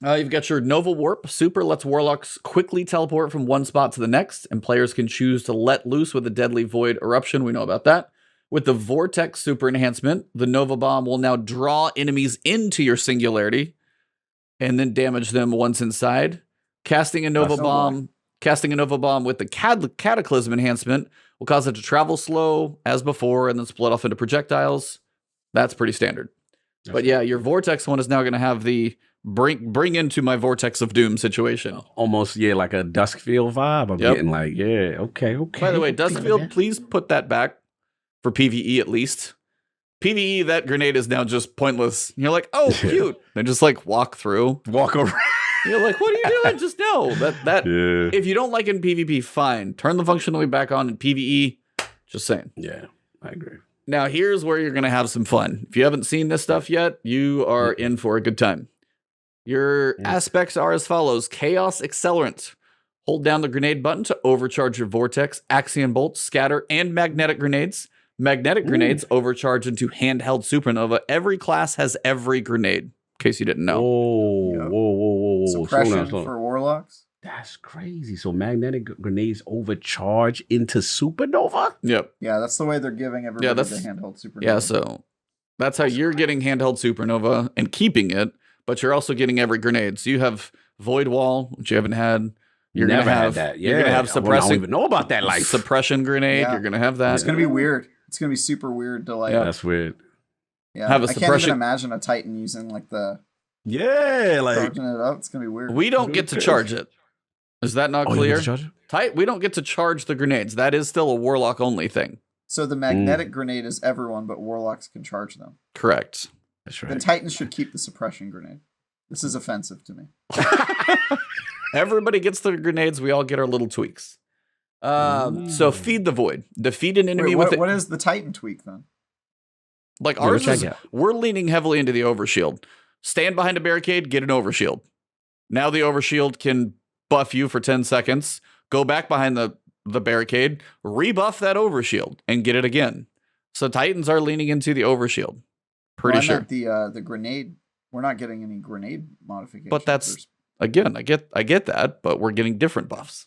You've got your Nova Warp. Super lets Warlocks quickly teleport from one spot to the next, and players can choose to let loose with a deadly Void Eruption. We know about that. With the Vortex Super Enhancement, the Nova Bomb will now draw enemies into your Singularity and then damage them once inside. Casting a Nova Bomb with the Cataclysm Enhancement will cause it to travel slow as before and then split off into projectiles. That's pretty standard. But yeah, your Vortex one is now going to have the bring into my Vortex of Doom situation. Almost, yeah, like a Duskfield vibe. I'm getting like, yeah, okay. By the way, Duskfield, please put that back for PvE at least. PvE, that grenade is now just pointless. You're like, oh, cute. They just like walk through. Walk around. You're like, what are you doing? Just know that Yeah. if you don't like it in PvP, fine. Turn the functionality back on in PvE. Just saying. Yeah, I agree. Now, here's where you're going to have some fun. If you haven't seen this stuff yet, you are in for a good time. Your aspects are as follows. Chaos Accelerant. Hold down the grenade button to overcharge your Vortex, Axion Bolt, Scatter, and Magnetic Grenades. Magnetic Grenades overcharge into Handheld Supernova. Every class has every grenade, in case you didn't know. Whoa. Suppression Slow down. for Warlocks. That's crazy. So magnetic grenades overcharge into supernova? Yep. Yeah, that's the way they're giving everybody the handheld supernova. Yeah, so that's how you're getting Handheld Supernova and keeping it, but you're also getting every grenade. So you have Void Wall, which you haven't had. You're Never gonna had have that. You're gonna have I don't suppressing. even know about that life. Suppression grenade. Yeah. You're gonna have that. It's gonna be weird. It's gonna be super weird to like That's weird. Yeah, have a I can't even suppression. imagine a Titan using like the like charging it up. It's gonna be weird. We don't get to charge it. Is that not you clear? get to charge it? We don't get to charge the grenades. That is still a Warlock only thing. So the magnetic grenade is everyone, but warlocks can charge them. Correct. That's Then right. Titans should keep the suppression grenade. This is offensive to me. Everybody gets their grenades. We all get our little tweaks. So feed the void. Defeat an enemy Wait, with what is the Titan tweak then? like Yeah, ours which I is, get. we're leaning heavily into the overshield. Stand behind a barricade, get an overshield. Now the overshield can buff you for 10 seconds. Go back behind the barricade, rebuff that overshield, and get it again. So Titans are leaning into the overshield. Pretty Well, I sure. meant the grenade. We're not getting any grenade modifications. But that's again, I get that, but we're getting different buffs.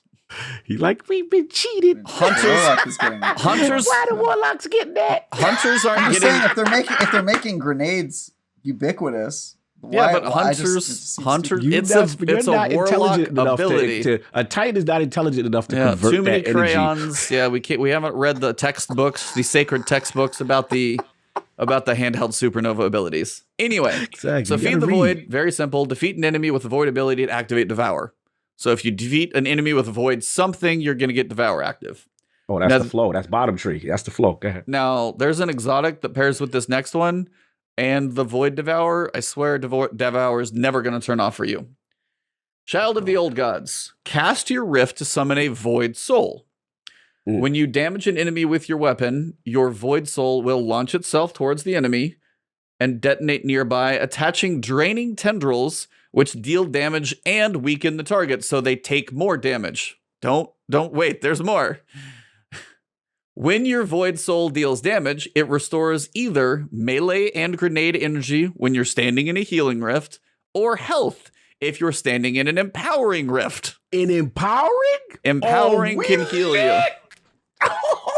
He like, we've been cheated. Warlock is getting Hunters- Why the warlocks getting that? Hunters aren't I'm just getting. saying if they're making grenades ubiquitous. Yeah, why- but why- I hunters, just- it seems hunters, stupid. it's a warlock ability. A Titan is not intelligent enough to Yeah, convert too many that energy. crayons. Yeah, we haven't read the textbooks, the sacred textbooks about the handheld supernova abilities. Anyway, Exactly. so You feed gotta the read. void. Very simple. Defeat an enemy with the void ability to activate devour. So if you defeat an enemy with a void something, you're going to get devour active. Oh, that's Now- the flow. That's bottom tree. That's the flow. Go ahead. Now, there's an exotic that pairs with this next one, and the Void Devourer. I swear, Devour is never going to turn off for you. Child of the Old Gods, cast your rift to summon a Void Soul. Mm. When you damage an enemy with your weapon, your Void Soul will launch itself towards the enemy and detonate nearby, attaching draining tendrils, which deal damage and weaken the target, so they take more damage. Don't wait, there's more. When your Void Soul deals damage, it restores either melee and grenade energy when you're standing in a healing rift, or health if you're standing in an empowering rift. In empowering? Empowering Oh, can we heal you. lit.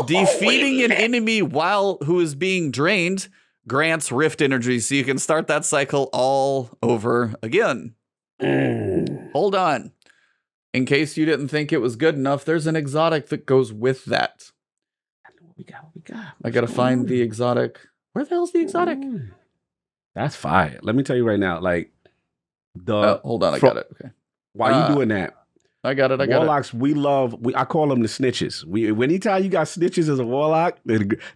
Defeating Oh, an we lit. enemy who is being drained grants rift energy, so you can start that cycle all over again. Hold on. In case you didn't think it was good enough, there's an exotic that goes with that. What we got? I gotta find the exotic. Where the hell's the exotic? That's fire. Let me tell you right now, like Hold on, I got it. Okay, while you doing that, I got it. warlocks, I call them the snitches. Anytime you got snitches as a warlock,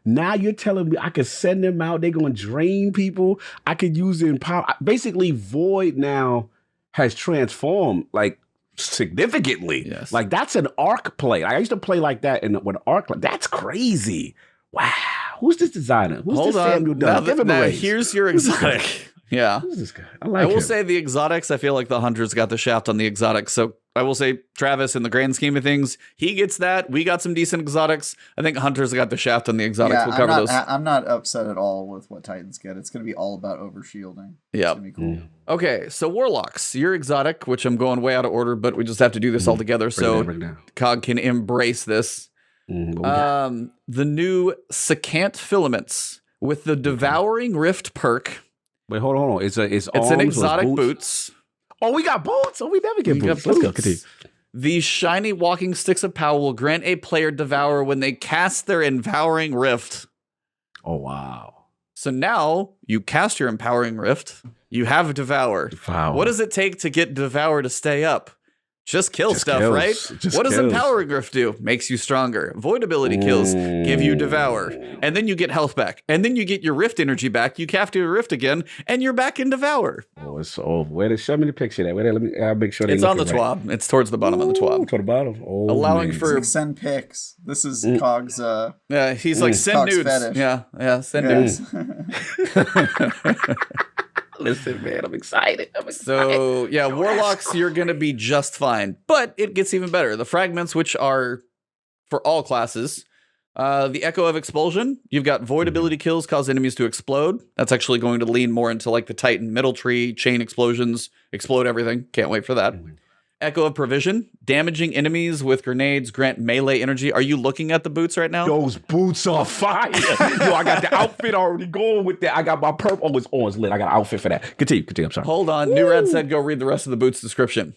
now you're telling me I can send them out. They're going to drain people. I could use it in power. Basically, Void now has transformed like significantly. Yes. Like that's an arc play. I used to play like that with arc. That's crazy. Wow. Who's this designer? Who's Hold this on. Samuel Dunn? Give him a raise. Here's your Who's this guy? exotic. Yeah. Who's this guy? I I like will him. say the exotics, I feel like the hunters got the shaft on the exotics. So I will say Travis, in the grand scheme of things, he gets that. We got some decent exotics. I think hunters got the shaft on the exotics. Yeah, We'll cover those. I'm not upset at all with what Titans get. It's going to be all about overshielding. Yeah. It's going to be cool. Okay, so warlocks, your exotic, which I'm going way out of order, but we just have to do this all together so Bring it down. Cog can embrace this. What we got? The new secant filaments with the devouring rift perk. Wait, hold on. It's It's arms an or exotic boots? boots. Oh, we got boots. Oh, we never get We got boots. Let's go. boots. Continue. These shiny walking sticks of power will grant a player devour when they cast their empowering rift. Oh, wow. So now you cast your empowering rift. You have devour. Wow. What does it take to get devour to stay up? Just kill Just stuff, kills. right? Just What does kills. empowering rift do? Makes you stronger. Void ability kills give you devour, and then you get health back, and then you get your rift energy back. You cast your rift again, and you're back in devour. Oh, it's where? Show me the picture. There. Let me. I'll make sure. It's on the twab. It's towards the bottom of the twab. To the bottom. Oh, Allowing man. for- Like send pics. This is Cog's. Yeah, he's like, send Cock's nudes. fetish. Yeah, send Yes. nudes. Listen, man, I'm excited. So yeah, warlocks, you're gonna be just fine. But it gets even better. The fragments, which are for all classes, the Echo of Expulsion. You've got void ability kills cause enemies to explode. That's actually going to lean more into like the Titan middle tree, chain explosions, explode everything. Can't wait for that. Echo of Provision, damaging enemies with grenades, grant melee energy. Are you looking at the boots right now? Those boots are fire. Yo, I got the outfit already going with that. I got my purple. Oh, it's lit. I got an outfit for that. Continue. I'm sorry. Hold on. New Red said go read the rest of the boots description.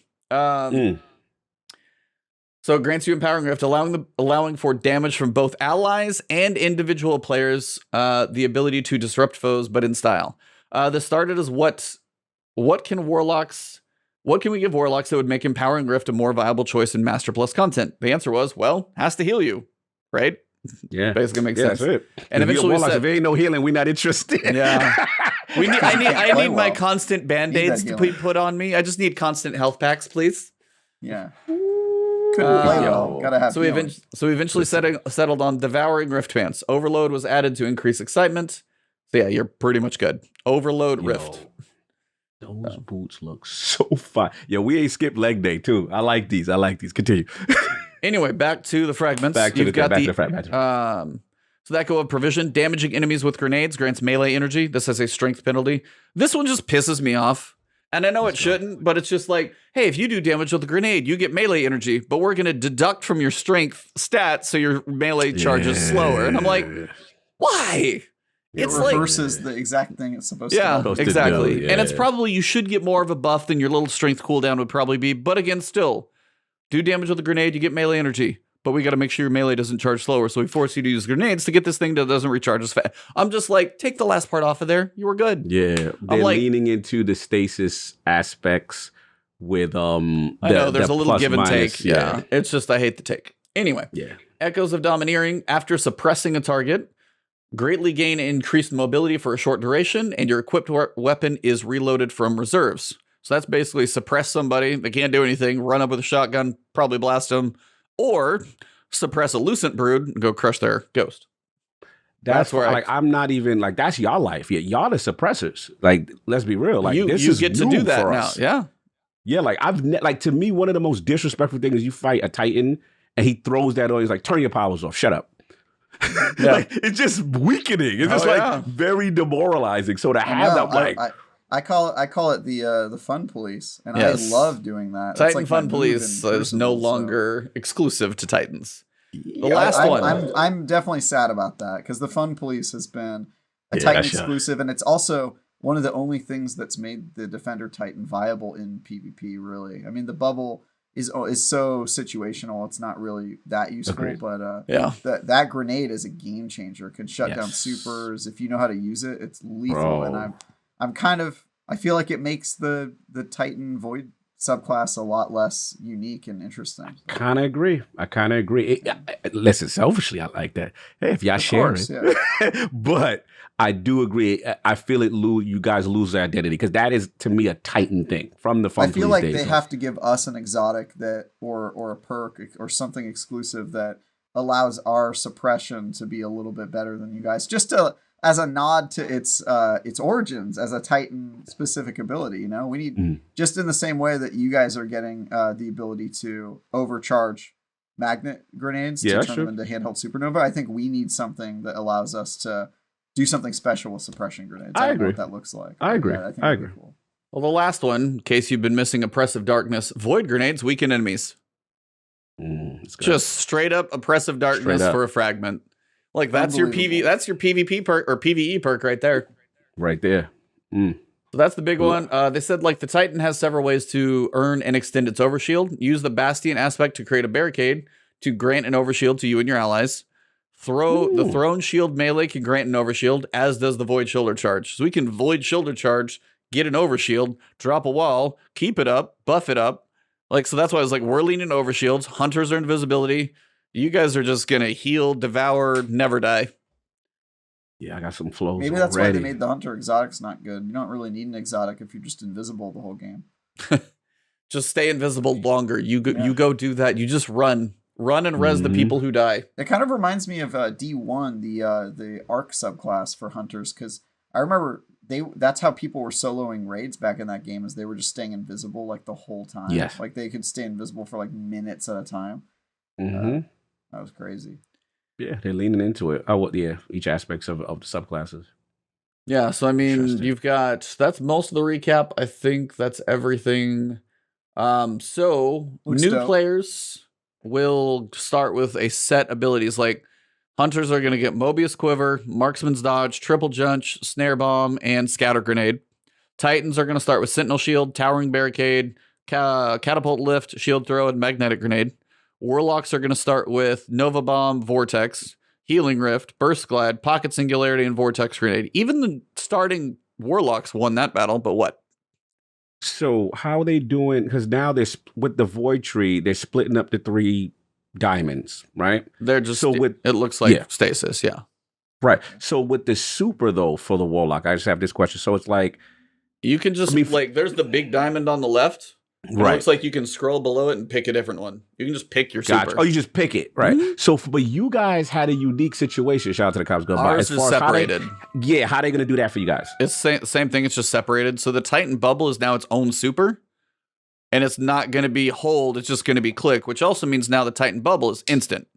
So it grants you Empowering Rift, allowing for damage from both allies and individual players, the ability to disrupt foes, but in style. This started as what can we give Warlocks that would make Empowering Rift a more viable choice in Master Plus content? The answer was, well, has to heal you, right? Yeah, Basically makes sense. That's it. And eventually we said, if there ain't no healing, we're not interested. Yeah. I need my well. constant band-aids to be put on me. I just need constant health packs, please. Yeah. Couldn't play well. Gotta have So we eventually settled on Devouring Rift Pants. Overload was added to increase excitement. So yeah, you're pretty much good. Overload Rift. Those boots look so fine. Yeah, we ain't skipped leg day too. I like these. Continue. Anyway, back to the fragments. Back to the fragments. So that go of provision. Damaging enemies with grenades grants melee energy. This has a strength penalty. This one just pisses me off. And I know it shouldn't, but it's just like, hey, if you do damage with a grenade, you get melee energy, but we're going to deduct from your strength stat so your melee charge is slower. And I'm like, why? It reverses the exact thing it's supposed to do. Yeah, exactly. And it's probably, you should get more of a buff than your little strength cooldown would probably be. But again, still, do damage with a grenade, you get melee energy. But we got to make sure your melee doesn't charge slower. So we force you to use grenades to get this thing that doesn't recharge as fast. I'm just like, take the last part off of there. You were good. Yeah. They're leaning into the stasis aspects with I know there's a little give and take. Yeah. It's just I hate the take. Anyway. Yeah. Echoes of Domineering. After suppressing a target, greatly gain increased mobility for a short duration, and your equipped weapon is reloaded from reserves. So that's basically suppress somebody. They can't do anything. Run up with a shotgun, probably blast them. Or suppress a Lucent Brood and go crush their ghost. That's where I'm not even like, that's y'all life. Yeah, y'all the suppressors. Like, let's be real. Like, this is get to do that now. Yeah. Yeah, like to me, one of the most disrespectful things is you fight a Titan and he throws that on. He's like, turn your powers off. Shut up. Yeah. Like, it's just weakening. It's just very demoralizing. So to have that, like, I call it the fun police, and I love doing that. Titan Fun Police is no longer exclusive to Titans. The last one. I'm definitely sad about that because the Fun Police has been a Titan exclusive, and it's also one of the only things that's made the Defender Titan viable in PvP. Really, I mean, the bubble is so situational; it's not really that useful. Agreed. But that grenade is a game changer. It can shut down supers if you know how to use it. It's lethal, and I feel like it makes the Titan Void subclass a lot less unique and interesting. I kind of agree. Listen, selfishly, I like that. Hey, if y'all share it. But I do agree. I feel you guys lose their identity because that is, to me, a Titan thing from the Fun I feel like they have to give us an exotic that or a perk or something exclusive that allows our suppression to be a little bit better than you guys. Just as a nod to its origins as a Titan specific ability, you know, we need just in the same way that you guys are getting the ability to overcharge magnet grenades to turn them into handheld supernova. I think we need something that allows us to do something special with suppression grenades. I don't know what that looks like. I agree. I agree. Cool. Well, the last one, in case you've been missing Oppressive Darkness, Void Grenades weaken enemies. Just straight up Oppressive Darkness for a fragment. Like that's your PvP perk or PvE perk right there. Right there. So that's the big one. They said like the Titan has several ways to earn and extend its overshield. Use the Bastion aspect to create a barricade to grant an overshield to you and your allies. The Throne Shield melee can grant an overshield, as does the Void Shoulder Charge. So we can Void Shoulder Charge, get an overshield, drop a wall, keep it up, buff it up. Like, so that's why I was like, we're leaning overshields. Hunters are invisibility. You guys are just going to heal, devour, never die. Yeah, I got some flows. Maybe that's why they made the Hunter exotics not good. You don't really need an exotic if you're just invisible the whole game. Just stay invisible longer. You go do that. You just run and res the people who die. It kind of reminds me of D1, the Arc subclass for Hunters, because I remember that's how people were soloing raids back in that game, is they were just staying invisible like the whole time. Yes. Like they could stay invisible for like minutes at a time. That was crazy. Yeah, they're leaning into it. Each aspects of the subclasses. Yeah, so I mean, that's most of the recap. I think that's everything. So new players will start with a set abilities. Like Hunters are going to get Mobius Quiver, Marksman's Dodge, Triple Junch, Snare Bomb, and Scatter Grenade. Titans are going to start with Sentinel Shield, Towering Barricade, Catapult Lift, Shield Throw, and Magnetic Grenade. Warlocks are going to start with Nova Bomb, Vortex, Healing Rift, Burst Glide, Pocket Singularity, and Vortex Grenade. Even the starting Warlocks won that battle, but what? So how are they doing? Because now they're with the Void Tree, they're splitting up the 3 diamonds, right? They're just, so with it looks like stasis, yeah. Right. So with the super, though, for the Warlock, I just have this question. So it's like... You can just, there's the big diamond on the left. Right. It looks like you can scroll below it and pick a different one. You can just pick your super. Oh, you just pick it, right? Mm-hmm. So, but you guys had a unique situation. Shout out to the cops. Ours is separated. How they going to do that for you guys? It's same thing. It's just separated. So the Titan Bubble is now its own super. And it's not going to be hold. It's just going to be click, which also means now the Titan Bubble is instant.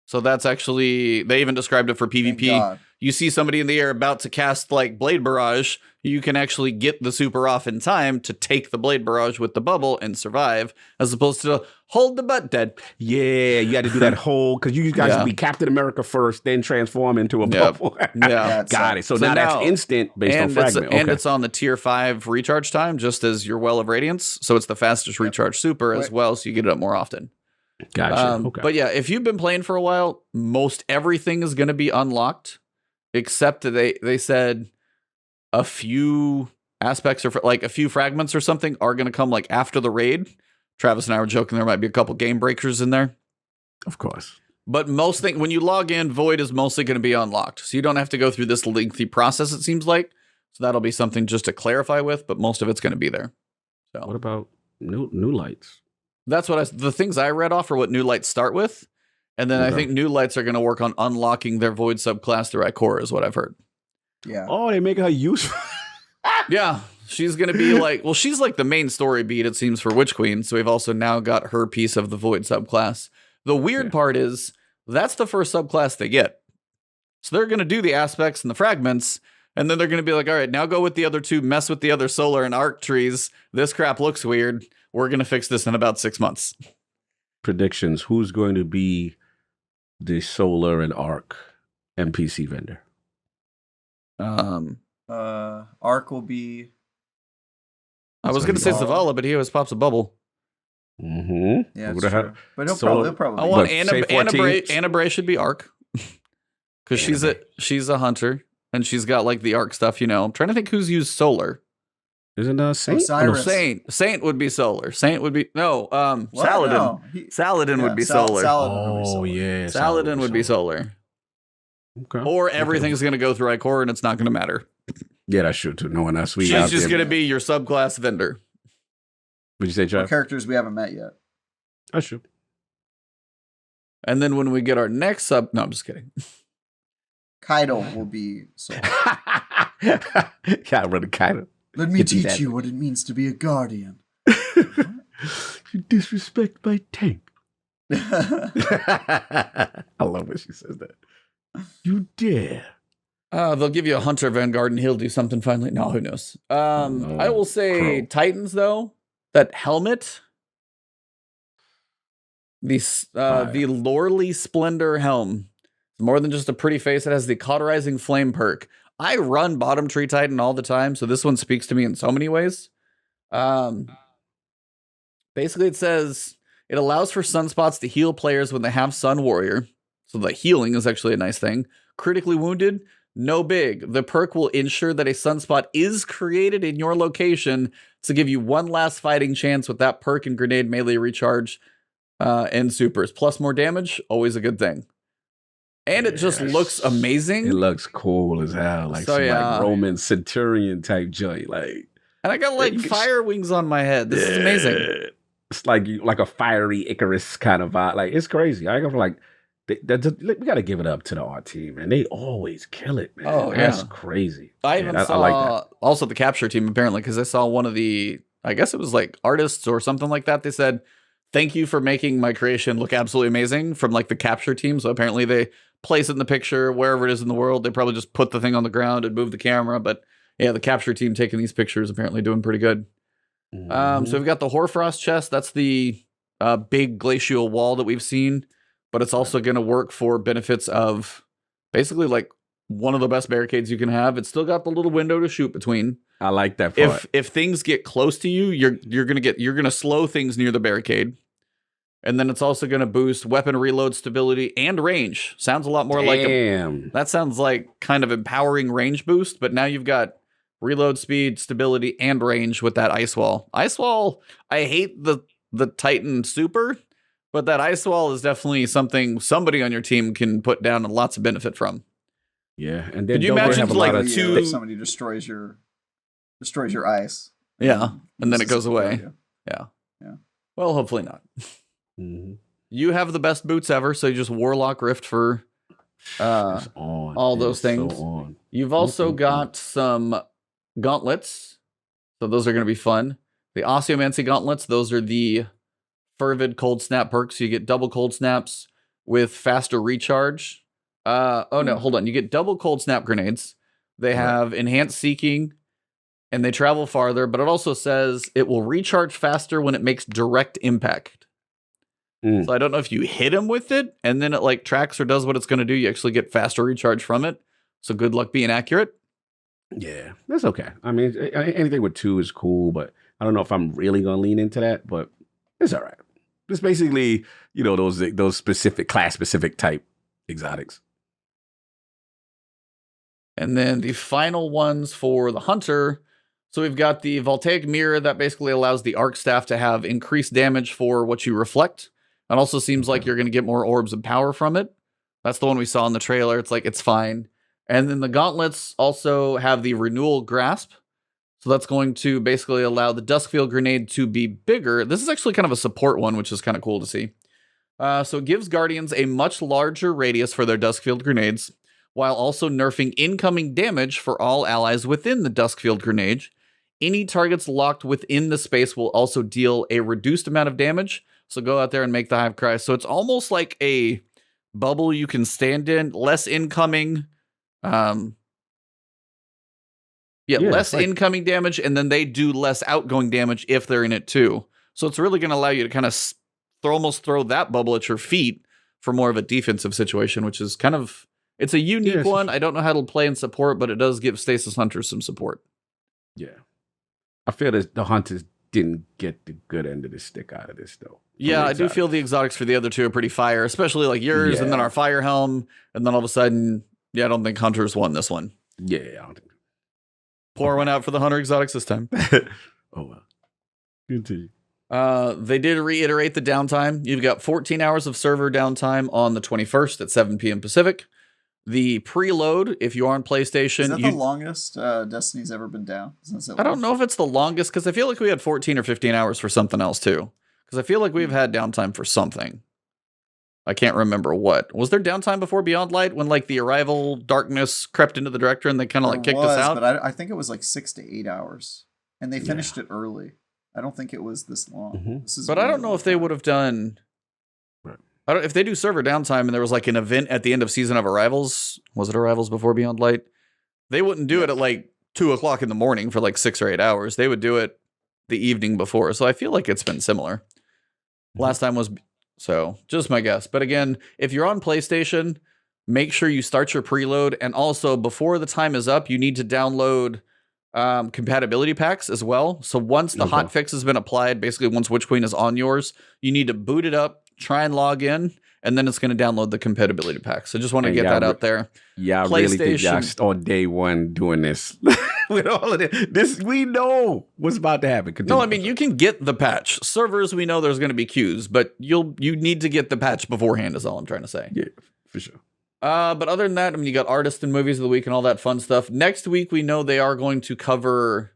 So that's actually, they even described it for PvP. You see somebody in the air about to cast like Blade Barrage, you can actually get the super off in time to take the Blade Barrage with the bubble and survive, as opposed to hold the butt dead. Yeah, you had to do that whole, because you guys would be Captain America first, then transform into a bubble. Got it. So now that's instant based on fragment. And it's on the tier 5 recharge time, just as your Well of Radiance. So it's the fastest recharge super as well, so you get it up more often. Gotcha. But yeah, if you've been playing for a while, most everything is going to be unlocked, except they said a few aspects or like a few fragments or something are going to come like after the raid. Travis and I were joking there might be a couple game breakers in there. Of course. But most things, when you log in, Void is mostly going to be unlocked. So you don't have to go through this lengthy process, it seems like. So that'll be something just to clarify with, but most of it's going to be there. So what about new lights? That's what the things I read off are what new lights start with. And then I think new lights are going to work on unlocking their Void subclass through Ikora is what I've heard. Yeah. Oh, they make her useful. Yeah. She's going to be like, well, she's like the main story beat, it seems, for Witch Queen. So we've also now got her piece of the Void subclass. The weird part is that's the first subclass they get. So they're going to do the aspects and the fragments. And then they're going to be like, all right, now go with the other 2, mess with the other solar and arc trees. This crap looks weird. We're going to fix this in about 6 months. Predictions. Who's going to be the solar and arc NPC vendor? Arc will be... I was going to say Zavala, but he always pops a bubble. Mm-hmm. Yeah, that's true. But he'll probably I want Anna Bray should be arc. Because she's a hunter. And she's got like the arc stuff, you know. I'm trying to think who's used solar. Isn't Saint? Saint would be solar. Saint would be Saladin. No, Saladin would be solar. Saladin would be solar. Yeah. Saladin would be solar. Okay. Or everything's going to go through Ikora and it's not going to matter. Yeah, that's true too. No one else. She's just going to be your subclass vendor. What'd you say, Jeff? Characters we haven't met yet. That's true. And then when we get our next no, I'm just kidding. Kaido will be solar. Yeah, run a Kaido. Let me teach you what it means to be a guardian. You disrespect my tank. I love when she says that. You dare. They'll give you a Hunter Vanguard and he'll do something finally. No, who knows? I will say Titans, though. That helmet. The Lorely Splendor helm. More than just a pretty face, it has the Cauterizing Flame perk. I run Bottom Tree Titan all the time, so this one speaks to me in so many ways. Basically, it says it allows for sunspots to heal players when they have Sun Warrior. So the healing is actually a nice thing. Critically wounded, no big. The perk will ensure that a sunspot is created in your location to give you one last fighting chance with that perk and grenade melee recharge and supers. Plus more damage, always a good thing. And it just looks amazing. It looks cool as hell. Like some like Roman centurion type joint. Like, and I got like fire wings on my head. This is amazing. It's like a fiery Icarus kind of vibe. Like, it's crazy. I go for like, we got to give it up to the art team, man. They always kill it, man. Oh, that's crazy. I even saw I like that. Also the capture team, apparently, because I saw one of the, I guess it was like artists or something like that. They said, thank you for making my creation look absolutely amazing from like the capture team. So apparently they place it in the picture wherever it is in the world. They probably just put the thing on the ground and move the camera. But yeah, the capture team taking these pictures apparently doing pretty good. So we've got the Hoarfrost chest. That's the big glacial wall that we've seen. But it's also going to work for benefits of basically like one of the best barricades you can have. It's still got the little window to shoot between. I like that part. If things get close to you, you're gonna slow things near the barricade. And then it's also going to boost weapon reload stability and range. Sounds a lot more like that sounds like kind of empowering range boost, but now you've got reload speed, stability, and range with that ice wall. Ice wall, I hate the Titan super, but that ice wall is definitely something somebody on your team can put down and lots of benefit from. Yeah, and then could you imagine like if somebody destroys your ice? Yeah, and then it goes away. Yeah. Well, hopefully not. Mm-hmm. You have the best boots ever, so you just Warlock Rift for all those things. So You've also got some gauntlets, so those are going to be fun. The Osteomancy gauntlets, those are the fervid cold snap perks. So you get double cold snaps with faster recharge. Hold on. You get double cold snap grenades. They have enhanced seeking, and they travel farther, but it also says it will recharge faster when it makes direct impact. So I don't know if you hit him with it, and then it like tracks or does what it's going to do. You actually get faster recharge from it. So good luck being accurate. Yeah, that's okay. I mean, anything with 2 is cool, but I don't know if I'm really going to lean into that, but it's all right. It's basically, those specific class-specific type exotics. And then the final ones for the Hunter. So we've got the Voltaic Mirror that basically allows the Arc Staff to have increased damage for what you reflect. It also seems like you're going to get more orbs of power from it. That's the one we saw in the trailer. It's like, it's fine. And then the gauntlets also have the Renewal Grasp. So that's going to basically allow the Duskfield Grenade to be bigger. This is actually kind of a support one, which is kind of cool to see. So it gives Guardians a much larger radius for their Duskfield Grenades, while also nerfing incoming damage for all allies within the Duskfield Grenade. Any targets locked within the space will also deal a reduced amount of damage. So go out there and make the Hive cry. So it's almost like a bubble you can stand in, less incoming. Less incoming damage, and then they do less outgoing damage if they're in it too. So it's really going to allow you to kind of almost throw that bubble at your feet for more of a defensive situation, which is kind of, it's a unique one. I don't know how it'll play in support, but it does give Stasis Hunters some support. Yeah. I feel that the Hunters didn't get the good end of the stick out of this, though. Yeah, I do feel the exotics for the other two are pretty fire, especially like yours and then our Fire Helm. And then all of a sudden, I don't think Hunters won this one. Yeah, I don't think. Pour one out for the Hunter exotics this time. Oh, well. Continue. They did reiterate the downtime. You've got 14 hours of server downtime on the 21st at 7 p.m. Pacific. The preload, if you are on PlayStation... Is that the longest Destiny's ever been down? I don't know if it's the longest, because I feel like we had 14 or 15 hours for something else, too. Because I feel like we've had downtime for something. I can't remember what. Was there downtime before Beyond Light when like the Arrival darkness crept into the director and they kind of like kicked us out? But I think it was like 6 to 8 hours. And they finished it early. I don't think it was this long. Mm-hmm. But I don't know if they would have done... if they do server downtime and there was like an event at the end of Season of Arrivals, was it Arrivals before Beyond Light? They wouldn't do it at like 2 o'clock in the morning for like 6 or 8 hours. They would do it the evening before. So I feel like it's been similar. Last time was... So, just my guess. But again, if you're on PlayStation, make sure you start your preload. And also, before the time is up, you need to download compatibility packs as well. So once the hotfix has been applied, basically once Witch Queen is on yours, you need to boot it up, try and log in, and then it's going to download the compatibility pack. So just want to get that out there. Yeah, I really think y'all on day one doing this. With all of this, we know what's about to happen. Continue. No, I mean, you can get the patch. Servers, we know there's going to be queues, but you need to get the patch beforehand is all I'm trying to say. Yeah, for sure. But other than that, I mean, you got artists and movies of the week and all that fun stuff. Next week, we know they are going to cover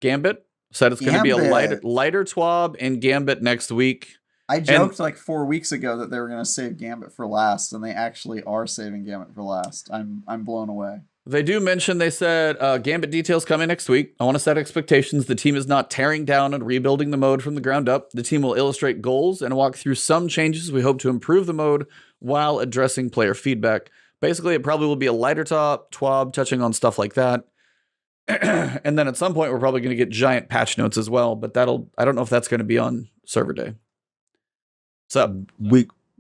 Gambit. Said it's going to be a lighter TWAB and Gambit next week. I joked like 4 weeks ago that they were going to save Gambit for last, and they actually are saving Gambit for last. I'm blown away. They do mention, they said, Gambit details coming next week. I want to set expectations. The team is not tearing down and rebuilding the mode from the ground up. The team will illustrate goals and walk through some changes we hope to improve the mode while addressing player feedback. Basically, it probably will be a lighter TWAB, touching on stuff like that. And then at some point, we're probably going to get giant patch notes as well, but I don't know if that's going to be on server day. So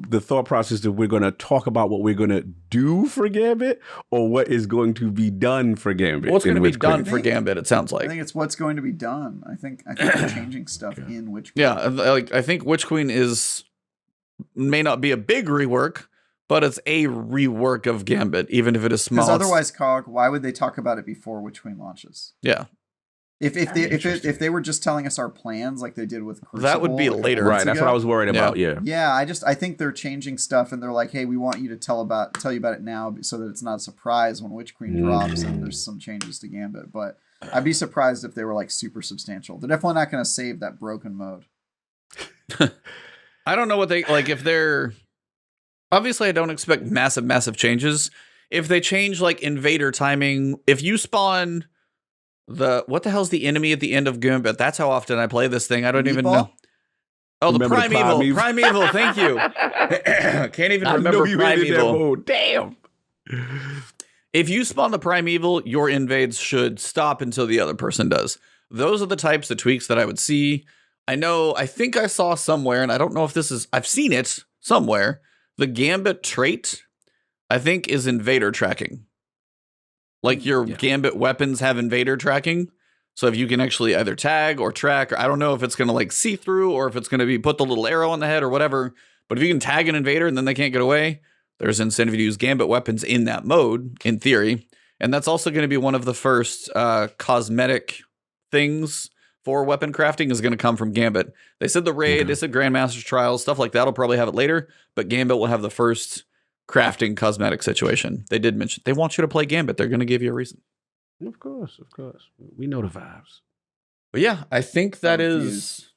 the thought process that we're going to talk about what we're going to do for Gambit or what is going to be done for Gambit. What's going to be done for Gambit, it sounds like. I think it's what's going to be done. I think they're changing stuff in Witch Queen. Yeah, like I think Witch Queen is may not be a big rework, but it's a rework of Gambit, even if it is small. Because otherwise, Cog, why would they talk about it before Witch Queen launches? Yeah. If they were just telling us our plans like they did with Crucible, that would be later. Right, that's what I was worried about. Yeah. Yeah, I think they're changing stuff, and they're like, hey, we want you to tell you about it now, so that it's not a surprise when Witch Queen drops and there's some changes to Gambit. But I'd be surprised if they were like super substantial. They're definitely not going to save that broken mode. I don't know what they like. If they're obviously, I don't expect massive changes. If they change like invader timing, if you spawn what the hell's the enemy at the end of Gambit? That's how often I play this thing. I don't even know. Oh, the Primeval. Primeval, thank you. Can't even remember Primeval. Damn. If you spawn the Primeval, your invades should stop until the other person does. Those are the types of tweaks that I would see. I think I saw somewhere, and I don't know if this is, I've seen it somewhere. The Gambit trait, I think, is invader tracking. Like your Gambit weapons have invader tracking. So if you can actually either tag or track, or I don't know if it's going to like see through or if it's going to be put the little arrow on the head or whatever. But if you can tag an invader and then they can't get away, there's incentive to use Gambit weapons in that mode, in theory. And that's also going to be one of the first cosmetic things for weapon crafting is going to come from Gambit. They said the raid, they said Grandmaster's Trials, stuff like that will probably have it later. But Gambit will have the first crafting cosmetic situation. They did mention they want you to play Gambit. They're going to give you a reason. Of course. We know the vibes. But yeah, I think that is.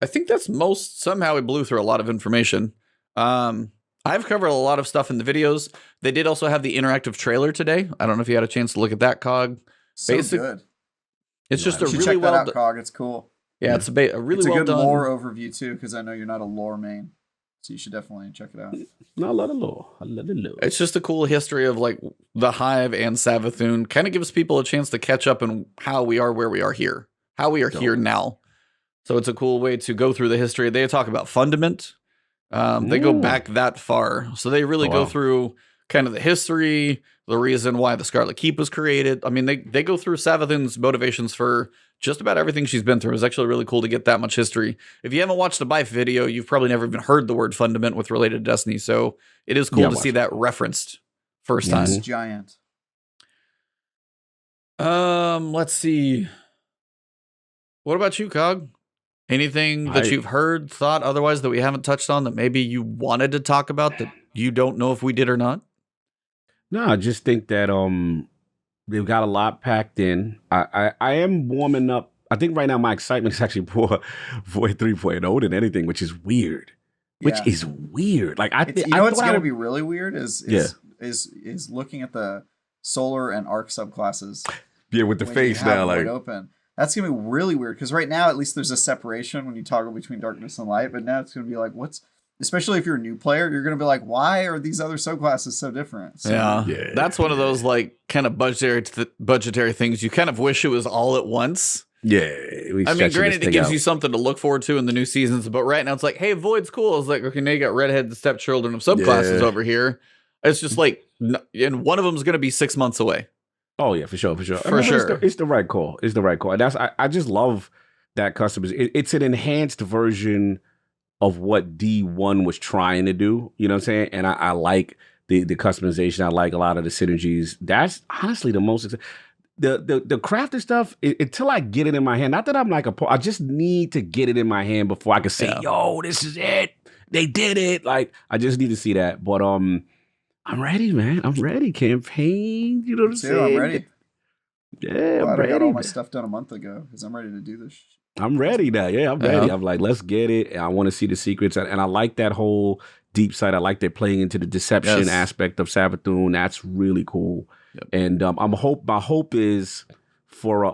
I think that's most. Somehow we blew through a lot of information. I've covered a lot of stuff in the videos. They did also have the interactive trailer today. I don't know if you had a chance to look at that, Cog. So good. It's just a really check well that out, Cog. It's cool. Yeah, it's a really it's a well good done lore overview too, because I know you're not a lore main. So you should definitely check it out. No, I love the lore. It's just a cool history of like the Hive and Savathun. Kind of gives people a chance to catch up in how we are where we are here. How we are here now. So it's a cool way to go through the history. They talk about Fundament. They go back that far. So they really go through kind of the history, the reason why the Scarlet Keep was created. I mean, they go through Savathun's motivations for just about everything she's been through. It's actually really cool to get that much history. If you haven't watched the Bife video, you've probably never even heard the word Fundament with related to Destiny. So it is cool to see that referenced first time. It's giant. Let's see. What about you, Cog? Anything that you've heard, thought otherwise that we haven't touched on that maybe you wanted to talk about that you don't know if we did or not? No, I just think that they've got a lot packed in. I am warming up. I think right now my excitement is actually for 3.0 than anything, which is weird. Like what's going to be really weird is looking at the Solar and Arc subclasses. Yeah, with the face now, like open. That's going to be really weird because right now, at least there's a separation when you toggle between darkness and light. But now it's going to be like, especially if you're a new player, you're going to be like, why are these other subclasses so different? So, yeah, that's one of those like kind of budgetary things. You kind of wish it was all at once. Yeah. I mean, granted, it gives you something to look forward to in the new seasons. But right now, it's like, hey, Void's cool. It's like, okay, now you got redhead stepchildren of subclasses over here. It's just like, and one of them is going to be 6 months away. Oh yeah, for sure. It's the right call. And that's I just love that customization. It's an enhanced version of what D1 was trying to do. You know what I'm saying? And I like the customization. I like a lot of the synergies. That's honestly the most. The crafted stuff. Until I get it in my hand. Not that I'm like I just need to get it in my hand before I can say, "Yo, this is it. They did it." Like I just need to see that. But I'm ready, man. I'm ready. Campaign. You know what I'm saying? I'm ready. Yeah, I'm ready. I got all my stuff done a month ago because I'm ready to do this. I'm ready now. Yeah, I'm ready. I'm like, let's get it. And I want to see the secrets. And I like that whole deep side. I like they're playing into the deception aspect of Savathun. That's really cool. Yep. And my hope is for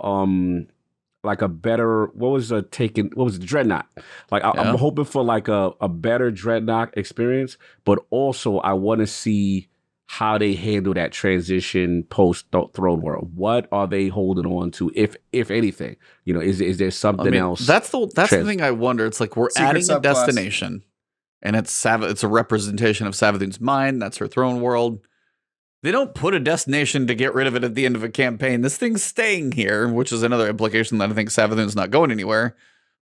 like a better, Dreadnought. Like I'm hoping for like a better Dreadnought experience, but also I want to see how they handle that transition post Throne World. What are they holding on to, if anything? You know, is there something else? That's the thing I wonder. It's like we're adding a destination, and it's a representation of Savathun's mind. That's her Throne World. They don't put a destination to get rid of it at the end of a campaign. This thing's staying here, which is another implication that I think Savathun's not going anywhere.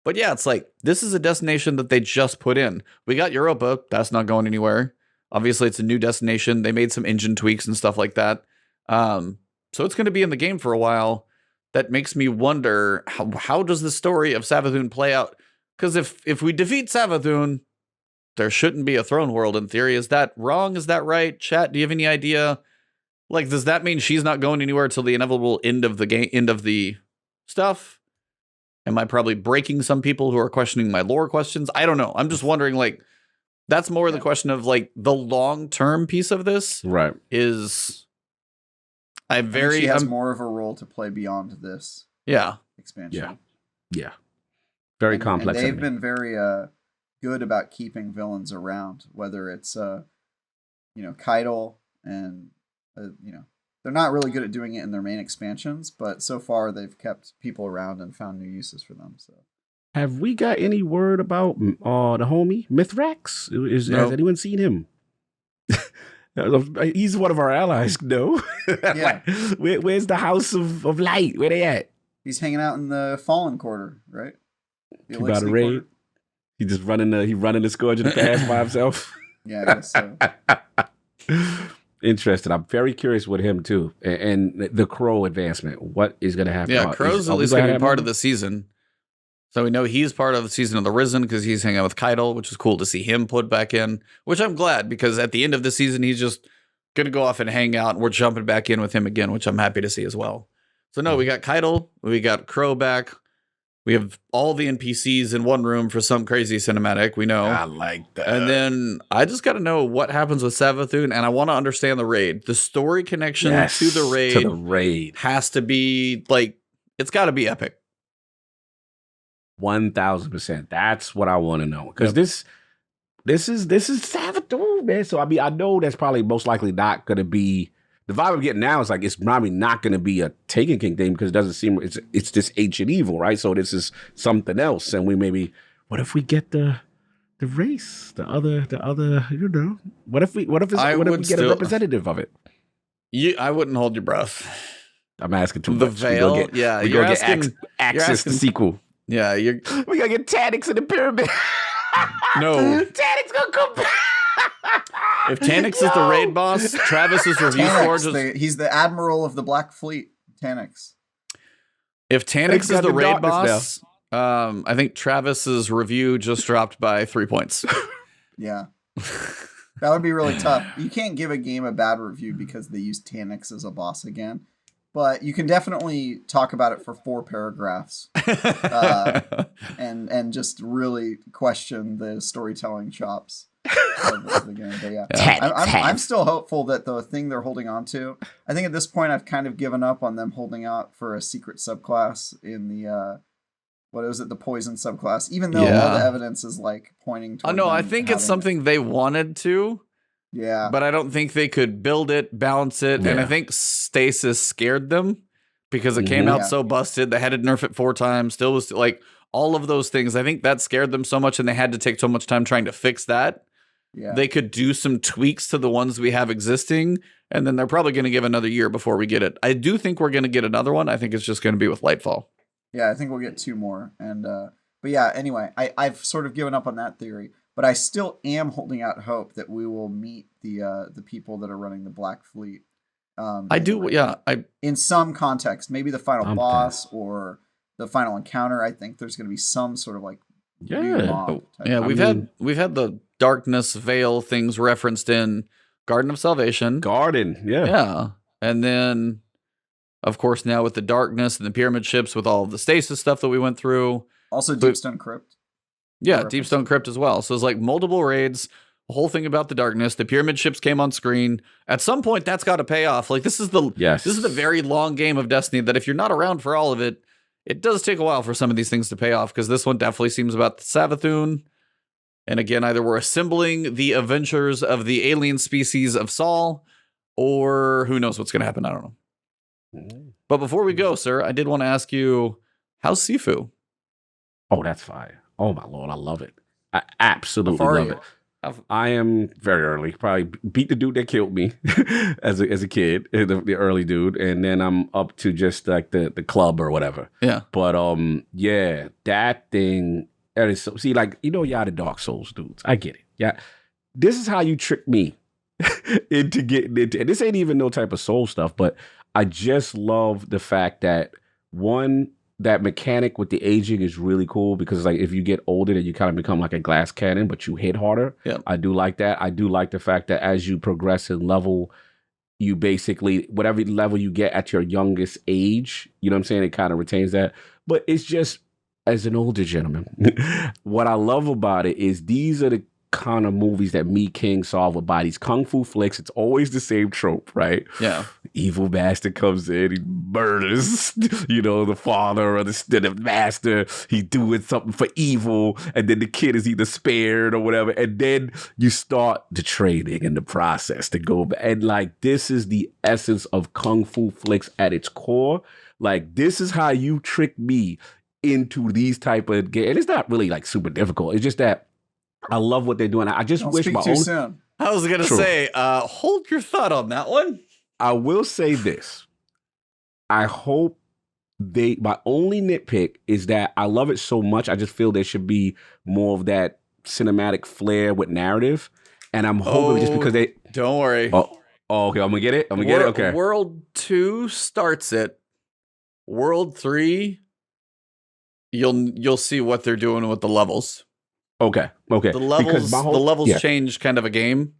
But yeah, it's like, this is a destination that they just put in. We got Europa. That's not going anywhere. Obviously, it's a new destination. They made some engine tweaks and stuff like that. So it's going to be in the game for a while. That makes me wonder, how does the story of Savathûn play out? Because if we defeat Savathûn, there shouldn't be a throne world in theory. Is that wrong? Is that right? Chat, do you have any idea? Like, does that mean she's not going anywhere till the inevitable end of the game, end of the stuff? Am I probably breaking some people who are questioning my lore questions? I don't know. I'm just wondering, like, that's more the question of, like, the long-term piece of this. Right. Is... I think she has more of a role to play beyond this expansion. Yeah. Very complex. And they've been very good about keeping villains around, whether it's Keitel and they're not really good at doing it in their main expansions, but so far they've kept people around and found new uses for them. So, have we got any word about the homie Mithrax? Has anyone seen him? He's one of our allies. No. Yeah. Where's the House of Light? Where they at? He's hanging out in the Fallen Quarter, right? About a raid. He just running the Scourge of the Past by himself. Yeah, I guess so. Interested. I'm very curious with him too, and the Crow advancement. What is going to happen? Yeah, Crow's at least going to be part of the season. So we know he's part of the season of the Risen because he's hanging out with Keitel, which is cool to see him put back in, which I'm glad because at the end of the season, he's just going to go off and hang out and we're jumping back in with him again, which I'm happy to see as well. So no, we got Keitel, we got Crow back. We have all the NPCs in one room for some crazy cinematic, we know. I like that. And then I just got to know what happens with Savathûn, and I want to understand the raid. The story connection to the raid has to be, like, it's got to be epic. 1,000%. That's what I want to know. Because this is Savathûn, man. So, I mean, I know that's probably most likely not going to be... The vibe I'm getting now is like it's probably not going to be a Taken King thing because it doesn't seem it's this ancient evil, right? So this is something else, and we maybe what if we get the race, the other what if we get a representative of it? I wouldn't hold your breath. I'm asking too the much. Veil, we're gonna get Axis the sequel. Yeah, we gotta get Tadix in the pyramid. No, Tadix gonna come back. If Tannix is the raid boss, Travis's review score he's the admiral of the Black Fleet, Tannix. If Tannix is the raid boss, I think Travis's review just dropped by 3 points. Yeah. That would be really tough. You can't give a game a bad review because they use Tannix as a boss again. But you can definitely talk about it for 4 paragraphs and just really question the storytelling chops of the game. But yeah, I'm still hopeful that the thing they're holding on to, I think at this point I've kind of given up on them holding out for a secret subclass in the the poison subclass, even though all the evidence is like pointing to I think it's something they wanted to. Yeah. But I don't think they could build it, balance it, and I think Stasis scared them because it came out so busted. They had to nerf it 4 times, still was like all of those things. I think that scared them so much and they had to take so much time trying to fix that. Yeah. They could do some tweaks to the ones we have existing, and then they're probably going to give another year before we get it. I do think we're going to get another one. I think it's just going to be with Lightfall. Yeah, I think we'll get 2 more. And but yeah, anyway, I've sort of given up on that theory. But I still am holding out hope that we will meet the people that are running the Black Fleet. In some context, maybe the final boss or the final encounter. I think there's going to be some sort of like we've had the Darkness Veil things referenced in Garden of Salvation. Yeah, and then of course now with the Darkness and the Pyramid ships with all of the stasis stuff that we went through. Also, Deepstone Crypt. Yeah, Deepstone Crypt as well. So it's like multiple raids, a whole thing about the Darkness. The Pyramid ships came on screen. At some point, that's got to pay off. Like this is the very long game of Destiny that if you're not around for all of it, it does take a while for some of these things to pay off because this one definitely seems about the Savathûn. And again, either we're assembling the adventures of the alien species of Saul, or who knows what's going to happen. I don't know. But before we go, sir, I did want to ask you, how's Sifu? Oh, that's fire. Oh, my Lord. I love it. I absolutely love it. I am very early. Probably beat the dude that killed me as a kid, the early dude, and then I'm up to just like the club or whatever. Yeah. But yeah, that thing. That is so. See, like y'all the Dark Souls dudes. I get it. Yeah, this is how you trick me into getting into. And this ain't even no type of soul stuff, but I just love the fact that that mechanic with the aging is really cool because like if you get older, then you kind of become like a glass cannon, but you hit harder. Yeah. I do like that. I do like the fact that as you progress in level, you basically whatever level you get at your youngest age, you know what I'm saying? It kind of retains that. But it's just as an older gentleman, what I love about it is these are the kind of movies that me, King, saw with bodies. Kung Fu flicks, it's always the same trope, right? Yeah. Evil bastard comes in, he murders, the father or the master. He doing something for evil, and then the kid is either spared or whatever. And then you start the training and the process to go back. And like, this is the essence of Kung Fu flicks at its core. Like, this is how you trick me into these type of games. And it's not really like super difficult. It's just that I love what they're doing. I just Don't wish speak my too own. soon. I was gonna True. say, hold your thought on that one. I will say this. I hope my only nitpick is that I love it so much. I just feel there should be more of that cinematic flair with narrative. And I'm hoping just because they. Don't worry. Oh, okay. I'm gonna get it. Okay. World 2 starts it. World 3, you'll see what they're doing with the levels. Okay. The levels change kind of a game.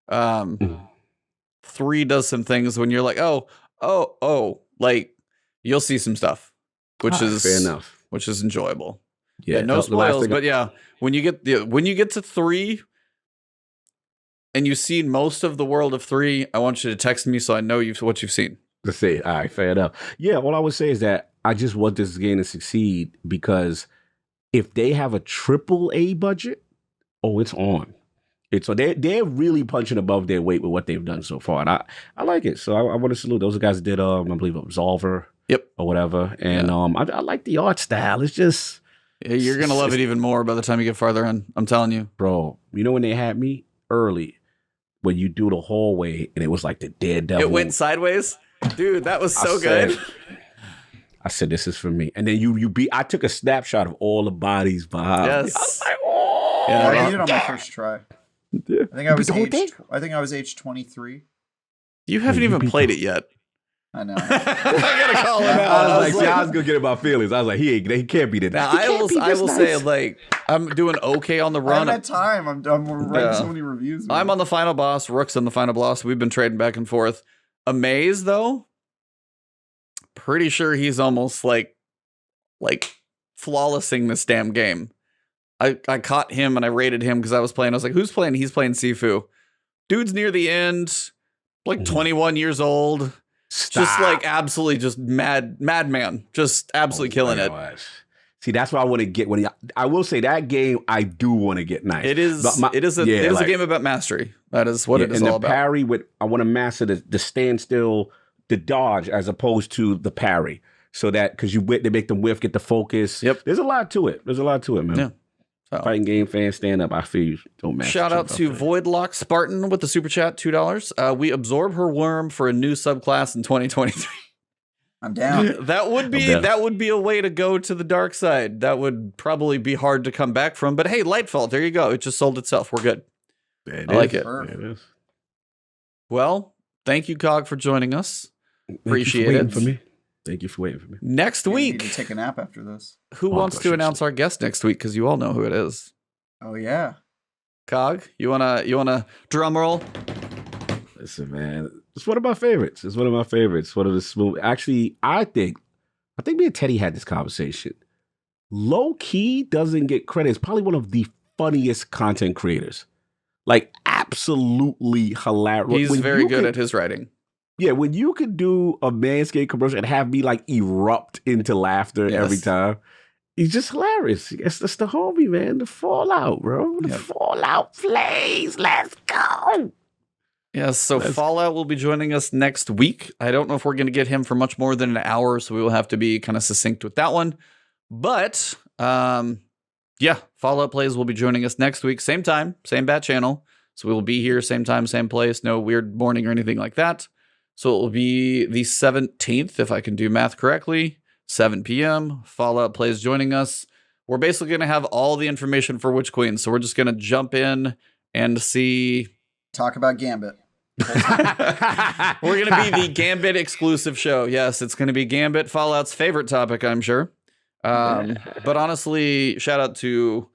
3 does some things when you're like, oh, like you'll see some stuff, which is fair enough. which is enjoyable. Yeah, no spoils, but yeah, when you get to 3 and you've seen most of the world of 3, I want you to text me so I know what you've seen. Let's see. All right, fair enough. Yeah, all I would say is that I just want this game to succeed because if they have a AAA budget, it's on. They're really punching above their weight with what they've done so far, and I like it. So I want to salute those guys that did I believe Absolver, or whatever. And I like the art style. It's just you're gonna love it even more by the time you get farther in. I'm telling you, bro. You know when they had me early when you do the hallway and it was like the Daredevil. It went sideways, dude. That was so good. I said, this is for me. And then I took a snapshot of all the bodies behind me. I was like, oh. Yeah, I did it on my first try. Yeah. I think I was age 23. You haven't even played it yet. I know. I gotta call him out. I was like, I was gonna get about feelings. I was like, he can't be that. Now I will say, like, I'm doing okay on the I run. haven't had time. I'm writing so many reviews. I'm on the final boss. Rook's on the final boss. We've been trading back and forth. Amaze, though, pretty sure he's almost like flawlessing this damn game. I caught him and I rated him because I was playing. I was like, who's playing? He's playing Sifu. Dude's near the end, like 21 years old. Stop. Just like absolutely just madman. Just absolutely killing it. See, that's what I want to get. I will say that game, I do want to get nice. It is a game about mastery. That is what it is all about. And the parry, I want to master the standstill, the dodge, as opposed to the parry. So that, because they make them whiff, get the focus. Yep. There's a lot to it. Man. Yeah. So. Fighting game fans, stand up. I feel you. Don't matter. Shout out to Voidlock Spartan with the super chat, $2. We absorb her worm for a new subclass in 2023. I'm down. That would be a way to go to the dark side. That would probably be hard to come back from. But hey, Lightfall, there you go. It just sold itself. We're good. I like it. It is. Well, thank you, Cog, for joining us. Appreciate it. For me. Thank you for waiting for me. Next I week, need to take a nap after this. who wants to announce our guest next week? Because you all know who it is. Oh yeah. Cog, you wanna drum roll? Listen, man, it's one of my favorites. One of the smooth. Actually, I think me and Teddy had this conversation. Low key doesn't get credit. It's probably one of the funniest content creators. Like absolutely hilarious. He's very good at his writing. Yeah, when you could do a Manscaped commercial and have me like erupt into laughter every time, he's just hilarious. That's the homie, man. The Fallout, bro. The Fallout plays. Let's go. Yes, so Fallout will be joining us next week. I don't know if we're going to get him for much more than an hour, so we will have to be kind of succinct with that one. But Yeah, Fallout Plays will be joining us next week. Same time, same bat channel. So we will be here, same time, same place. No weird morning or anything like that. So it will be the 17th, if I can do math correctly, 7 p.m. Fallout Plays joining us. We're basically going to have all the information for Witch Queen. So we're just going to jump in and see. Talk about Gambit. We're going to be the Gambit exclusive show. Yes, it's going to be Gambit, Fallout's favorite topic, I'm sure. But honestly, shout out to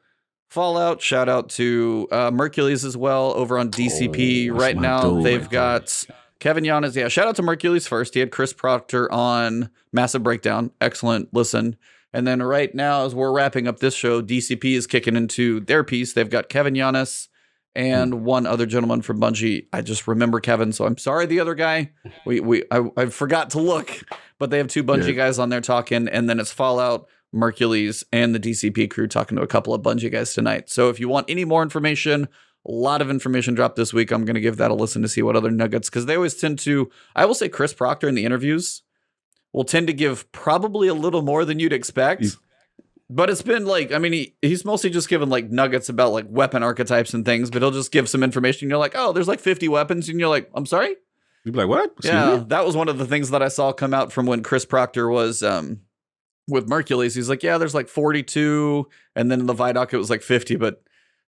Fallout, shout out to Mercules as well over on DCP. Right now, they've got Kevin Giannis. Yeah, shout out to Mercules first. He had Chris Proctor on Massive Breakdown. Excellent listen. And then right now, as we're wrapping up this show, DCP is kicking into their piece. They've got Kevin Giannis and one other gentleman from Bungie. I just remember Kevin, so I'm sorry the other guy. I forgot to look, but they have two Bungie guys on there talking, and then it's Fallout, Mercules, and the DCP crew talking to a couple of Bungie guys tonight. So if you want any more information, a lot of information dropped this week. I'm going to give that a listen to see what other nuggets, because they always tend to, I will say Chris Proctor in the interviews will tend to give probably a little more than you'd expect. But it's been like, I mean, he's mostly just given like nuggets about like weapon archetypes and things, but he'll just give some information. And you're like, oh, there's like 50 weapons. And you're like, I'm sorry? You'd be like, what? Yeah, that was one of the things that I saw come out from when Chris Proctor was with Mercules. He's like, yeah, there's like 42. And then in the ViDoc, it was like 50. But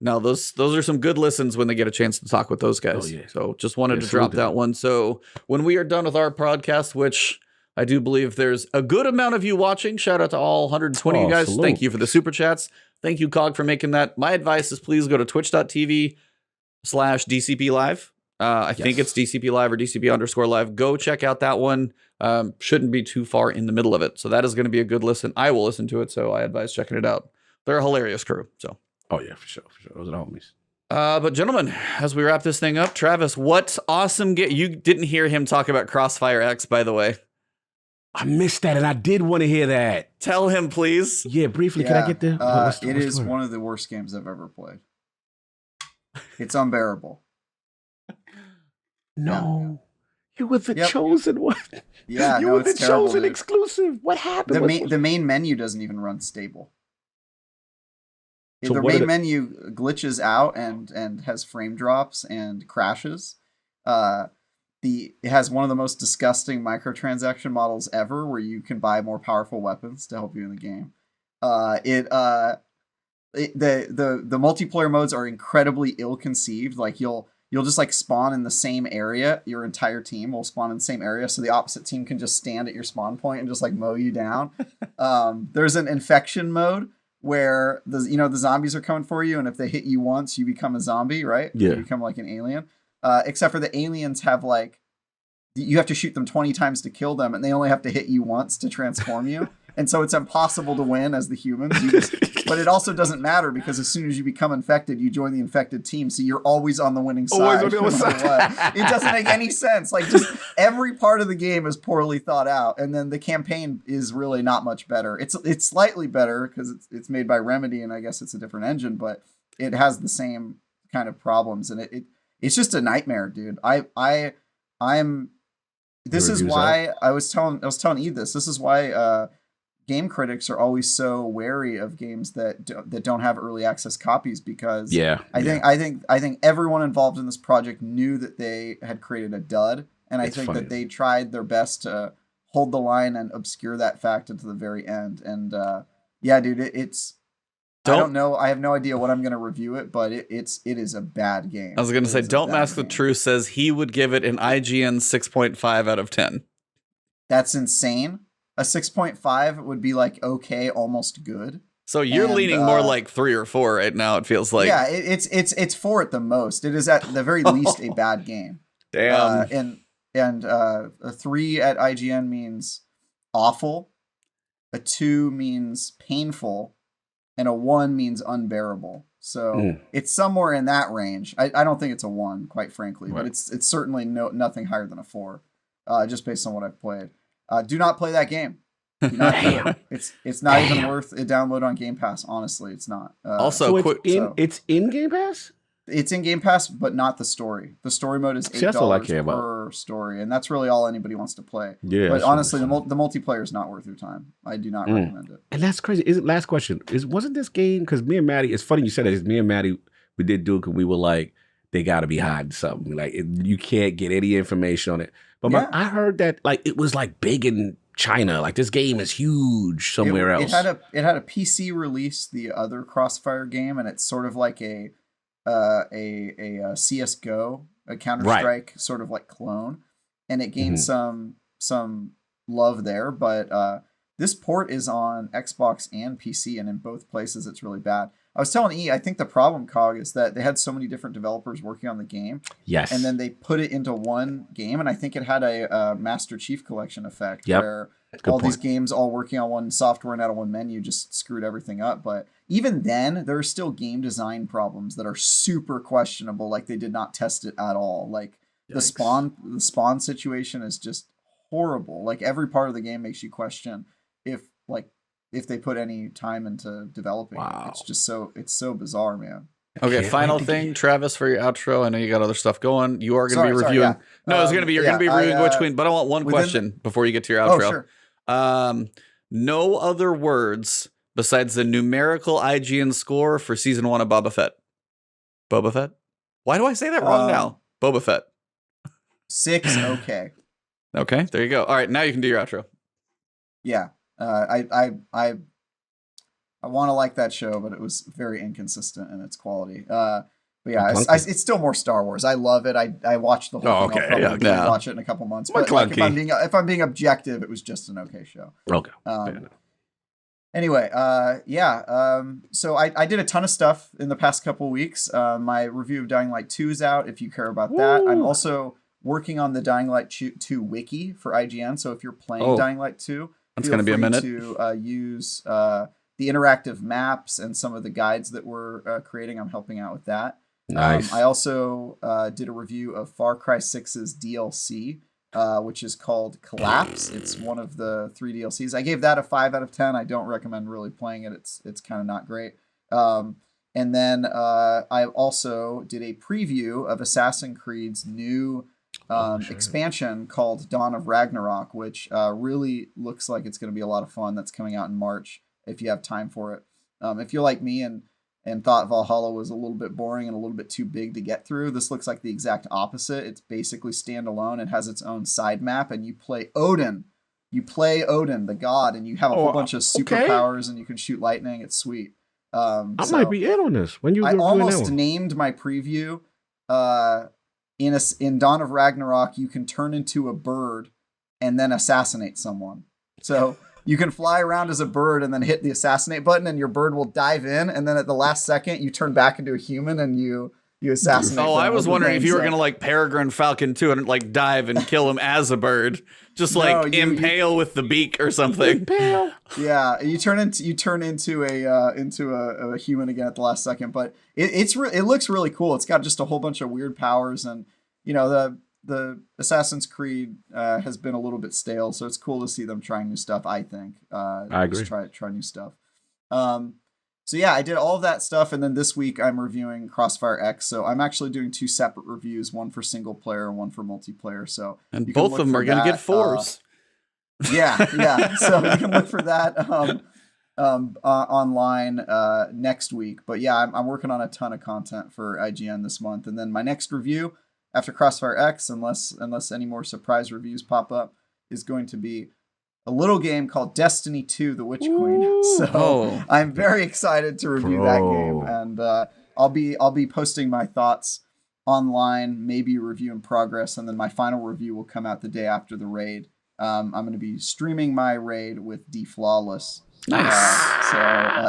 no, those are some good listens when they get a chance to talk with those guys. Oh, yeah. So just wanted to drop that one. So when we are done with our podcast, which I do believe there's a good amount of you watching. Shout out to all 120 of you guys. Salute. Thank you for the super chats. Thank you, Cog, for making that. My advice is please go to twitch.tv/DCP Live. I think it's DCP Live or DCP_Live. Go check out that one. Shouldn't be too far in the middle of it. So that is going to be a good listen. I will listen to it, so I advise checking it out. They're a hilarious crew. So. Oh, yeah, for sure. Those are the homies. But gentlemen, as we wrap this thing up, Travis, what awesome you didn't hear him talk about Crossfire X, by the way. I missed that, and I did want to hear that. Tell him, please. Yeah, briefly. Can I get the? It is one of the worst games I've ever played. It's unbearable. No, you were the chosen one. Yeah, you were the chosen exclusive. What happened? The main menu doesn't even run stable. So the main menu glitches out and has frame drops and crashes. It has one of the most disgusting microtransaction models ever, where you can buy more powerful weapons to help you in the game. The multiplayer modes are incredibly ill-conceived. Like you'll just like spawn in the same area. Your entire team will spawn in the same area, so the opposite team can just stand at your spawn point and just like mow you down. There's an infection mode where the zombies are coming for you, and if they hit you once, you become a zombie, right? Yeah. You become like an alien. Except for the aliens have like, you have to shoot them 20 times to kill them, and they only have to hit you once to transform you. And so it's impossible to win as the humans. But it also doesn't matter, because as soon as you become infected, you join the infected team. So you're always on the winning side. Always on the winning side. It doesn't make any sense. Like, just every part of the game is poorly thought out. And then the campaign is really not much better. It's slightly better because it's made by Remedy, and I guess it's a different engine, but it has the same kind of problems. And it's just a nightmare, dude. This is why I was telling Eve this. This is why game critics are always so wary of games that don't have early access copies, because I think everyone involved in this project knew that they had created a dud, and I think that they tried their best to hold the line and obscure that fact until the very end. And yeah, dude, I don't know. I have no idea what I'm going to review it, but it is a bad game. I was going to say, Don't Mask the Truth says he would give it an IGN 6.5 out of 10. That's insane. A 6.5 would be like okay, almost good. So you're leaning more like 3 or 4 right now, it feels like. Yeah, it's 4 at the most. It is at the very least a bad game. Damn. And a 3 at IGN means awful. A 2 means painful. And a 1 means unbearable. So it's somewhere in that range. I don't think it's a 1, quite frankly, but it's certainly nothing higher than a 4, just based on what I've played. Do not play that game. Do not play it. It's not even worth a download on Game Pass. Honestly, it's not. It's in Game Pass? It's in Game Pass, but not the story. The story mode is See, that's all I care $8 about. per story, and that's really all anybody wants to play. Yeah, But that's honestly, what the multiplayer is not worth your time. I do not recommend it. And that's crazy. Last question wasn't this game? Because me and Maddie, it's funny you said that. Me and Maddie, we did Duke, and we were like, they got to be hiding something. Like you can't get any information on it. But I heard that like it was like big in China. Like this game is huge somewhere else. It had a PC release, the other Crossfire game, and it's sort of like a CS:GO, a Counter-Strike sort of like clone, and it gained some love there. But this port is on Xbox and PC, and in both places it's really bad. I was telling E, I think the problem, Cog, is that they had so many different developers working on the game. Yes. And then they put it into one game, and I think it had a Master Chief Collection effect where these games all working on one software and out of one menu just screwed everything up. But even then, there are still game design problems that are super questionable. Like they did not test it at all. Like the spawn situation is just horrible. Like every part of the game makes you question if they put any time into developing. Wow. It's so bizarre, man. Okay, final thing, Travis, for your outro. I know you got other stuff going. You are going to be reviewing. No, it's going to be, you're going to be reviewing Witch Queen, but I want one question before you get to your outro. Oh, sure. No other words besides the numerical IGN score for season 1 of Boba Fett. Boba Fett? Why do I say that wrong now? Boba Fett. 6, okay. Okay, there you go. All right, now you can do your outro. Yeah. I want to like that show, but it was very inconsistent in its quality. But yeah, it's still more Star Wars. I love it. I watched the whole thing. I'll probably watch it in a couple months. But like, if I'm being objective, it was just an okay show. Okay. Anyway, so I did a ton of stuff in the past couple weeks. My review of Dying Light 2 is out, if you care about that. I'm also working on the Dying Light 2 wiki for IGN. So if you're playing Dying Light 2, that's going to be a minute. To use the interactive maps and some of the guides that we're creating. I'm helping out with that. Nice. I also did a review of Far Cry 6's DLC, which is called Collapse. It's one of the 3 DLCs. I gave that a 5 out of 10. I don't recommend really playing it. It's kind of not great. And then I also did a preview of Assassin's Creed's new expansion called Dawn of Ragnarok, which really looks like it's going to be a lot of fun. That's coming out in March if you have time for it. If you're like me and thought Valhalla was a little bit boring and a little bit too big to get through, this looks like the exact opposite. It's basically standalone. It has its own side map, and you play Odin. You play Odin, the god, and you have a whole bunch of superpowers, and you can shoot lightning. It's sweet. I might be in on this. I almost named my preview. In Dawn of Ragnarok, you can turn into a bird and then assassinate someone. So you can fly around as a bird and then hit the assassinate button, and your bird will dive in, and then at the last second, you turn back into a human and you assassinate. Oh, I was wondering if you were gonna like Peregrine Falcon too, and like dive and kill him as a bird, just impale with the beak or something. Impale. Yeah, you turn into a human again at the last second, but it looks really cool. It's got just a whole bunch of weird powers, and the Assassin's Creed has been a little bit stale, so it's cool to see them trying new stuff. I think I agree. Just try new stuff. So yeah, I did all of that stuff, and then this week I'm reviewing Crossfire X. So I'm actually doing 2 separate reviews, one for single player and one for multiplayer. So and both of them are going to get 4s. Yeah. So you can look for that online next week. But yeah, I'm working on a ton of content for IGN this month, and then my next review after Crossfire X, unless any more surprise reviews pop up, is going to be a little game called Destiny 2: The Witch Queen. So I'm very excited to review that game, and I'll be posting my thoughts online, maybe a review in progress, and then my final review will come out the day after the raid. I'm going to be streaming my raid with D-Flawless. Nice. So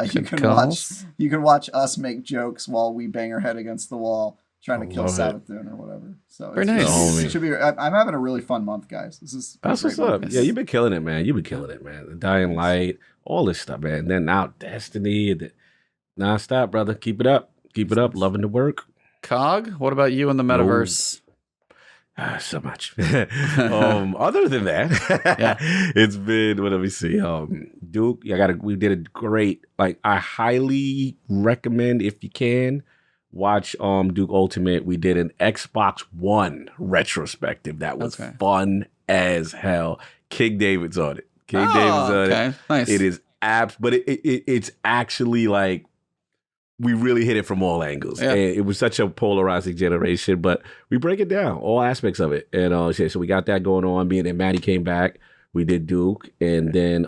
you can watch us make jokes while we bang our head against the wall trying to kill Savathun or whatever. So very nice. It should be. I'm having a really fun month, guys. That's what's up. Yeah, you've been killing it, man. The Dying Light, all this stuff, man. And then now Destiny, nonstop, brother. Keep it up. Loving the work. Cog, what about you in the metaverse? So much. Other than that, it's been, what do we see? Duke, we did a great, I highly recommend, if you can, watch Duke Ultimate. We did an Xbox One retrospective that was fun as hell. King David's on it. David's on it. Nice. It is but it's actually like we really hit it from all angles. Yeah. And it was such a polarizing generation, but we break it down, all aspects of it. And so we got that going on. Me and Maddie came back. We did Duke, and then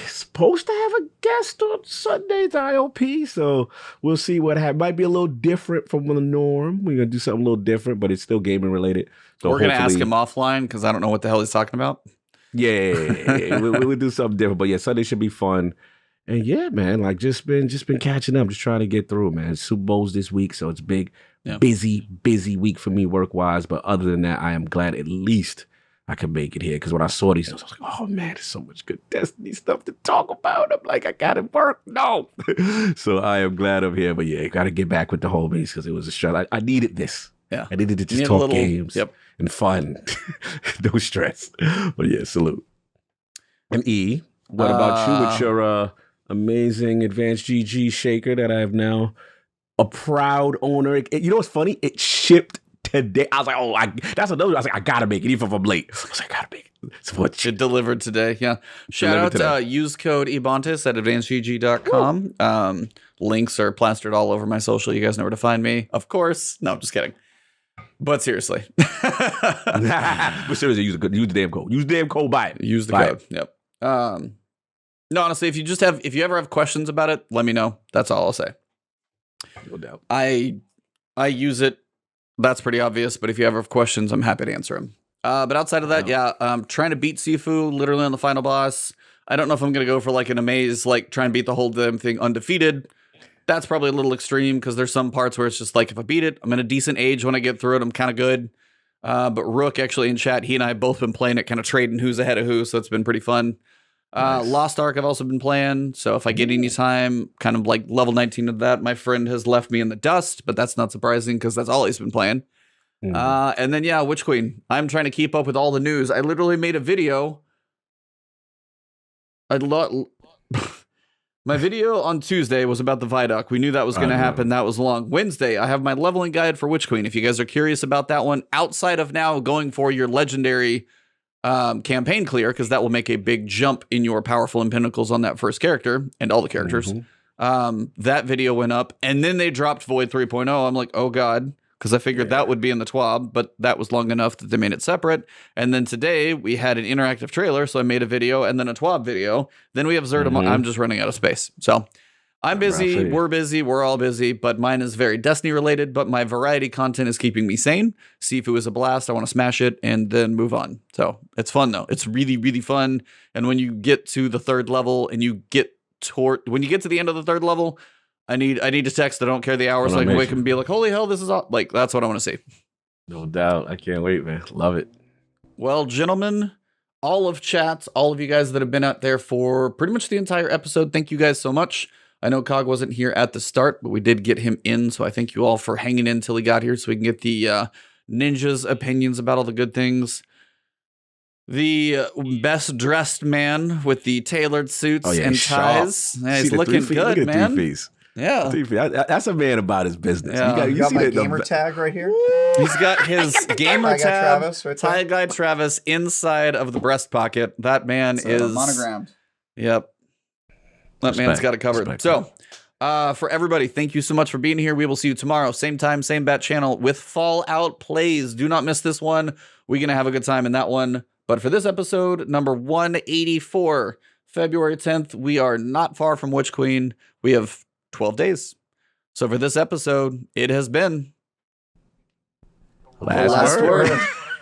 supposed to have a guest on Sunday's IOP. So we'll see what happens. Might be a little different from the norm. We're gonna do something a little different, but it's still gaming related. So we're gonna ask him offline because I don't know what the hell he's talking about. Yeah, we'll do something different. But yeah, Sunday should be fun. And yeah, man, like just been catching up, just trying to get through, man. Super Bowl's this week, so it's busy week for me work wise. But other than that, I am glad at least I can make it here. Because when I saw these, I was like, oh man, there's so much good Destiny stuff to talk about. I'm like, I gotta work. No. So I am glad I'm here. But yeah, gotta get back with the homies because it was a struggle. I needed this. Yeah. I needed to just talk games and fun. No stress. But yeah, salute. And E, what about you with your amazing advanced GG shaker that I have now a proud owner? You know what's funny? It shipped today. I was like, that's another. I was like, I gotta make it even if I'm late. I was like, I gotta make it. It delivered today. Yeah. Shout out use code Ebontis at advancedgg.com. Links are plastered all over my social. You guys know where to find me. Of course. No, I'm just kidding. But seriously. But seriously, use the damn code. Use the damn code, buy it. Use the code. Yep. No, honestly, if you ever have questions about it, let me know. That's all I'll say. No doubt. I use it. That's pretty obvious. But if you ever have questions, I'm happy to answer them. But outside of that, trying to beat Sifu literally on the final boss. I don't know if I'm going to go for like an amaze, like try and beat the whole damn thing undefeated. That's probably a little extreme because there's some parts where it's just like if I beat it, I'm in a decent age when I get through it. I'm kind of good. But Rook actually in chat, he and I have both been playing it, kind of trading who's ahead of who. So it's been pretty fun. Nice. Lost Ark I've also been playing. So if I get any time, kind of like level 19 of that, my friend has left me in the dust, but that's not surprising because that's all he's been playing. And then, Witch Queen. I'm trying to keep up with all the news. I literally made a video. My video on Tuesday was about the ViDoc. We knew that was going to happen. That was long. Wednesday, I have my leveling guide for Witch Queen. If you guys are curious about that one, outside of now going for your legendary campaign clear, because that will make a big jump in your powerful and pinnacles on that first character and all the characters. That video went up, and then they dropped Void 3.0. I'm like, oh God, because I figured that would be in the TWAB, but that was long enough that they made it separate. And then today we had an interactive trailer, so I made a video and then a TWAB video. Then we have Zerda. I'm just running out of space. So I'm busy, we're busy, we're all busy, but mine is very Destiny related, but my variety content is keeping me sane. Sifu is a blast. I want to smash it and then move on. So it's fun though. It's really, really fun. And when you get to the third level and you get when you get to the end of the third level, I need to text. I don't care the hours. So I can wake up and be like, holy hell, this is all. Like, that's what I want to see. No doubt. I can't wait, man. Love it. Well, gentlemen, all of chat, all of you guys that have been out there for pretty much the entire episode, thank you guys so much. I know Cog wasn't here at the start, but we did get him in. So I thank you all for hanging in till he got here so we can get the ninja's opinions about all the good things. The best dressed man with the tailored suits and ties. Yeah, he's looking good, look man. Yeah. That's a man about his business. Yeah. You got my gamer tag right here. He's got his gamer tag, Tie Guy Travis, inside of the breast pocket. That man is monogrammed. Yep. That man's got it covered. So, for everybody, thank you so much for being here. We will see you tomorrow. Same time, same bat channel with Fallout Plays. Do not miss this one. We're going to have a good time in that one. But for this episode, number 184, February 10th, we are not far from Witch Queen. We have 12 days. So for this episode, it has been Last word.